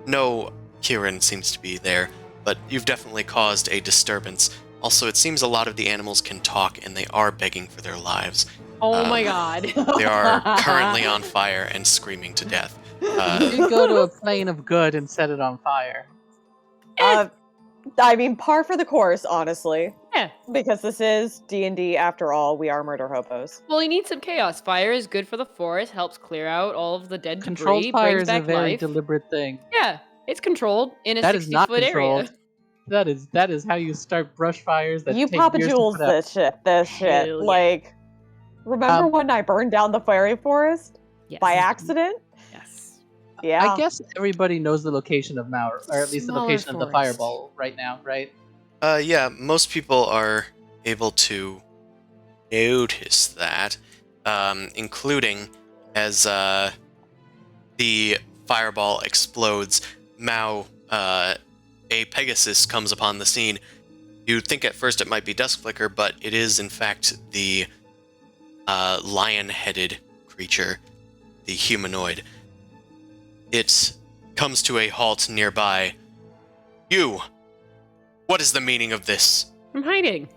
No Kieran seems to be there, but you've definitely caused a disturbance. Also, it seems a lot of the animals can talk, and they are begging for their lives. Oh my god. They are currently on fire and screaming to death. You go to a plane of good and set it on fire. I mean, par for the course, honestly. Yeah. Because this is D&D after all. We are murder hobos. Well, you need some chaos. Fire is good for the forest, helps clear out all of the dead Controlled debris, fire brings is a back very life. deliberate thing. Yeah, it's controlled in a That is not 60-foot controlled. area. That is how you start brush fires that You take Papa years to Jules put out. this shit. Hell yeah. Like, remember when I burned down the fairy forest? Yes. By accident? Yes. Yeah. I guess everybody knows the location of Mauer, or at least the Smaller location of the forest. fireball right now, right? Yeah, most people are able to notice that, including as the fireball explodes, Mao, a Pegasus comes upon the scene. You'd think at first it might be Duskflicker, but it is in fact the lion-headed creature, the humanoid. It comes to a halt nearby. You! What is the meaning of this? I'm hiding.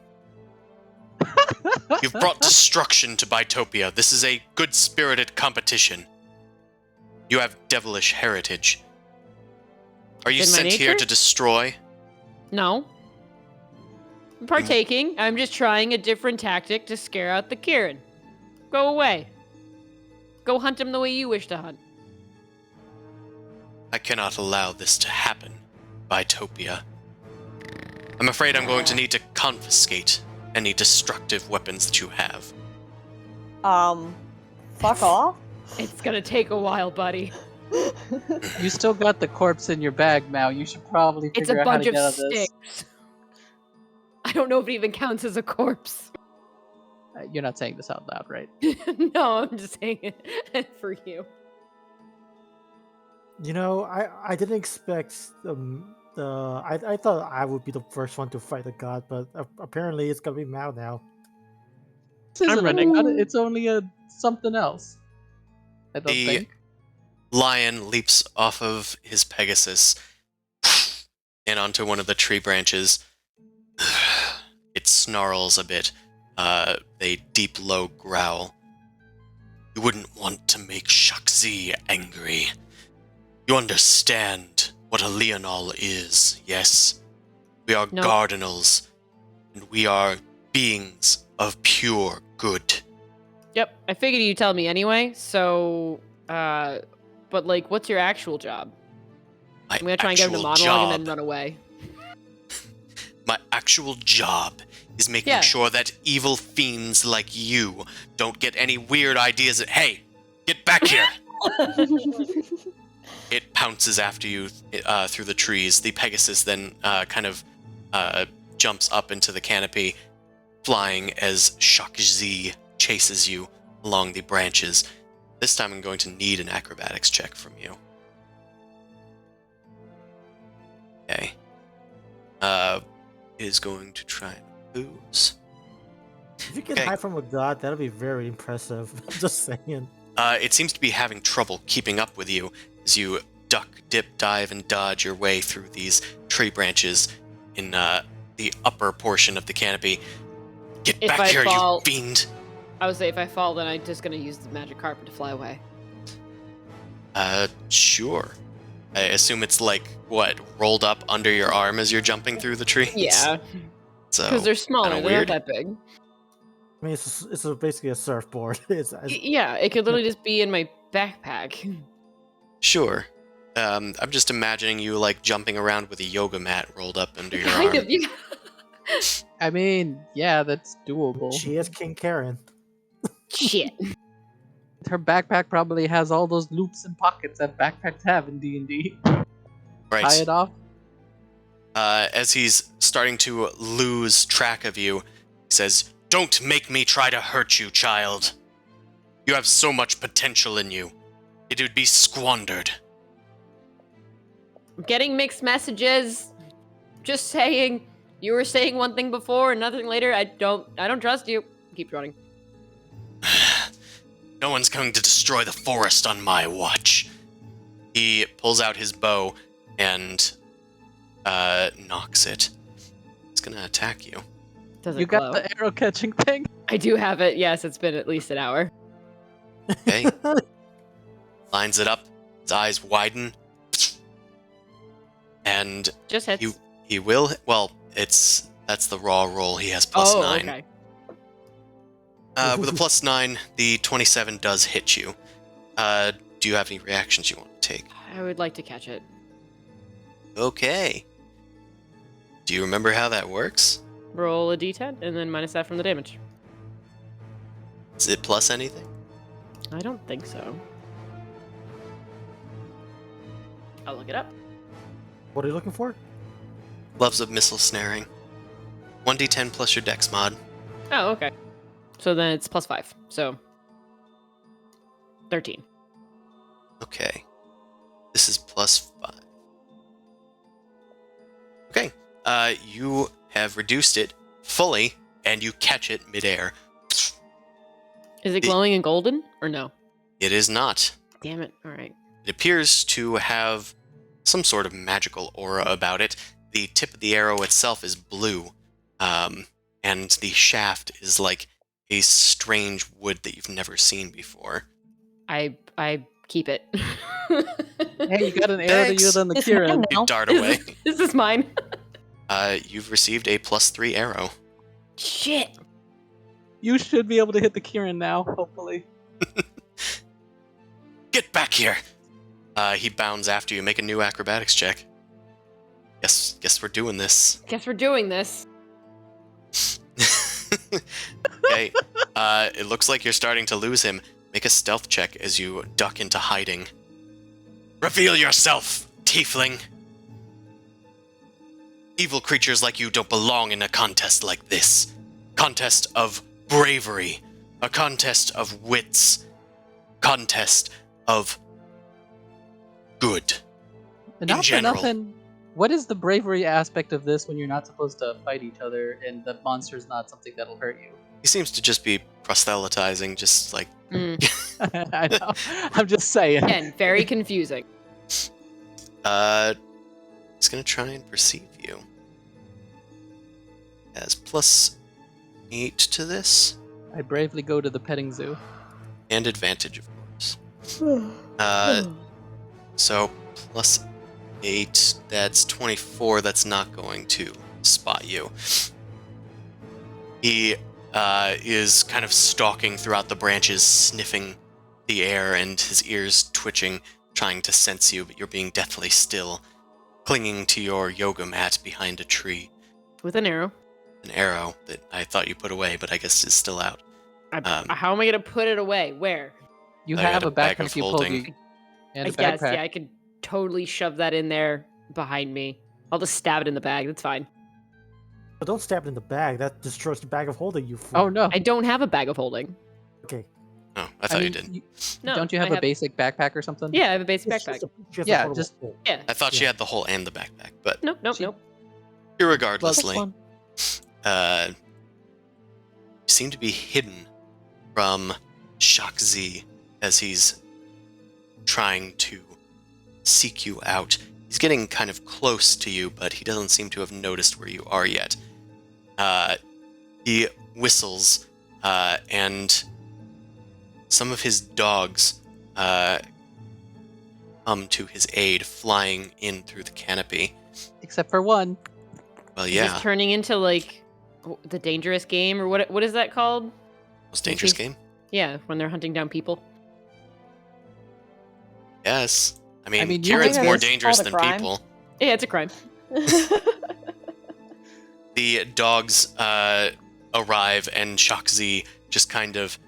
You've brought destruction to Bitopia. This is a good-spirited competition. You have devilish heritage. Are you In my sent here nature? to destroy? No. I'm partaking. I'm just trying a different tactic to scare out the Kieran. Go away. Go hunt him the way you wish to hunt. I cannot allow this to happen, Bitopia. I'm afraid I'm going to need to confiscate any destructive weapons that you have. Fuck off. It's gonna take a while, buddy. You still got the corpse in your bag, Mao. You should probably It's figure a out how bunch to of get out of this. sticks. I don't know if it even counts as a corpse. You're not saying this out loud, right? No, I'm just saying it for you. I didn't expect I thought I would be the first one to fight a god, but apparently it's gonna be Mao now. This isn't running. a god, it's only a something else. I don't The think. lion leaps off of his Pegasus and onto one of the tree branches. It snarls a bit, a deep, low growl. You wouldn't want to make Shakzi angry. You understand what a Leonol is, yes? We are No. Gardenals, and we are beings of pure good. Yep, I figured you'd tell me anyway, so, but like, what's your actual job? My I'm gonna try and get him to actual monologue and then job- run away. My actual job is making Yeah. sure that evil fiends like you don't get any weird ideas. Hey, get back here! It pounces after you through the trees. The Pegasus then kind of jumps up into the canopy, flying as Shakzi chases you along the branches. This time I'm going to need an acrobatics check from you. Okay. It is going to try and lose. If you can Okay. hide from a god, that'll be very impressive. Just saying. It seems to be having trouble keeping up with you as you duck, dip, dive, and dodge your way through these tree branches in the upper portion of the canopy. Get If back I here, fall- you fiend! I would say if I fall, then I'm just gonna use the magic carpet to fly away. Sure. I assume it's like, what, rolled up under your arm as you're jumping through the trees? Yeah, So, because they're smaller. kinda They're weird. not that big. I mean, it's basically a surfboard. Yeah, it could literally just be in my backpack. Sure. I'm just imagining you, like, jumping around with a yoga mat rolled up under your Kind arm. of. Yeah. I mean, yeah, that's doable. She is King Karen. Shit. Her backpack probably has all those loops and pockets that backpacks have in D&D. Right. Tie it off. As he's starting to lose track of you, he says, "Don't make me try to hurt you, child. You have so much potential in you. It would be squandered." I'm getting mixed messages. Just saying. You were saying one thing before and nothing later. I don't trust you. Keep running. No one's going to destroy the forest on my watch. He pulls out his bow and knocks it. It's gonna attack you. Does it You glow? got the arrow catching thing? I do have it. Yes, it's been at least an hour. Okay. Lines it up. His eyes widen. And Just hits. he will. Well, that's the raw roll. He has plus 9. Okay. With a plus 9, the 27 does hit you. Do you have any reactions you want to take? I would like to catch it. Okay. Do you remember how that works? Roll a d10 and then minus that from the damage. Is it plus anything? I don't think so. I'll look it up. What are you looking for? Gloves of missile snaring. 1d10 plus your dex mod. Oh, okay. So then it's plus 5. So 13. Okay. This is plus 5. Okay. You have reduced it fully, and you catch it midair. Is it glowing and golden or no? It is not. Damn it. All right. It appears to have some sort of magical aura about it. The tip of the arrow itself is blue, and the shaft is like a strange wood that you've never seen before. I keep it. Hey, you got an arrow to Thanks. use on the It's Kieran. mine You now. dart away. This is mine. You've received a plus 3 arrow. Shit. You should be able to hit the Kieran now, hopefully. Get back here! He bounds after you. Make a new acrobatics check. Guess we're doing this. Guess we're doing this. Okay. It looks like you're starting to lose him. Make a stealth check as you duck into hiding. Reveal yourself, tiefling! Evil creatures like you don't belong in a contest like this. Contest of bravery. A contest of wits. Contest of good. And not for general. nothing, what is the bravery aspect of this when you're not supposed to fight each other and the monster's not something that'll hurt you? He seems to just be proselytizing, just like... I know. I'm just saying. Again, very confusing. He's gonna try and perceive you. Has plus 8 to this, I bravely go to the petting zoo. and advantage, of course. So, plus 8, that's 24, that's not going to spot you. He is kind of stalking throughout the branches, sniffing the air, and his ears twitching, trying to sense you, but you're being deathly still, clinging to your yoga mat behind a tree. With an arrow. An arrow that I thought you put away, but I guess is still out. How am I gonna put it away? Where? You I have got a a bag of backpack you pulled holding. you. And I a guess, backpack. yeah, I could totally shove that in there behind me. I'll just stab it in the bag. That's fine. But don't stab it in the bag. That destroys the bag of holding, you fool. Oh no. I don't have a bag of holding. Okay. Oh, I thought you did. No. Don't you have I a basic backpack or something? Yeah, I have a basic It's backpack. just a Yeah, portable just- hole. Yeah. I thought she Yeah. had the whole and the backpack, but Nope. She- Nope. Well, that's irregardlessly, fun. you seem to be hidden from Shakzi as he's trying to seek you out. He's getting kind of close to you, but he doesn't seem to have noticed where you are yet. He whistles, and some of his dogs come to his aid, flying in through the canopy. Except for one. Well, Is yeah. this turning into like the dangerous game, or what is that called? Most dangerous game? Yeah, when they're hunting down people. Yes. I mean you Kieran's think more it's dangerous called a than crime? people. Yeah, it's a crime. The dogs arrive, and Shakzi just kind of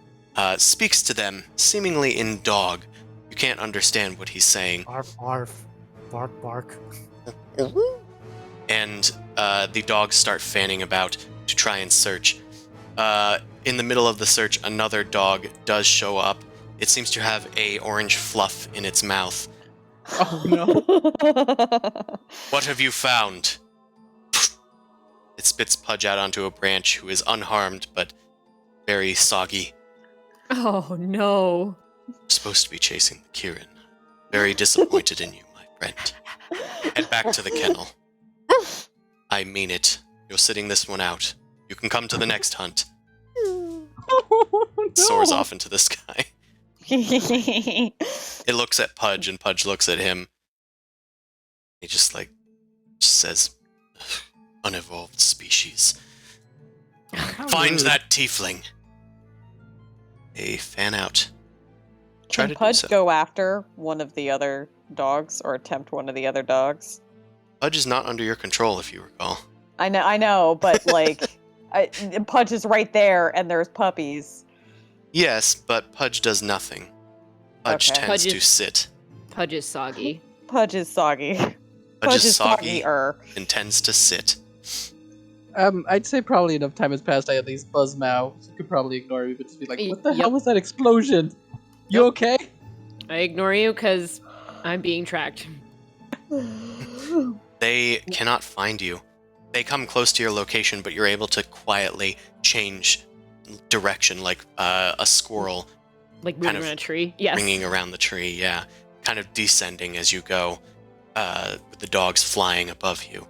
speaks to them, seemingly in dog. You can't understand what he's saying. Arf, arf. Bark, bark. And the dogs start fanning about to try and search. In the middle of the search, another dog does show up. It seems to have a orange fluff in its mouth. Oh no. What have you found? It spits Pudge out onto a branch, who is unharmed but very soggy. Oh no. Supposed to be chasing Kieran. Very disappointed in you, my friend. Head back to the kennel. I mean it. You're sitting this one out. You can come to the next hunt. Oh, no. Soars off into the sky. It looks at Pudge, and Pudge looks at him. He just says, unevolved species. Find rude. that tiefling. They fan out. Try Can to do Pudge so. go after one of the other dogs or attempt one of the other dogs? Pudge is not under your control, if you recall. I know, but Pudge is right there, and there's puppies. Yes, but Pudge does nothing. Pudge Okay. tends Pudge to is- sit. Pudge is soggy. Pudge is soggy. Pudge is soggy soggy-er. and tends to sit. I'd say probably enough time has passed. I at least buzz Mao. So you could probably ignore me, but just be like, "What the Yep. hell was that explosion? You Yep. okay?" I ignore you because I'm being tracked. They cannot find you. They come close to your location, but you're able to quietly change direction, like a squirrel Like Kind moving of around a tree. Yes. ringing around the tree, yeah. Kind of descending as you go, with the dogs flying above you.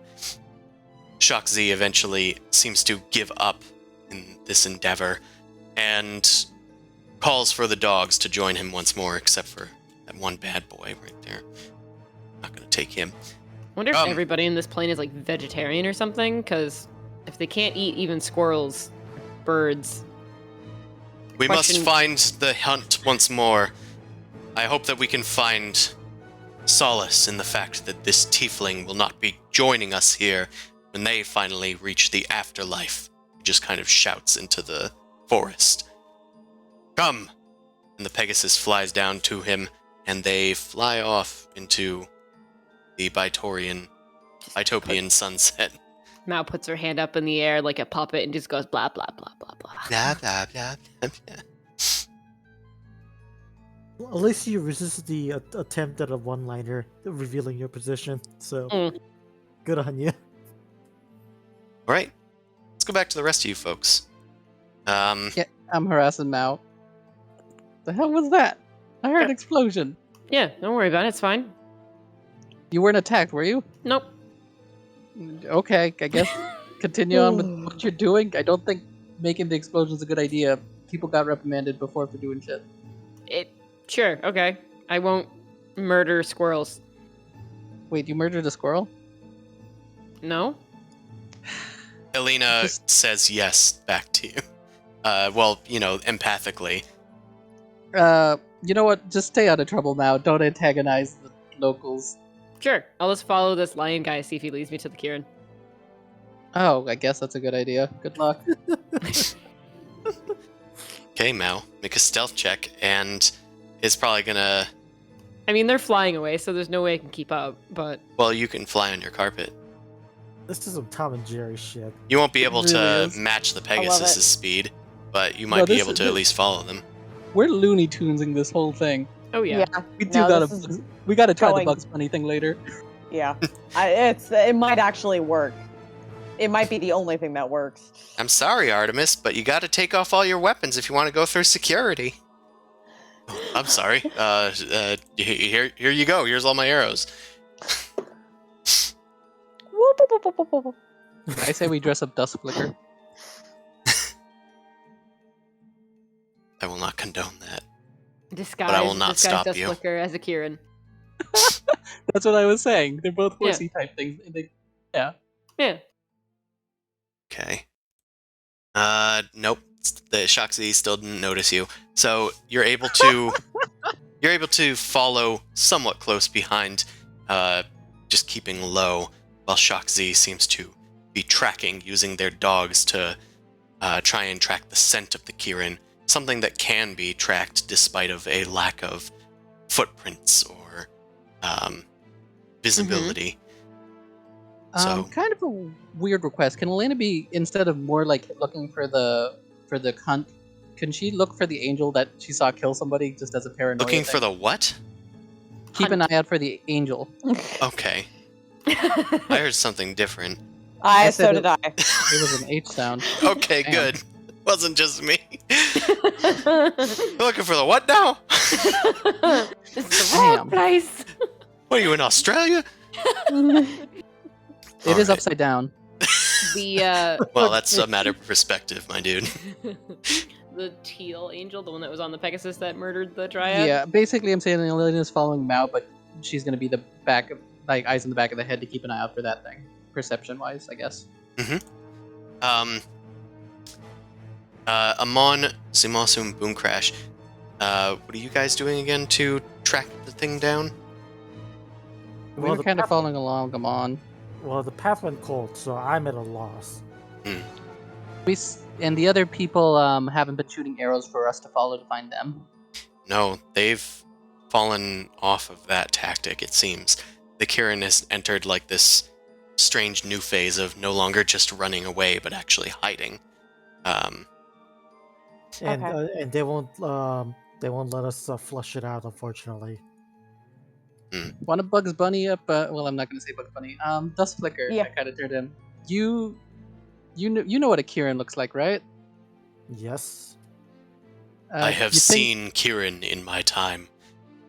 Shakzi eventually seems to give up in this endeavor, and calls for the dogs to join him once more, except for that one bad boy right there. Not gonna take him. Wonder if Um, everybody in this plane is like vegetarian or something, because if they can't eat even squirrels, birds. We Question- must find the hunt once more. I hope that we can find solace in the fact that this tiefling will not be joining us here when they finally reach the afterlife. He just kind of shouts into the forest. Come! And the Pegasus flies down to him, and they fly off into the Bytopian sunset. Mao puts her hand up in the air like a puppet and just goes blah blah blah blah blah. Blah, blah, blah, blah, blah. Well, at least you resisted the attempt at a one-liner revealing your position. So, Mm. good on you. All right, let's go back to the rest of you folks. Yeah, I'm harassing Mao. The hell was that? I heard an explosion. Yeah, don't worry about it. It's fine. You weren't attacked, were you? Nope. Okay, I guess continue on with what you're doing. I don't think making the explosion's a good idea. People got reprimanded before for doing shit. Sure. Okay. I won't murder squirrels. Wait, you murdered a squirrel? No. Elena Just- says yes back to you. Well, empathically. You know what? Just stay out of trouble now. Don't antagonize the locals. Sure. I'll just follow this lion guy, see if he leads me to the Kieran. Oh, I guess that's a good idea. Good luck. Okay, Mao, make a stealth check, and it's probably gonna. I mean, they're flying away, so there's no way I can keep up. But Well, you can fly on your carpet. This is some Tom and Jerry shit. You won't be able Really to is. match the love Pegasus's it. speed, but you might No, be this able is- to at least follow them. We're Looney Tunesing this whole thing. oh yeah. We do No, gotta. this is We gotta try going- the Bugs Bunny thing later. Yeah, it might actually work. It might be the only thing that works. I'm sorry, Artemis, but you gotta take off all your weapons if you want to go through security. I'm sorry. Here you go. Here's all my arrows. Whoop, whoop, whoop, whoop, whoop, whoop. I say we dress up Dust Flicker. I will not condone that. Disguise, But I will not stop you. Flicker as a Kieran. That's what I was saying. They're both horsey type things. Yeah. Yeah. Okay. Nope. The Shoxy still didn't notice you. So you're able to follow somewhat close behind, just keeping low, while Shoxy seems to be tracking using their dogs to try and track the scent of the Kirin, something that can be tracked despite of a lack of footprints or visibility. So kind of a weird request. Can Elena be, instead of more like looking for the hunt, can she look for the angel that she saw kill somebody just as a paranoia looking thing? for the what? Keep an eye out for the angel. Okay. I heard something different. So did I. It was an H sound. Okay, Damn. good. Wasn't just me. Looking for the what now? This is the wrong Damn. place. What are you in Australia? It is Alright. upside down. The Well, that's a matter of perspective, my dude. the teal angel, the one that was on the Pegasus that murdered the Dryad. Yeah, basically I'm saying Elena's following Mao, but she's gonna be the back of, like, eyes in the back of the head to keep an eye out for that thing. Perception-wise, I guess. Amon, Zimasum, Boomcrash. What are you guys doing again to track the thing down? We were the kind of path- following along, come on. Well, the path went cold, so I'm at a loss. And the other people haven't been shooting arrows for us to follow to find them. No, they've fallen off of that tactic, it seems. The Kirin has entered like this strange new phase of no longer just running away, but actually hiding. And Okay. and they won't let us flush it out, unfortunately. Want to Bugs Bunny up? Well, I'm not going to say Bugs Bunny. Dust Flicker. Yeah. I kind of turned him. You know what a Kirin looks like, right? Yes. I have you think seen Kirin in my time.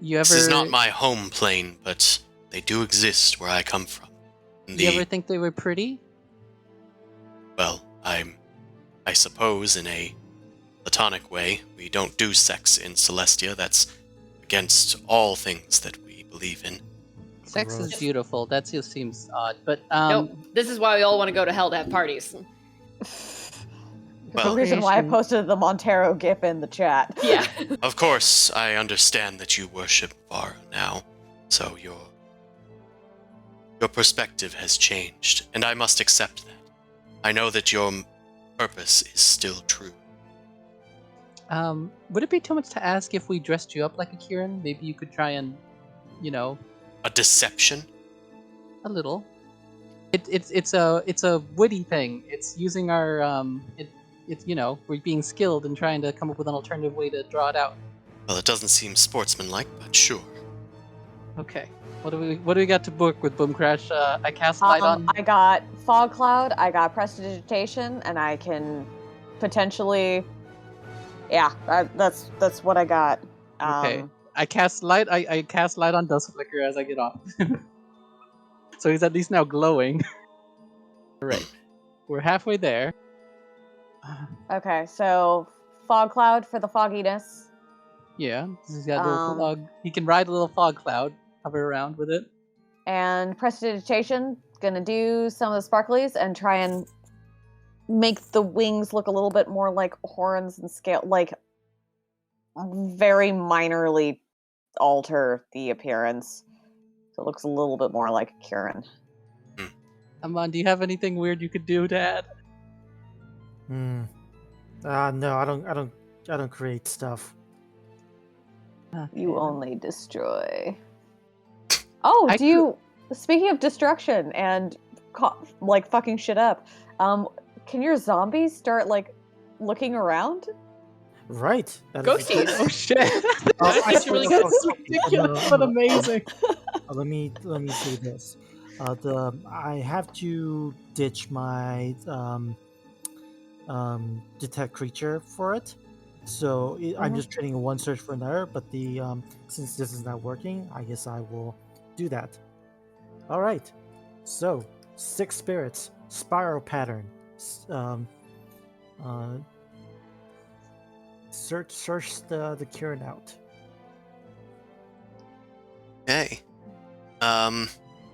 You ever? This is not my home plane, but they do exist where I come from. You ever think they were pretty? Well, I suppose in a platonic way, we don't do sex in Celestia. That's against all things that we believe in. Sex is Gross. beautiful. That just seems odd, but Nope. This is why we all want to go to hell to have parties. The reason why I posted the Montero gif in the chat. Yeah. Of course, I understand that you worship Vara now, so your perspective has changed, and I must accept that. I know that your purpose is still true. Would it be too much to ask if we dressed you up like a Kirin? Maybe you could try and, A deception? a little. It's a witty thing. It's using our we're being skilled and trying to come up with an alternative way to draw it out. Well, it doesn't seem sportsmanlike, but sure. Okay. What do we got to book with Boom Crash? I cast light on. I got Fog Cloud, I got Prestidigitation, and I can potentially... Yeah, that's what I got. Okay. I cast light. I cast light on Dust Flicker as I get off. So he's at least now glowing. Alright. We're halfway there. Okay, so Fog Cloud for the fogginess. Yeah. He's got a little fog. He can ride a little fog cloud, hover around with it. And Prestidigitation, gonna do some of the sparklies and try and make the wings look a little bit more like horns and scale, like very minorly alter the appearance. So it looks a little bit more like Kieran. Amon, do you have anything weird you could do to add? No, I don't create stuff. You only destroy. Oh, I do you? Speaking of destruction and like fucking shit up, can your zombies start like looking around? Right. that is- Ghosties. Oh shit! That's really good. That's ridiculous, but amazing. Let me say this. I have to ditch my detect creature for it. So I'm Mhm. just trading one search for another, but the since this is not working, I guess I will do that. All right. So 6 spirits, spiral pattern. Uh, search the Kieran out. Okay. How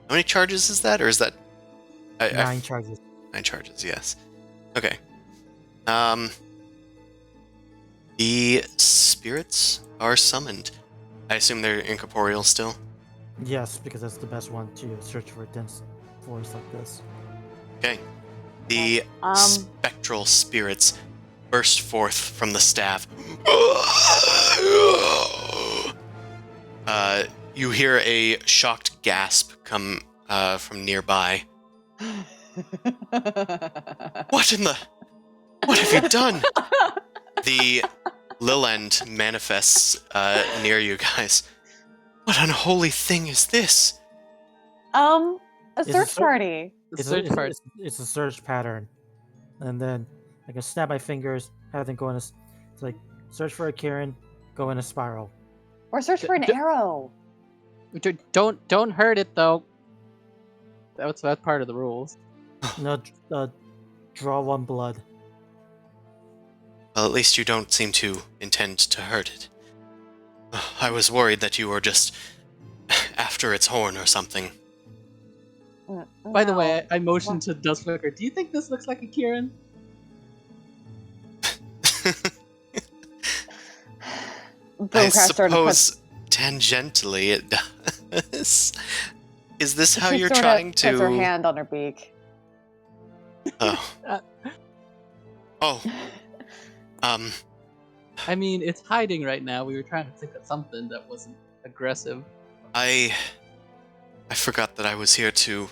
many charges is that, or is that 9 charges. 9 charges? Yes. Okay. The spirits are summoned. I assume they're incorporeal still. Yes, because that's the best one to search for a dense forest like this. Okay. The spectral spirits burst forth from the staff. You hear a shocked gasp come from nearby. What have you done? The Lilend manifests near you guys. What unholy thing is this? A It's a search party. It's a search pattern, and then I can snap my fingers, have them go in a. It's like search for a Kieran, go in a spiral. Or search for an arrow. Don't hurt it though. That's part of the rules. No, draw 1 blood. Well, at least you don't seem to intend to hurt it. I was worried that you were just after its horn or something. By the way, I motioned to Dustflicker. Do you think this looks like a Kieran? I suppose tangentially it does. Is this how you're trying to... Puts her hand on her beak. Oh. I mean, it's hiding right now. We were trying to think of something that wasn't aggressive. I forgot that I was here to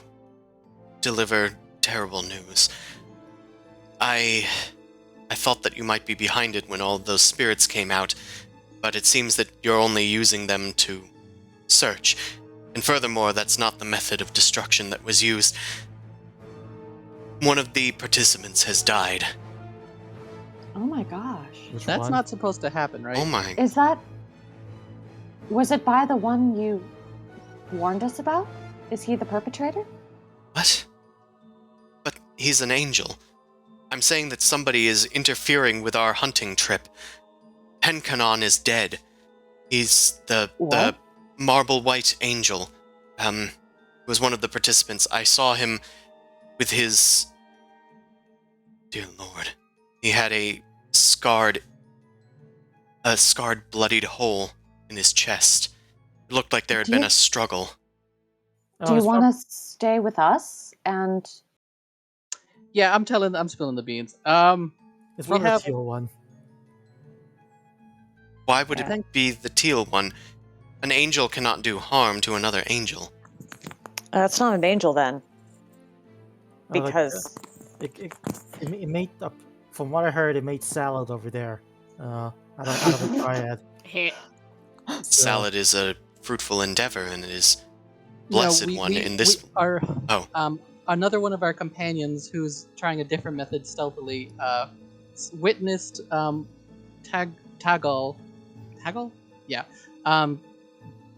deliver terrible news. I thought that you might be behind it when all of those spirits came out, but it seems that you're only using them to search. And furthermore, that's not the method of destruction that was used. One of the participants has died. Oh my gosh. That's not supposed to happen, right? Oh my... Is that... Was it by the one you warned us about? Is he the perpetrator? What? But he's an angel. I'm saying that somebody is interfering with our hunting trip. Penkanon is dead. He's the marble white angel. Was one of the participants. I saw him with his... Dear Lord. He had a scarred, bloodied hole in his chest. It looked like there had been a struggle. Do you want to stay with us? And yeah, I'm spilling the beans. It's probably the teal one. Why would it be the teal one? An angel cannot do harm to another angel. It's not an angel then, because it made up. From what I heard, it made salad over there. I don't try it. Salad is a fruitful endeavor, and it is blessed one in this. Another one of our companions who's trying a different method stealthily witnessed Taggle, yeah,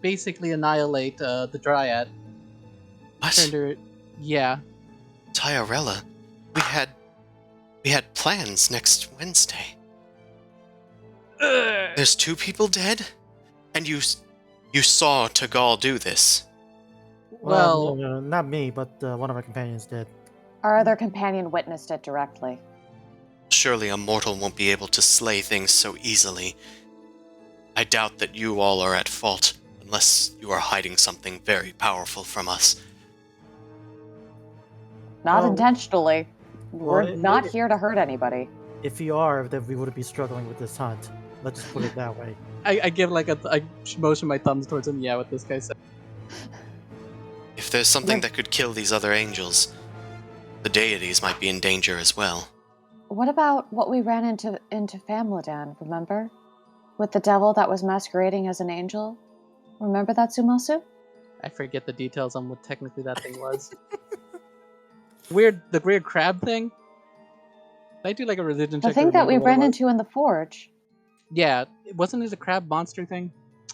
basically annihilate the Dryad. What? Yeah. Tyrella, we had plans next Wednesday. There's 2 people dead, and you saw Tagal do this. Well, no, not me, but one of our companions did. Our other companion witnessed it directly. Surely a mortal won't be able to slay things so easily. I doubt that you all are at fault, unless you are hiding something very powerful from us. Not intentionally. We're not here to hurt anybody. If you are, then we wouldn't be struggling with this hunt. Let's just put it that way. I give I motion my thumbs towards him. Yeah, what this guy said. If there's something that could kill these other angels, the deities might be in danger as well. What about what we ran into Famladan, remember? With the devil that was masquerading as an angel? Remember that, Sumasu? I forget the details on what technically that thing was. The weird crab thing? Did I do like a religion check? The thing that we ran into in the forge. Yeah, wasn't it a crab monster thing?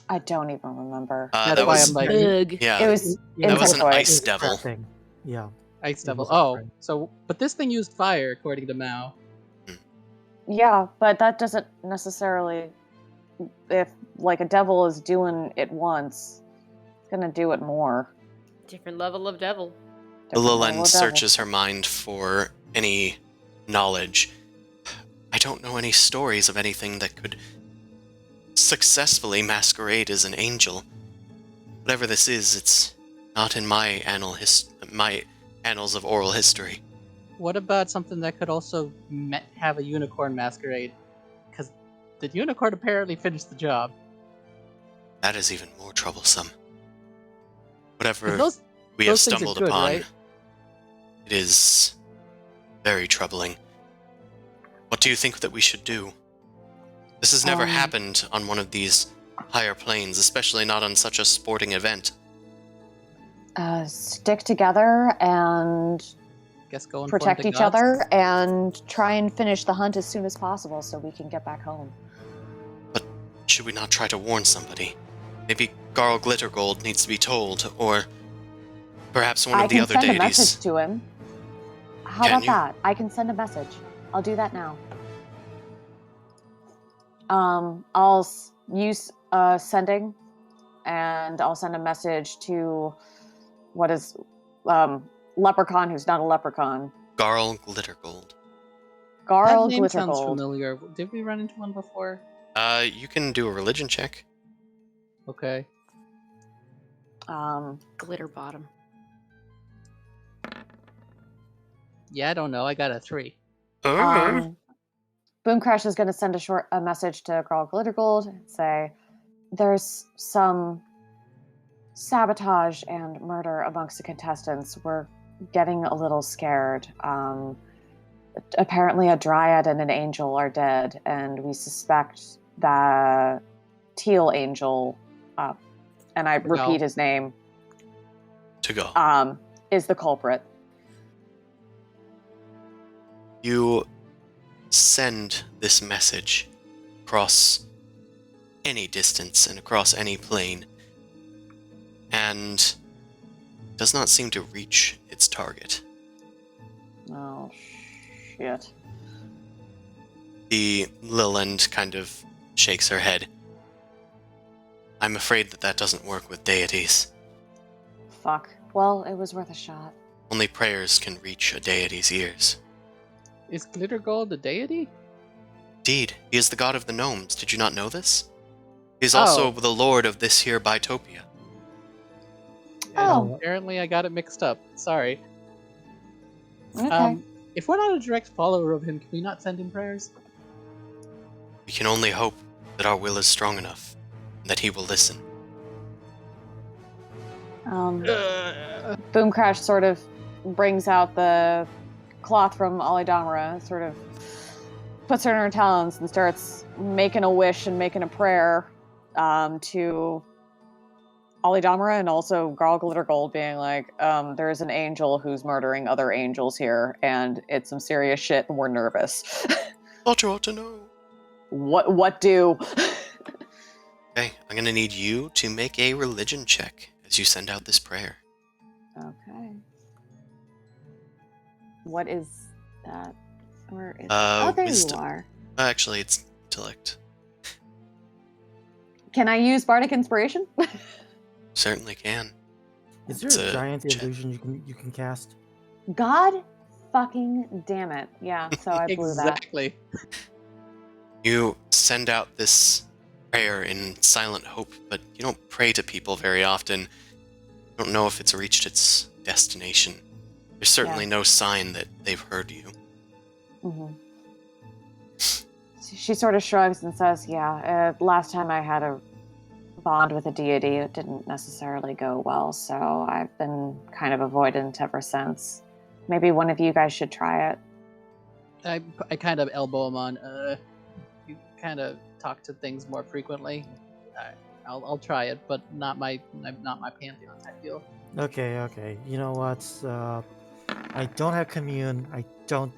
I don't even remember. That's that why was I'm like, Big. yeah. It was that was an insectoid. ice It was a crab devil. thing. Yeah. Ice It Devil. was a Oh, crab. so but this thing used fire, according to Mao. Yeah, but that doesn't necessarily. If like a devil is doing it once, it's gonna do it more. Different level of devil. Different level Lilend of devil. searches her mind for any knowledge. I don't know any stories of anything that could successfully masquerade as an angel. Whatever this is, it's not in my my annals of oral history. What about something that could also have a unicorn masquerade? Because the unicorn apparently finished the job. That is even more troublesome. Whatever Those we have those things are stumbled good, upon, right? it is very troubling. What do you think that we should do? This has never happened on one of these higher planes, especially not on such a sporting event. Stick together and Guess go and protect each other and try and finish the hunt as soon as possible so we can get back home. But should we not try to warn somebody? Maybe Garl Glittergold needs to be told, or perhaps one of the other I can send a deities. message to him. How Can about you? that? I can send a message. I'll do that now. I'll use sending, and I'll send a message to what is leprechaun who's not a leprechaun. Garl Glittergold. Garl That name sounds Glittergold. familiar. Did we run into one before? You can do a religion check. Okay. Glitter bottom. Yeah, I don't know. I got a 3. Boom Crash is going to send a message to Garl Glittergold and say, "There's some sabotage and murder amongst the contestants. We're getting a little scared. Apparently, a dryad and an angel are dead, and we suspect the teal angel, and I repeat his name, To go. is the culprit." You send this message across any distance and across any plane, and does not seem to reach its target. Oh, shit. The Lilend kind of shakes her head. I'm afraid that doesn't work with deities. Fuck. Well, it was worth a shot. Only prayers can reach a deity's ears. Is Glittergold a deity? Indeed, he is the god of the gnomes. Did you not know this? He is also the lord of this here Bitopia. Oh. Apparently I got it mixed up. Sorry. Okay. If we're not a direct follower of him, can we not send him prayers? We can only hope that our will is strong enough, and that he will listen. Boom Crash sort of brings out the cloth from Alidamara, sort of puts her in her talons and starts making a wish and making a prayer to Alidamara, and also Garl Glittergold, being like, there is an angel who's murdering other angels here, and it's some serious shit, and we're nervous. Thought you ought to know. What do? Okay, I'm gonna need you to make a religion check as you send out this prayer. Okay. What is that? Where is there wisdom. you are. Actually, it's intellect. Can I use Bardic Inspiration? Certainly can. Is there It's a a giant check. illusion you can cast? God fucking damn it. Yeah, so I blew that. Exactly. You send out this prayer in silent hope, but you don't pray to people very often. You don't know if it's reached its destination. There's certainly no sign that they've heard you. Mm-hmm. She sort of shrugs and says, yeah, last time I had a bond with a deity, it didn't necessarily go well, so I've been kind of avoidant ever since. Maybe one of you guys should try it. I kind of elbow him on. You kind of talk to things more frequently. I'll try it, but not my pantheon type deal. Okay. You know what? I don't have commune. I didn't.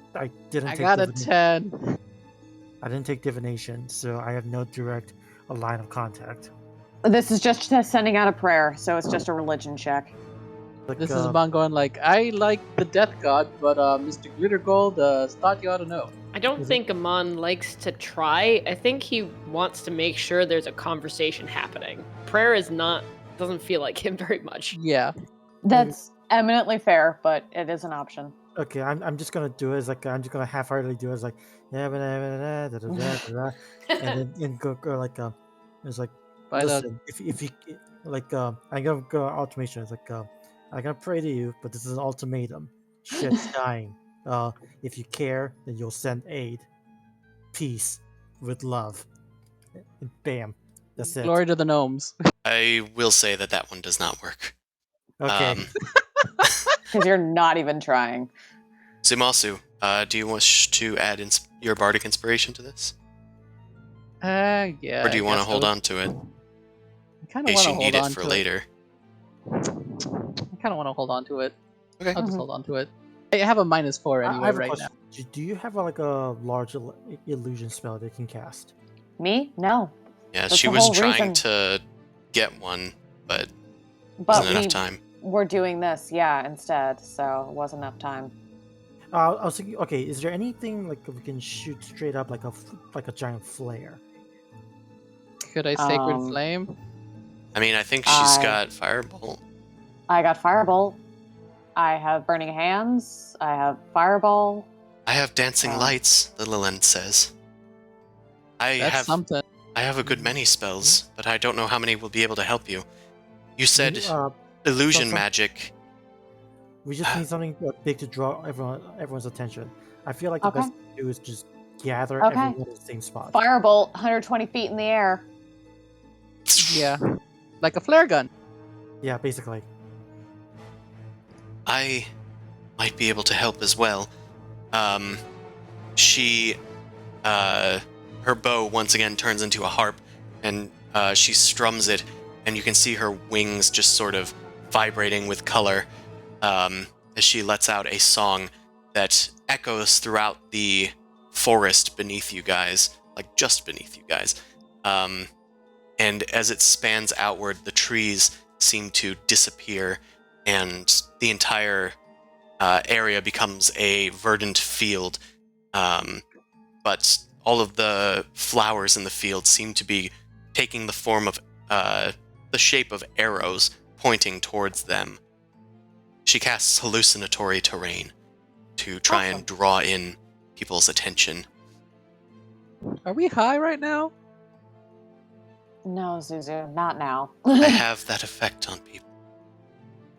I take got a divination. 10. I didn't take divination, so I have no direct line of contact. This is just sending out a prayer, so it's just a religion check. Like, This is Amon going like, I like the death god, but Mr. Glittergold thought you ought to know. I don't think Amon likes to try. I think he wants to make sure there's a conversation happening. Prayer doesn't feel like him very much. Yeah. That's eminently fair, but it is an option. Okay, I'm just gonna do it as like I'm just gonna half-heartedly do it as like and then go like it's like listen if you like I'm gonna go automation. It's like I'm gonna pray to you, but this is an ultimatum. Shit's dying. If you care, then you'll send aid. Peace with love. And bam, that's it. Glory to the gnomes. I will say that one does not work. Okay. Because you're not even trying. Zumasu, do you wish to add your bardic inspiration to this? Yeah. Or do you want to hold on to it? I kind In of case want you to need hold it on for to later. I kind of want to hold on to it. Okay. I'll just hold on to it. I have a -4 I anyway have a right question. now. Do you have like a large illusion spell they can cast? Me? No. Yeah, That's she the was whole trying reason. to get one, but But wasn't enough time. we're doing this, yeah, instead, so it wasn't enough time. I was thinking, okay, is there anything like we can shoot straight up like a giant flare? Could I Sacred Um, Flame? I mean, I think she's I- got Firebolt. I got Firebolt. I have Burning Hands. I have Fireball. I have Dancing Um, Lights, the Lilith says. That's something. I have a good many spells, but I don't know how many will be able to help you. You said illusion some- magic. We just need something big to draw everyone's attention. I feel like the best thing to do is just gather Okay. everyone in the same spot. Firebolt, 120 feet in the air. Yeah. Like a flare gun. Yeah, basically. I might be able to help as well. She, her bow once again turns into a harp, and she strums it, and you can see her wings just sort of vibrating with color as she lets out a song that echoes throughout the forest beneath you guys, like just beneath you guys. And as it spans outward, the trees seem to disappear, and the entire area becomes a verdant field. But all of the flowers in the field seem to be taking the form of the shape of arrows pointing towards them. She casts hallucinatory terrain to try and draw in people's attention. Are we high right now? No, Zuzu, not now. I have that effect on people.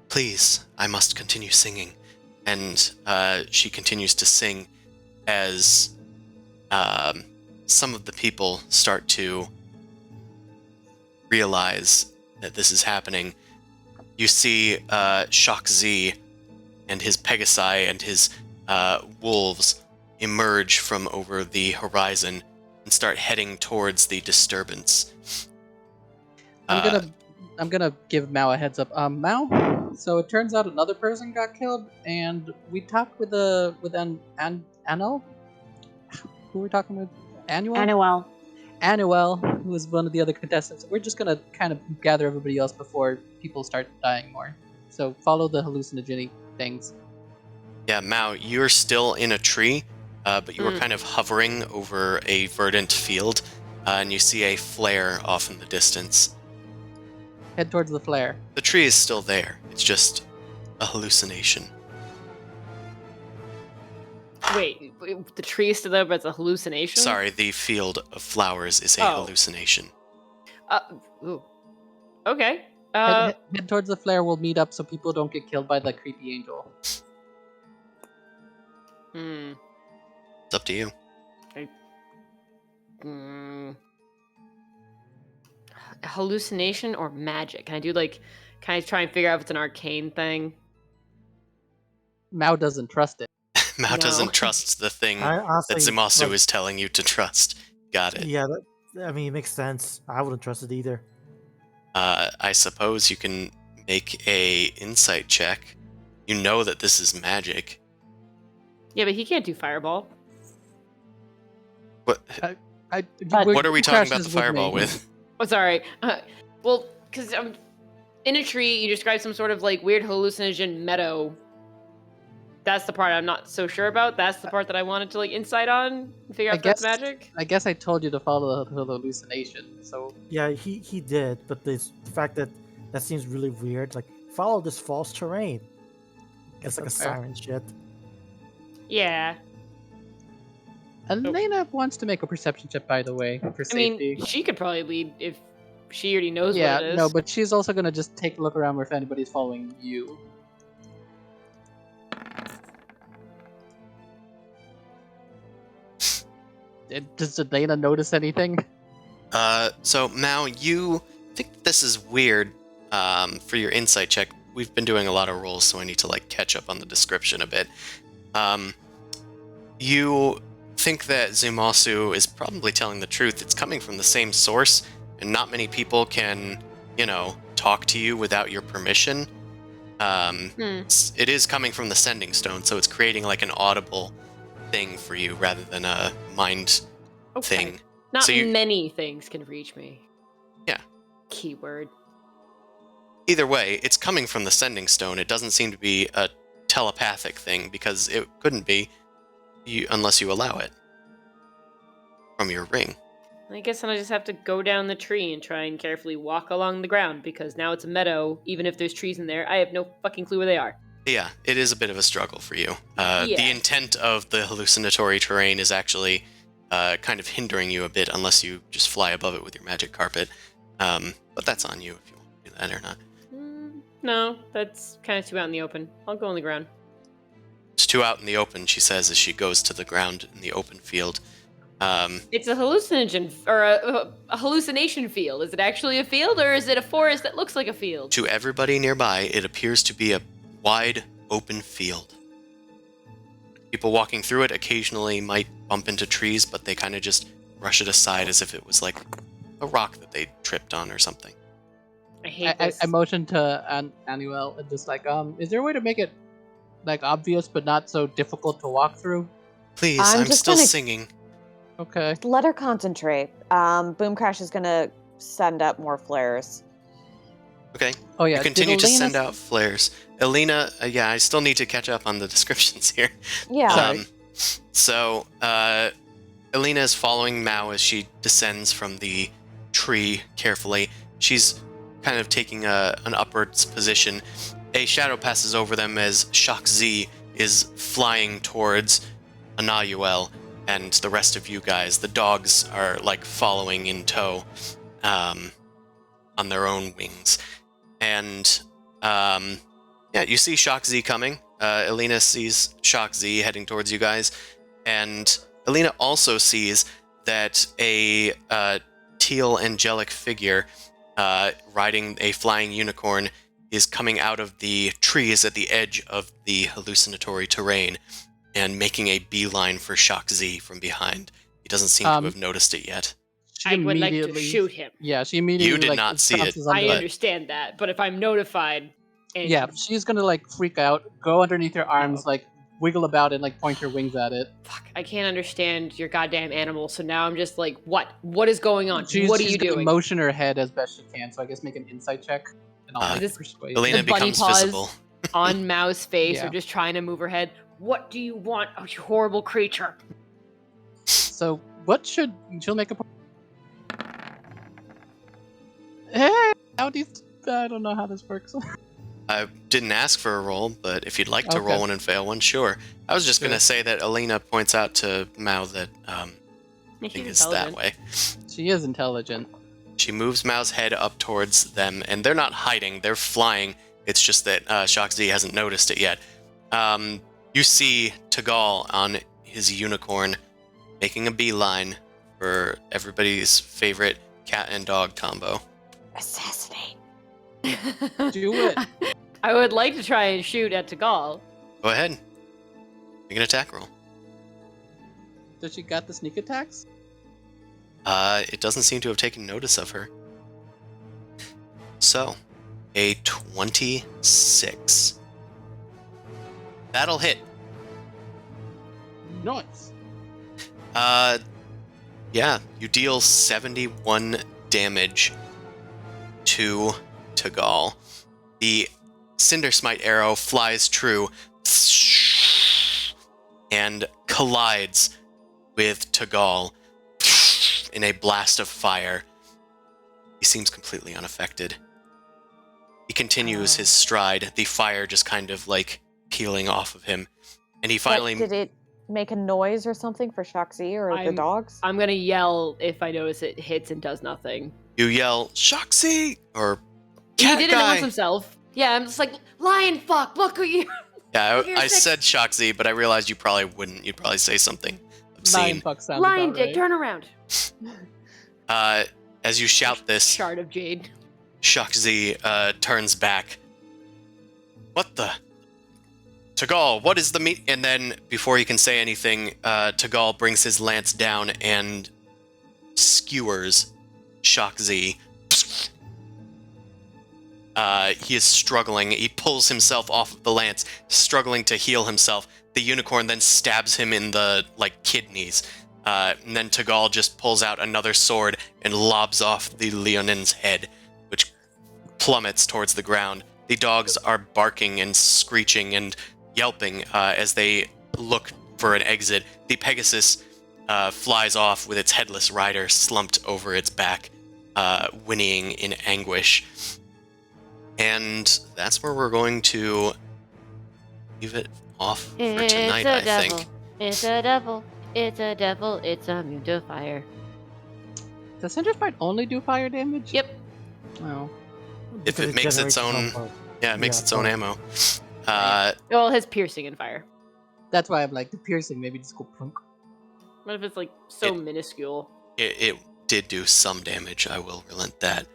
Please, I must continue singing. And she continues to sing as some of the people start to realize that this is happening. You see Shak Z and his Pegasi and his wolves emerge from over the horizon and start heading towards the disturbance. I'm gonna give Mao a heads up. Mao, so it turns out another person got killed, and we talked with Anil. Who were we talking with? Annuel. Annuel, who was one of the other contestants. We're just gonna kind of gather everybody else before people start dying more. So follow the hallucinogenic things. Yeah, Mao, you're still in a tree, but you are kind of hovering over a verdant field, and you see a flare off in the distance. Head towards the flare. The tree is still there. It's just a hallucination. Wait, the tree is still there, but it's a hallucination? Sorry, the field of flowers is a hallucination. Ooh. Okay. Head towards the flare. We'll meet up so people don't get killed by the creepy angel. It's up to you. Hallucination or magic? Can I try and figure out if it's an arcane thing? Mao doesn't trust it. Mao doesn't trust the thing that Zumasu is telling you to trust. Got it. Yeah, it makes sense. I wouldn't trust it either. I suppose you can make a insight check. You know that this is magic. Yeah, but he can't do fireball. What? What are we talking about the fireball with? Oh, sorry. Well, because in a tree, you describe some sort of like weird hallucinogen meadow. That's the part I'm not so sure about. That's the part that I wanted to like insight on, figure out if that's magic. I guess I told you to follow the hallucination. So Yeah, he did, but the fact that seems really weird. Like, follow this false terrain. It's like a fair. siren shit. Yeah. Elena wants to make a perception check, by the way, for safety. I mean, she could probably lead if she already knows Yeah, what it is. no, but she's also gonna just take a look around if anybody's following you. Does Elena notice anything? So Mao, you think this is weird for your insight check. We've been doing a lot of rolls, so I need to like catch up on the description a bit. You think that Zumasu is probably telling the truth. It's coming from the same source, and not many people can, talk to you without your permission. It is coming from the sending stone, so it's creating like an audible thing for you rather than a mind thing. Not So many things can reach me. Yeah. Keyword. Either way, it's coming from the sending stone. It doesn't seem to be a telepathic thing, because it couldn't be unless you allow it from your ring. I guess then I just have to go down the tree and try and carefully walk along the ground, because now it's a meadow. Even if there's trees in there, I have no fucking clue where they are. Yeah, it is a bit of a struggle for you. Yeah. The intent of the hallucinatory terrain is actually kind of hindering you a bit, unless you just fly above it with your magic carpet. But that's on you if you want to do that or not. No, that's kind of too out in the open. I'll go on the ground. It's too out in the open, she says as she goes to the ground in the open field. It's a hallucinogen, or a hallucination field. Is it actually a field, or is it a forest that looks like a field? To everybody nearby, it appears to be a wide, open field. People walking through it occasionally might bump into trees, but they kind of just brush it aside as if it was like a rock that they tripped on or something. I hate this. I motioned to Anuel and just like, is there a way to make it like obvious but not so difficult to walk through? Please, I'm I'm just still gonna- singing. Okay. Let her concentrate. Boom Crash is gonna send up more flares. Okay. Oh yeah. You continue to Elena send out flares. Elena, yeah, I still need to catch up on the descriptions here. Yeah. Sorry. So, Elena is following Mao as she descends from the tree carefully. She's kind of taking an upwards position. A shadow passes over them as Shak Z is flying towards Anayuel and the rest of you guys. The dogs are like following in tow on their own wings. And yeah, you see Shak Z coming. Elena sees Shak Z heading towards you guys. And Elena also sees that a teal angelic figure riding a flying unicorn is coming out of the trees at the edge of the hallucinatory terrain and making a beeline for Shak Z from behind. He doesn't seem to have noticed it yet. She I would like to immediately- shoot him. Yeah, she immediately. You did like, not see it, pounces on I the- understand that, but if I'm notified, and Yeah, she's gonna like freak out, go underneath her arms, like wiggle about and like point her wings at it. fuck, I can't understand your goddamn animal. So now I'm just like, what? What is going on? She's What are you gonna doing? motion her head as best she can, so I guess make an insight check. And I'll Uh, make This- persuade. Elena The bunny becomes paws. visible. On Mao's face, Yeah. or just trying to move her head. What do you want, oh you horrible creature? So what should she'll make a? Hey, how do you? I don't know how this works. I didn't ask for a roll, but if you'd like to Okay. roll one and fail one, sure. I was just Sure. going to say that Elena points out to Mao that Yeah, thing she's is that intelligent. way. She is intelligent. She moves Mao's head up towards them, and they're not hiding, they're flying. It's just that Shak Z hasn't noticed it yet. You see Tagal on his unicorn making a beeline for everybody's favorite cat and dog combo. Assassinate. Do it. I would like to try and shoot at Tagal. Go ahead. Make an attack roll. Does she got the sneak attacks? It doesn't seem to have taken notice of her. So, a 26. That'll hit. Nice. Yeah, you deal 71 damage to Tagal. The Cinder Smite arrow flies true and collides with Tagal in a blast of fire. He seems completely unaffected. He continues his stride, the fire just kind of like peeling off of him. And he finally... Did it make a noise or something for Shoxi or the dogs? I'm gonna yell if I notice it hits and does nothing. You yell, Shoxi! Or He cat did guy! announce himself. Yeah, I'm just like, lion fuck, look who you... Yeah, Look at your I six. said Shoxi, but I realized you probably wouldn't. You'd probably say something obscene. Lion fuck sounds Lion about dick, right. turn around. As you shout this, Shard of Jade. Shoxi turns back. What the? Tagal, what is the meat? And then, before he can say anything, Tagal brings his lance down and skewers Shoxi. He is struggling. He pulls himself off of the lance, struggling to heal himself. The unicorn then stabs him in the, kidneys. And then Tagal just pulls out another sword and lobs off the Leonin's head, which plummets towards the ground. The dogs are barking and screeching and yelping as they look for an exit. The Pegasus flies off with its headless rider slumped over its back, whinnying in anguish. And that's where we're going to leave it off for tonight, I think. It's a devil. It's a devil. It's immune to fire. Does Cinder Smite only do fire damage? Yep. Oh. If Because it makes its generates own... combo. Yeah, it makes its own both. ammo. Well, it has piercing and fire. That's why I'm like, the piercing, maybe just go plunk. What if it's like so minuscule? It did do some damage, I will relent that.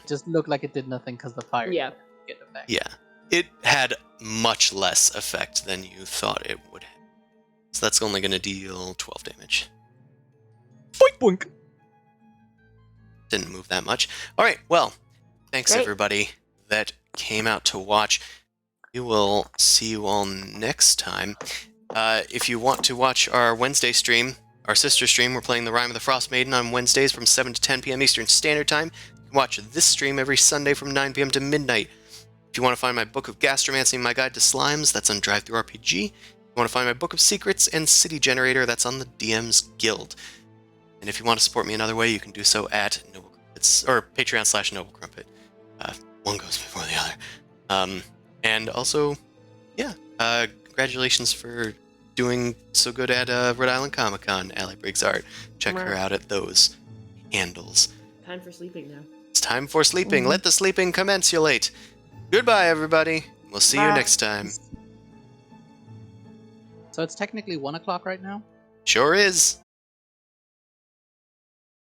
Just looked like it did nothing because the fire Yeah. didn't get effect. Yeah, it had much less effect than you thought it would have. So that's only going to deal 12 damage. Boink boink. Didn't move that much. All right, well, thanks Great. everybody that came out to watch. We will see you all next time. If you want to watch our Wednesday stream, our sister stream, we're playing the Rime of the Frost Maiden on Wednesdays from 7 to 10 p.m. Eastern Standard Time. You can watch this stream every Sunday from 9 p.m. to midnight. If you want to find my book of Gastromancy, My Guide to Slimes, that's on DriveThruRPG. If you want to find my book of Secrets and City Generator, that's on the DM's Guild. And if you want to support me another way, you can do so at Noble Crumpets, or Patreon/Noble Crumpet. One goes before the other. And also, yeah, congratulations for doing so good at Rhode Island Comic Con, Allie Briggs Art. Check her out at those handles. Time for sleeping now. It's time for sleeping. Let the sleeping commensulate. Goodbye, everybody. We'll see you Bye. next time. So it's technically 1 o'clock right now? Sure is.